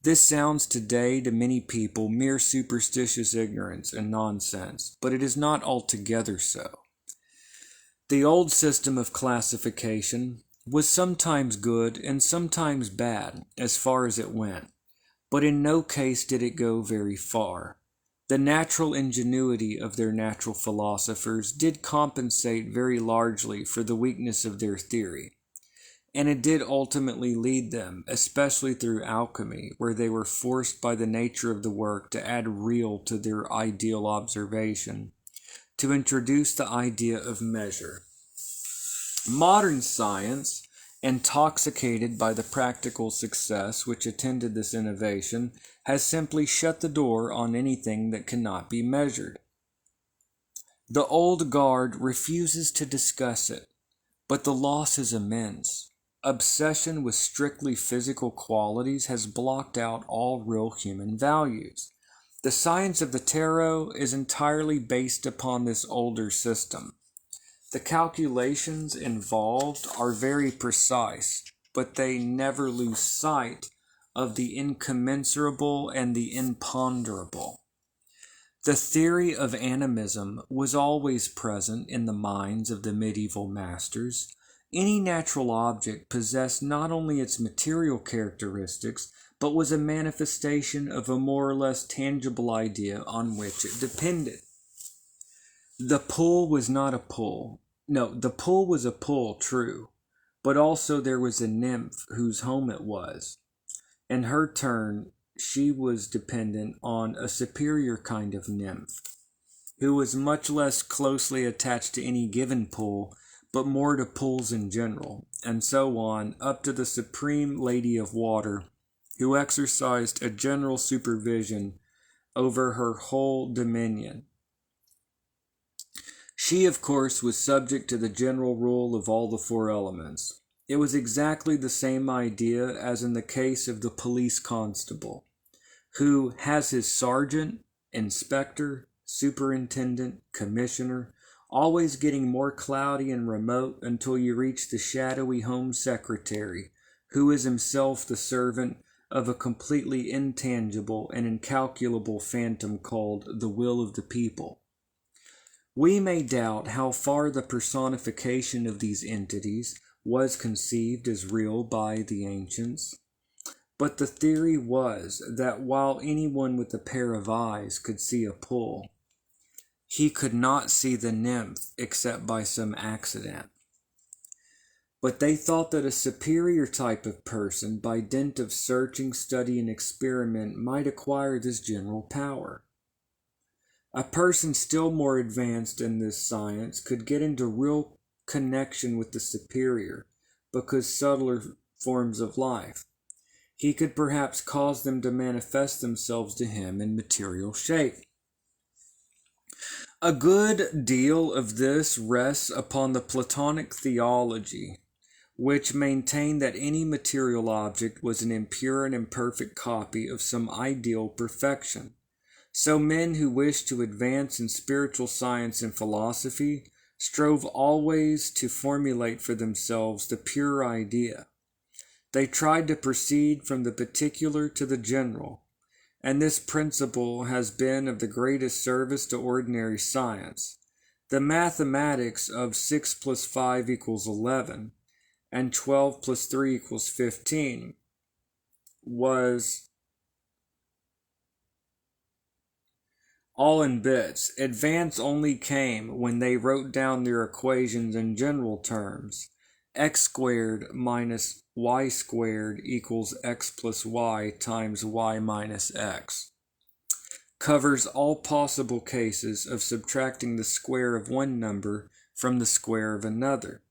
This sounds today to many people mere superstitious ignorance and nonsense, but it is not altogether so. The old system of classification was sometimes good and sometimes bad as far as it went, but in no case did it go very far. The natural ingenuity of their natural philosophers did compensate very largely for the weakness of their theory, and it did ultimately lead them, especially through alchemy, where they were forced by the nature of the work to add real to their ideal observation, to introduce the idea of measure. Modern science, intoxicated by the practical success which attended this innovation, has simply shut the door on anything that cannot be measured. The old guard refuses to discuss it, but the loss is immense. Obsession with strictly physical qualities has blocked out all real human values. The science of the tarot is entirely based upon this older system. The calculations involved are very precise, but they never lose sight of the incommensurable and the imponderable. The theory of animism was always present in the minds of the medieval masters. Any natural object possessed not only its material characteristics, but was a manifestation of a more or less tangible idea on which it depended. The pool was not a pool. No, the pool was a pool, true, but also there was a nymph whose home it was. In her turn, she was dependent on a superior kind of nymph, who was much less closely attached to any given pool, but more to pools in general, and so on, up to the supreme lady of water, who exercised a general supervision over her whole dominion. She, of course, was subject to the general rule of all the four elements. It was exactly the same idea as in the case of the police constable, who has his sergeant, inspector, superintendent, commissioner, always getting more cloudy and remote until you reach the shadowy home secretary, who is himself the servant of a completely intangible and incalculable phantom called the will of the people. We may doubt how far the personification of these entities was conceived as real by the ancients, but the theory was that while anyone with a pair of eyes could see a pool, he could not see the nymph except by some accident. But they thought that a superior type of person, by dint of searching, study, and experiment, might acquire this general power. A person still more advanced in this science could get into real connection with the superior, because subtler forms of life. He could perhaps cause them to manifest themselves to him in material shape. A good deal of this rests upon the Platonic theology, which maintained that any material object was an impure and imperfect copy of some ideal perfection. So men who wished to advance in spiritual science and philosophy strove always to formulate for themselves the pure idea. They tried to proceed from the particular to the general, and this principle has been of the greatest service to ordinary science. The mathematics of 6 plus 5 equals 11, and 12 plus 3 equals 15 was all in bits. Advance only came when they wrote down their equations in general terms. X squared minus y squared equals x plus y times y minus x. Covers all possible cases of subtracting the square of one number from the square of another.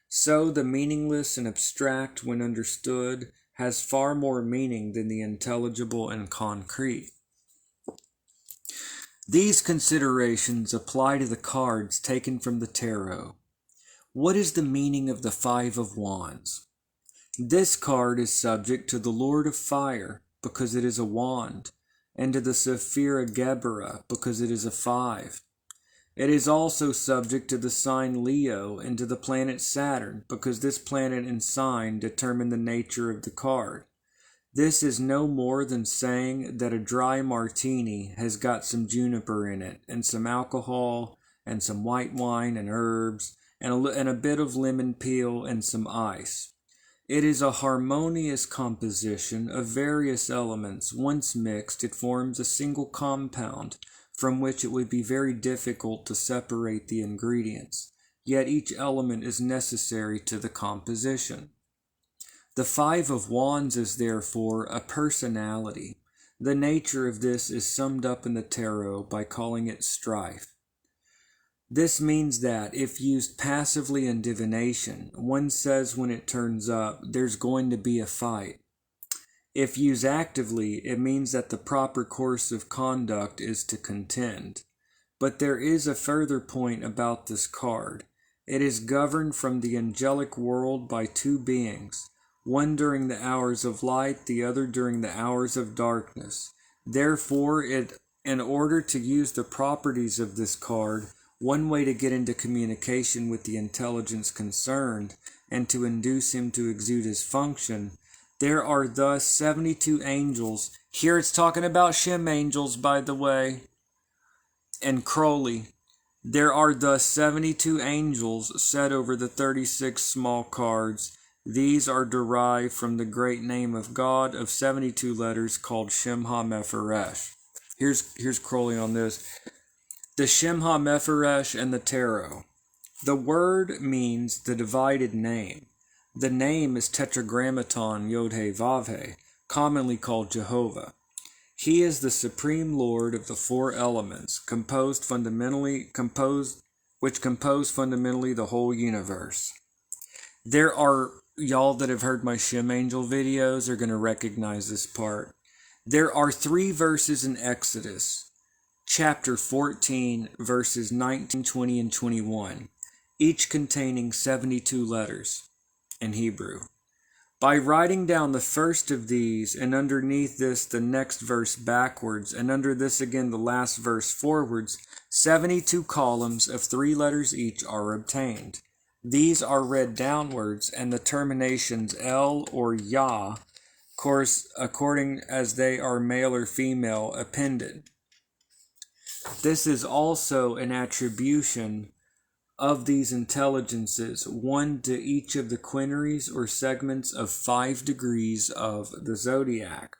So the meaningless and abstract, when understood, has far more meaning than the intelligible and concrete. These considerations apply to the cards taken from the tarot. What is the meaning of the Five of Wands? This card is subject to the Lord of Fire because it is a wand, and to the Sephira Gebera because it is a 5. It is also subject to the sign Leo and to the planet Saturn because this planet and sign determine the nature of the card. This is no more than saying that a dry martini has got some juniper in it, and some alcohol, and some white wine and herbs, and a bit of lemon peel and some ice. It is a harmonious composition of various elements. Once mixed, it forms a single compound from which it would be very difficult to separate the ingredients, yet each element is necessary to the composition. The Five of Wands is therefore a personality. The nature of this is summed up in the tarot by calling it strife. This means that, if used passively in divination, one says when it turns up, there's going to be a fight. If used actively, it means that the proper course of conduct is to contend. But there is a further point about this card. It is governed from the angelic world by two beings, one during the hours of light, the other during the hours of darkness. Therefore, in order to use the properties of this card, one way to get into communication with the intelligence concerned and to induce him to exude his function, there are thus 72 angels. Here it's talking about Shem angels, by the way, and Crowley. There are thus 72 angels set over the 36 small cards. These are derived from the great name of God of 72 letters called Shem HaMephoresh. Here's Crowley on this. The Shem HaMephoresh and the Tarot. The word means the divided name. The name is Tetragrammaton Yod-He Vav-He, commonly called Jehovah. He is the supreme Lord of the four elements, which compose fundamentally the whole universe. There are, y'all that have heard my Shem Angel videos are going to recognize this part. There are 3 verses in Exodus, chapter 14, verses 19, 20, and 21, each containing 72 letters in Hebrew. By writing down the first of these, and underneath this the next verse backwards, and under this again the last verse forwards, 72 columns of 3 letters each are obtained. These are read downwards, and the terminations L or Yah, course according as they are male or female, appended. This is also an attribution of these intelligences, one to each of the quinaries or segments of 5 degrees of the zodiac.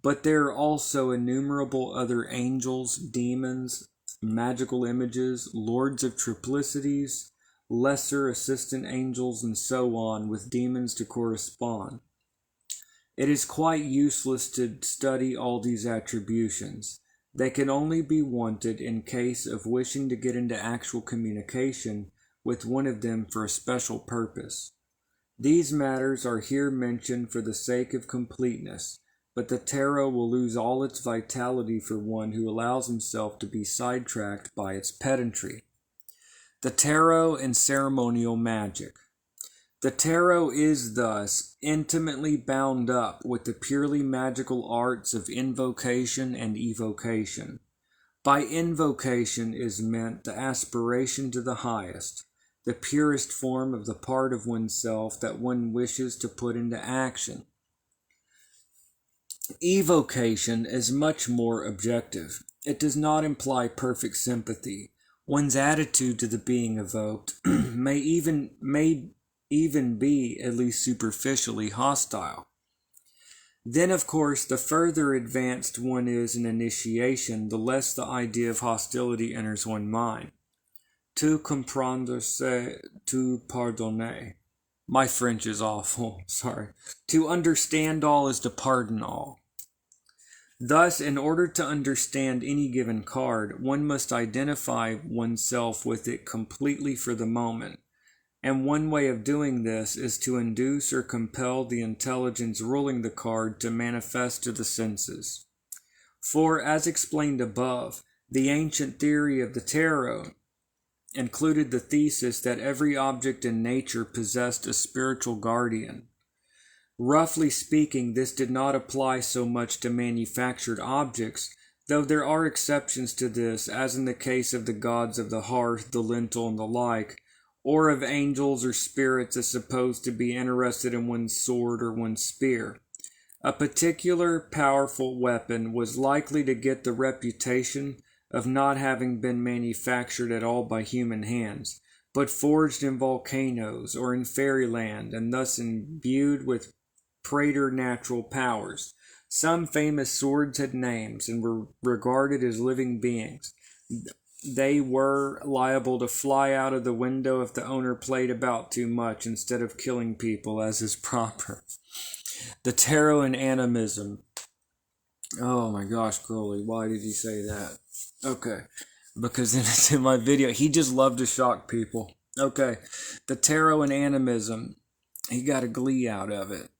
But there are also innumerable other angels, demons, magical images, lords of triplicities, lesser assistant angels, and so on, with demons to correspond. It is quite useless to study all these attributions. They can only be wanted in case of wishing to get into actual communication with one of them for a special purpose. These matters are here mentioned for the sake of completeness, but the tarot will lose all its vitality for one who allows himself to be sidetracked by its pedantry. The tarot and ceremonial magic. The tarot is thus intimately bound up with the purely magical arts of invocation and evocation. By invocation is meant the aspiration to the highest, the purest form of the part of oneself that one wishes to put into action. Evocation is much more objective. It does not imply perfect sympathy. One's attitude to the being evoked may even be, at least superficially, hostile. Then, of course, the further advanced one is in initiation, the less the idea of hostility enters one's mind. Tout comprendre, c'est tout pardonner. My French is awful, sorry. To understand all is to pardon all. Thus, in order to understand any given card, one must identify oneself with it completely for the moment. And one way of doing this is to induce or compel the intelligence ruling the card to manifest to the senses. For, as explained above, the ancient theory of the tarot included the thesis that every object in nature possessed a spiritual guardian. Roughly speaking, this did not apply so much to manufactured objects, though there are exceptions to this, as in the case of the gods of the hearth, the lintel, and the like, or of angels or spirits as supposed to be interested in one's sword or one's spear. A particular powerful weapon was likely to get the reputation of not having been manufactured at all by human hands, but forged in volcanoes or in fairyland, and thus imbued with preternatural powers. Some famous swords had names and were regarded as living beings. They were liable to fly out of the window if the owner played about too much instead of killing people as is proper. The tarot and animism. Oh my gosh, Crowley, why did you say that? Okay, because it's in my video. He just loved to shock people. Okay, the tarot and animism. He got a glee out of it.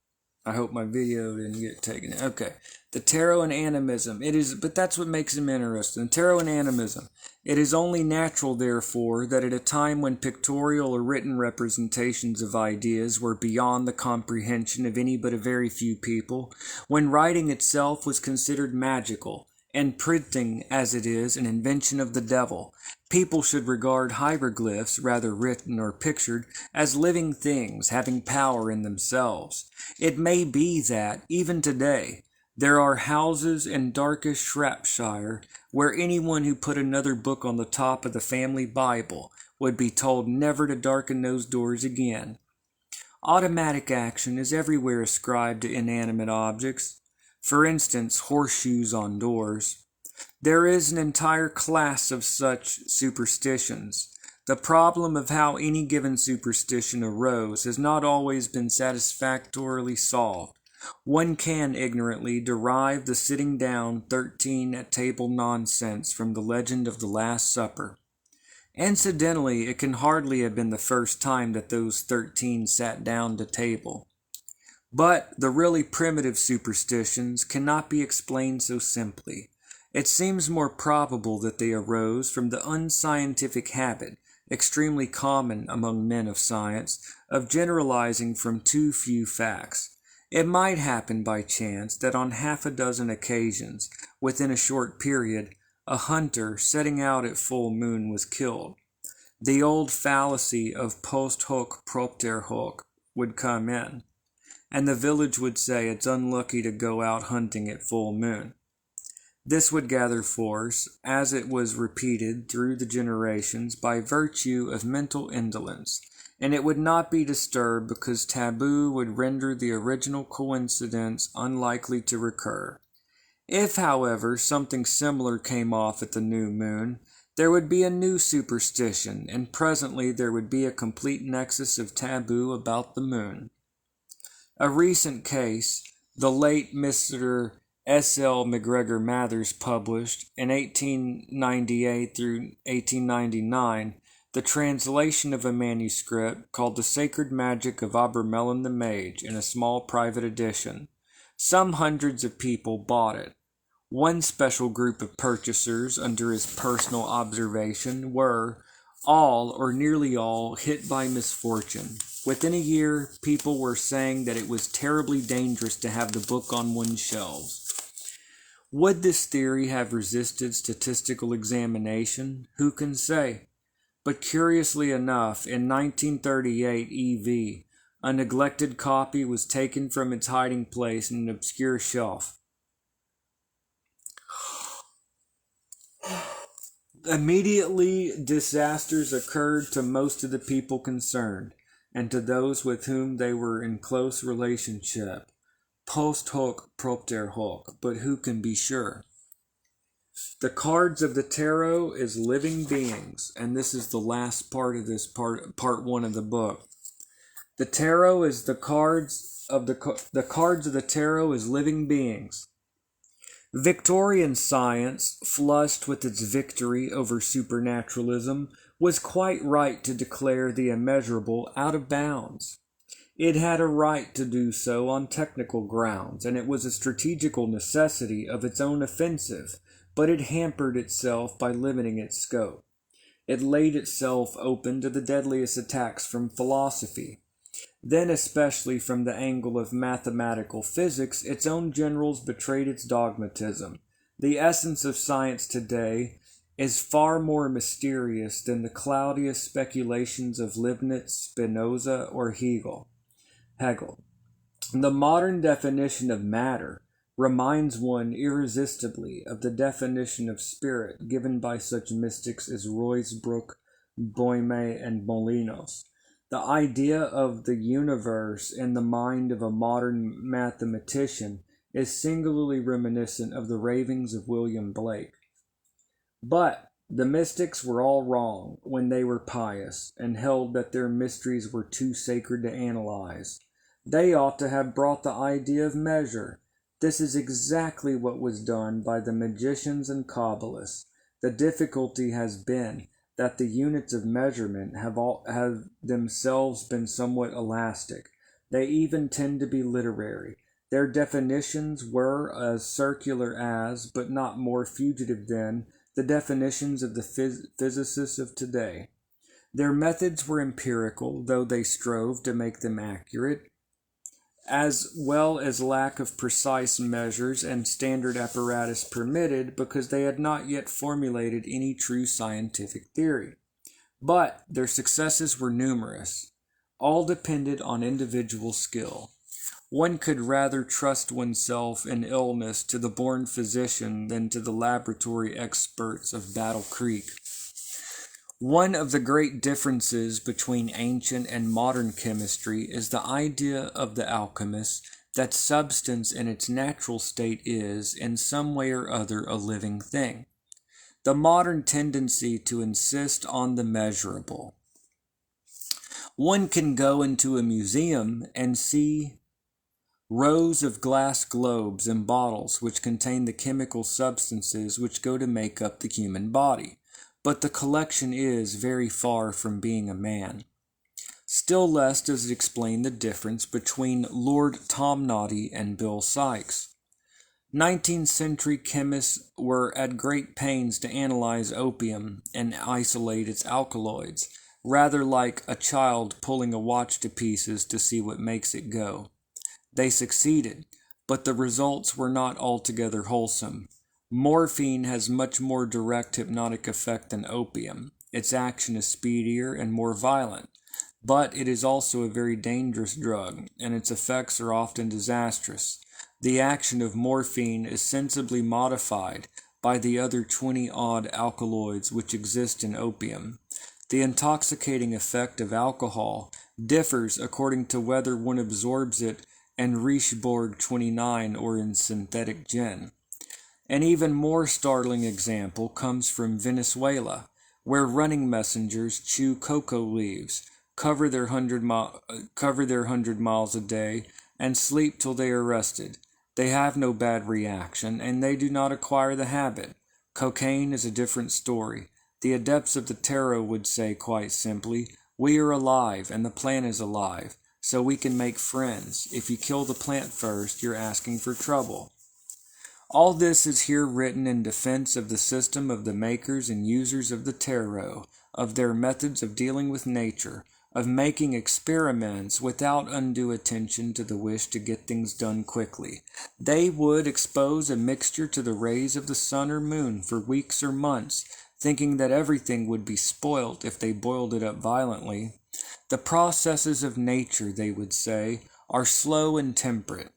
I hope my video didn't get taken. Okay. The tarot and animism. But that's what makes him interesting. Tarot and animism. It is only natural, therefore, that at a time when pictorial or written representations of ideas were beyond the comprehension of any but a very few people, when writing itself was considered magical, and printing, as it is, an invention of the devil, people should regard hieroglyphs, rather written or pictured, as living things having power in themselves. It may be that, even today, there are houses in darkest Shropshire where anyone who put another book on the top of the family Bible would be told never to darken those doors again. Automatic action is everywhere ascribed to inanimate objects. For instance, horseshoes on doors. There is an entire class of such superstitions. The problem of how any given superstition arose has not always been satisfactorily solved. One can ignorantly derive the sitting down 13 at table nonsense from the legend of the Last Supper. Incidentally, it can hardly have been the first time that those 13 sat down to table. But the really primitive superstitions cannot be explained so simply. It seems more probable that they arose from the unscientific habit, extremely common among men of science, of generalizing from too few facts. It might happen by chance that on half a dozen occasions, within a short period, a hunter setting out at full moon was killed. The old fallacy of post hoc propter hoc would come in, and the village would say it's unlucky to go out hunting at full moon. This would gather force, as it was repeated through the generations, by virtue of mental indolence, and it would not be disturbed because taboo would render the original coincidence unlikely to recur. If, however, something similar came off at the new moon, there would be a new superstition, and presently there would be a complete nexus of taboo about the moon. A recent case, the late Mr. S.L. McGregor Mathers published in 1898 through 1899, the translation of a manuscript called The Sacred Magic of Obermelin the Mage in a small private edition. Some hundreds of people bought it. One special group of purchasers under his personal observation were, all or nearly all, hit by misfortune. Within a year, people were saying that it was terribly dangerous to have the book on one's shelves. Would this theory have resisted statistical examination? Who can say? But curiously enough, in 1938 EV, a neglected copy was taken from its hiding place in an obscure shelf. Immediately, disasters occurred to most of the people concerned, and to those with whom they were in close relationship. Post hoc propter hoc, but who can be sure? The cards of the tarot is living beings, and this is the last part of this part one of the book. The tarot is the cards of the cards of the tarot is living beings. Victorian science, flushed with its victory over supernaturalism, was quite right to declare the immeasurable out of bounds. It had a right to do so on technical grounds, and it was a strategical necessity of its own offensive, but it hampered itself by limiting its scope. It laid itself open to the deadliest attacks from philosophy. Then, especially from the angle of mathematical physics, its own generals betrayed its dogmatism. The essence of science today is far more mysterious than the cloudiest speculations of Leibniz, Spinoza, or Hegel. The modern definition of matter reminds one irresistibly of the definition of spirit given by such mystics as Ruysbroeck, Boime, and Molinos. The idea of the universe in the mind of a modern mathematician is singularly reminiscent of the ravings of William Blake. But the mystics were all wrong when they were pious and held that their mysteries were too sacred to analyze. They ought to have brought the idea of measure. This is exactly what was done by the magicians and Kabbalists. The difficulty has been that the units of measurement have themselves been somewhat elastic. They even tend to be literary. Their definitions were as circular as, but not more fugitive than, the definitions of the physicists of today. Their methods were empirical, though they strove to make them accurate, as well as lack of precise measures and standard apparatus permitted, because they had not yet formulated any true scientific theory. But their successes were numerous. All depended on individual skill. One could rather trust oneself in illness to the born physician than to the laboratory experts of Battle Creek. One of the great differences between ancient and modern chemistry is the idea of the alchemist that substance in its natural state is, in some way or other, a living thing. The modern tendency to insist on the measurable. One can go into a museum and see rows of glass globes and bottles which contain the chemical substances which go to make up the human body. But the collection is very far from being a man. Still less does it explain the difference between Lord Tomnoddy and Bill Sykes. 19th century chemists were at great pains to analyze opium and isolate its alkaloids, rather like a child pulling a watch to pieces to see what makes it go. They succeeded, but the results were not altogether wholesome. Morphine has much more direct hypnotic effect than opium. Its action is speedier and more violent, but it is also a very dangerous drug, and its effects are often disastrous. The action of morphine is sensibly modified by the other 20-odd alkaloids which exist in opium. The intoxicating effect of alcohol differs according to whether one absorbs it in Richebourg 29 or in synthetic gin. An even more startling example comes from Venezuela, where running messengers chew cocoa leaves, cover their 100 miles a day, and sleep till they are rested. They have no bad reaction, and they do not acquire the habit. Cocaine is a different story. The adepts of the tarot would say quite simply, we are alive and the plant is alive, so we can make friends. If you kill the plant first, you're asking for trouble. All this is here written in defense of the system of the makers and users of the tarot, of their methods of dealing with nature, of making experiments without undue attention to the wish to get things done quickly. They would expose a mixture to the rays of the sun or moon for weeks or months, thinking that everything would be spoilt if they boiled it up violently. The processes of nature, they would say, are slow and temperate.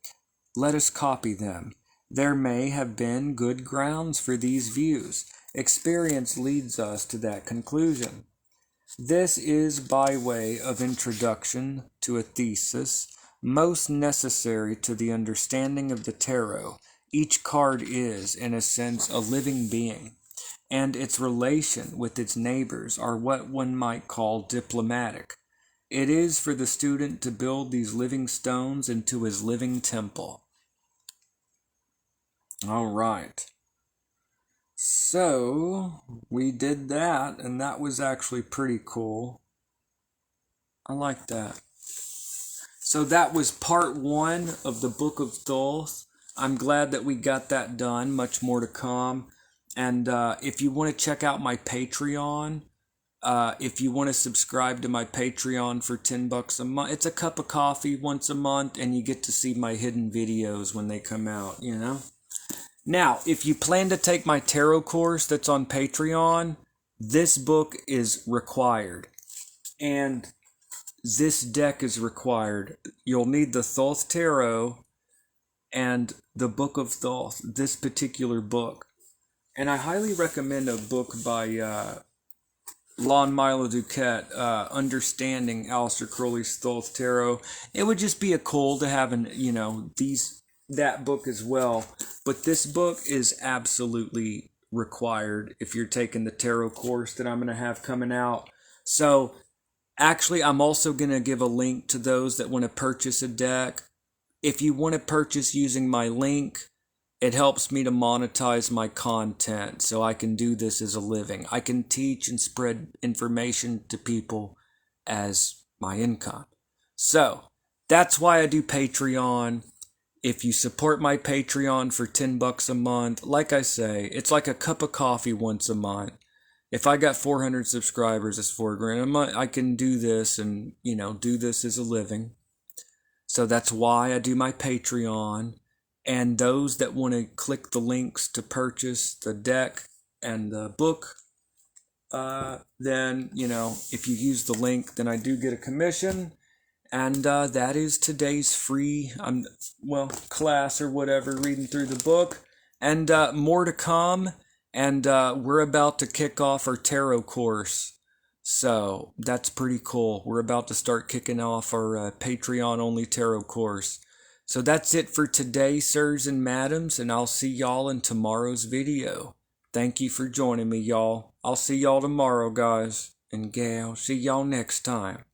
Let us copy them. There may have been good grounds for these views. Experience leads us to that conclusion. This is by way of introduction to a thesis most necessary to the understanding of the tarot. Each card is, in a sense, a living being, and its relation with its neighbors are what one might call diplomatic. It is for the student to build these living stones into his living temple. All right. So, we did that, and that was actually pretty cool. I like that. So that was part 1 of the Book of Thoth. I'm glad that we got that done. Much more to come. And if you want to check out my Patreon, if you want to subscribe to my Patreon for $10 a month, it's a cup of coffee once a month, and you get to see my hidden videos when they come out, you know? Now, if you plan to take my tarot course that's on Patreon, this book is required. And this deck is required. You'll need the Thoth Tarot and the Book of Thoth, this particular book. And I highly recommend a book by Lon Milo Duquette, Understanding Aleister Crowley's Thoth Tarot. It would just be a cool to have that book as well. But this book is absolutely required if you're taking the tarot course that I'm going to have coming out. So, actually, I'm also going to give a link to those that want to purchase a deck. If you want to purchase using my link, it helps me to monetize my content so I can do this as a living. I can teach and spread information to people as my income. So, that's why I do Patreon. If you support my Patreon for $10 a month, like I say, it's like a cup of coffee once a month. If I got 400 subscribers, it's $4,000 a month. I can do this and, do this as a living. So that's why I do my Patreon. And those that want to click the links to purchase the deck and the book, then, if you use the link, then I do get a commission. And that is today's free class or whatever, reading through the book. And more to come. And we're about to kick off our tarot course. So that's pretty cool. We're about to start kicking off our Patreon-only tarot course. So that's it for today, sirs and madams. And I'll see y'all in tomorrow's video. Thank you for joining me, y'all. I'll see y'all tomorrow, guys and gals. See y'all next time.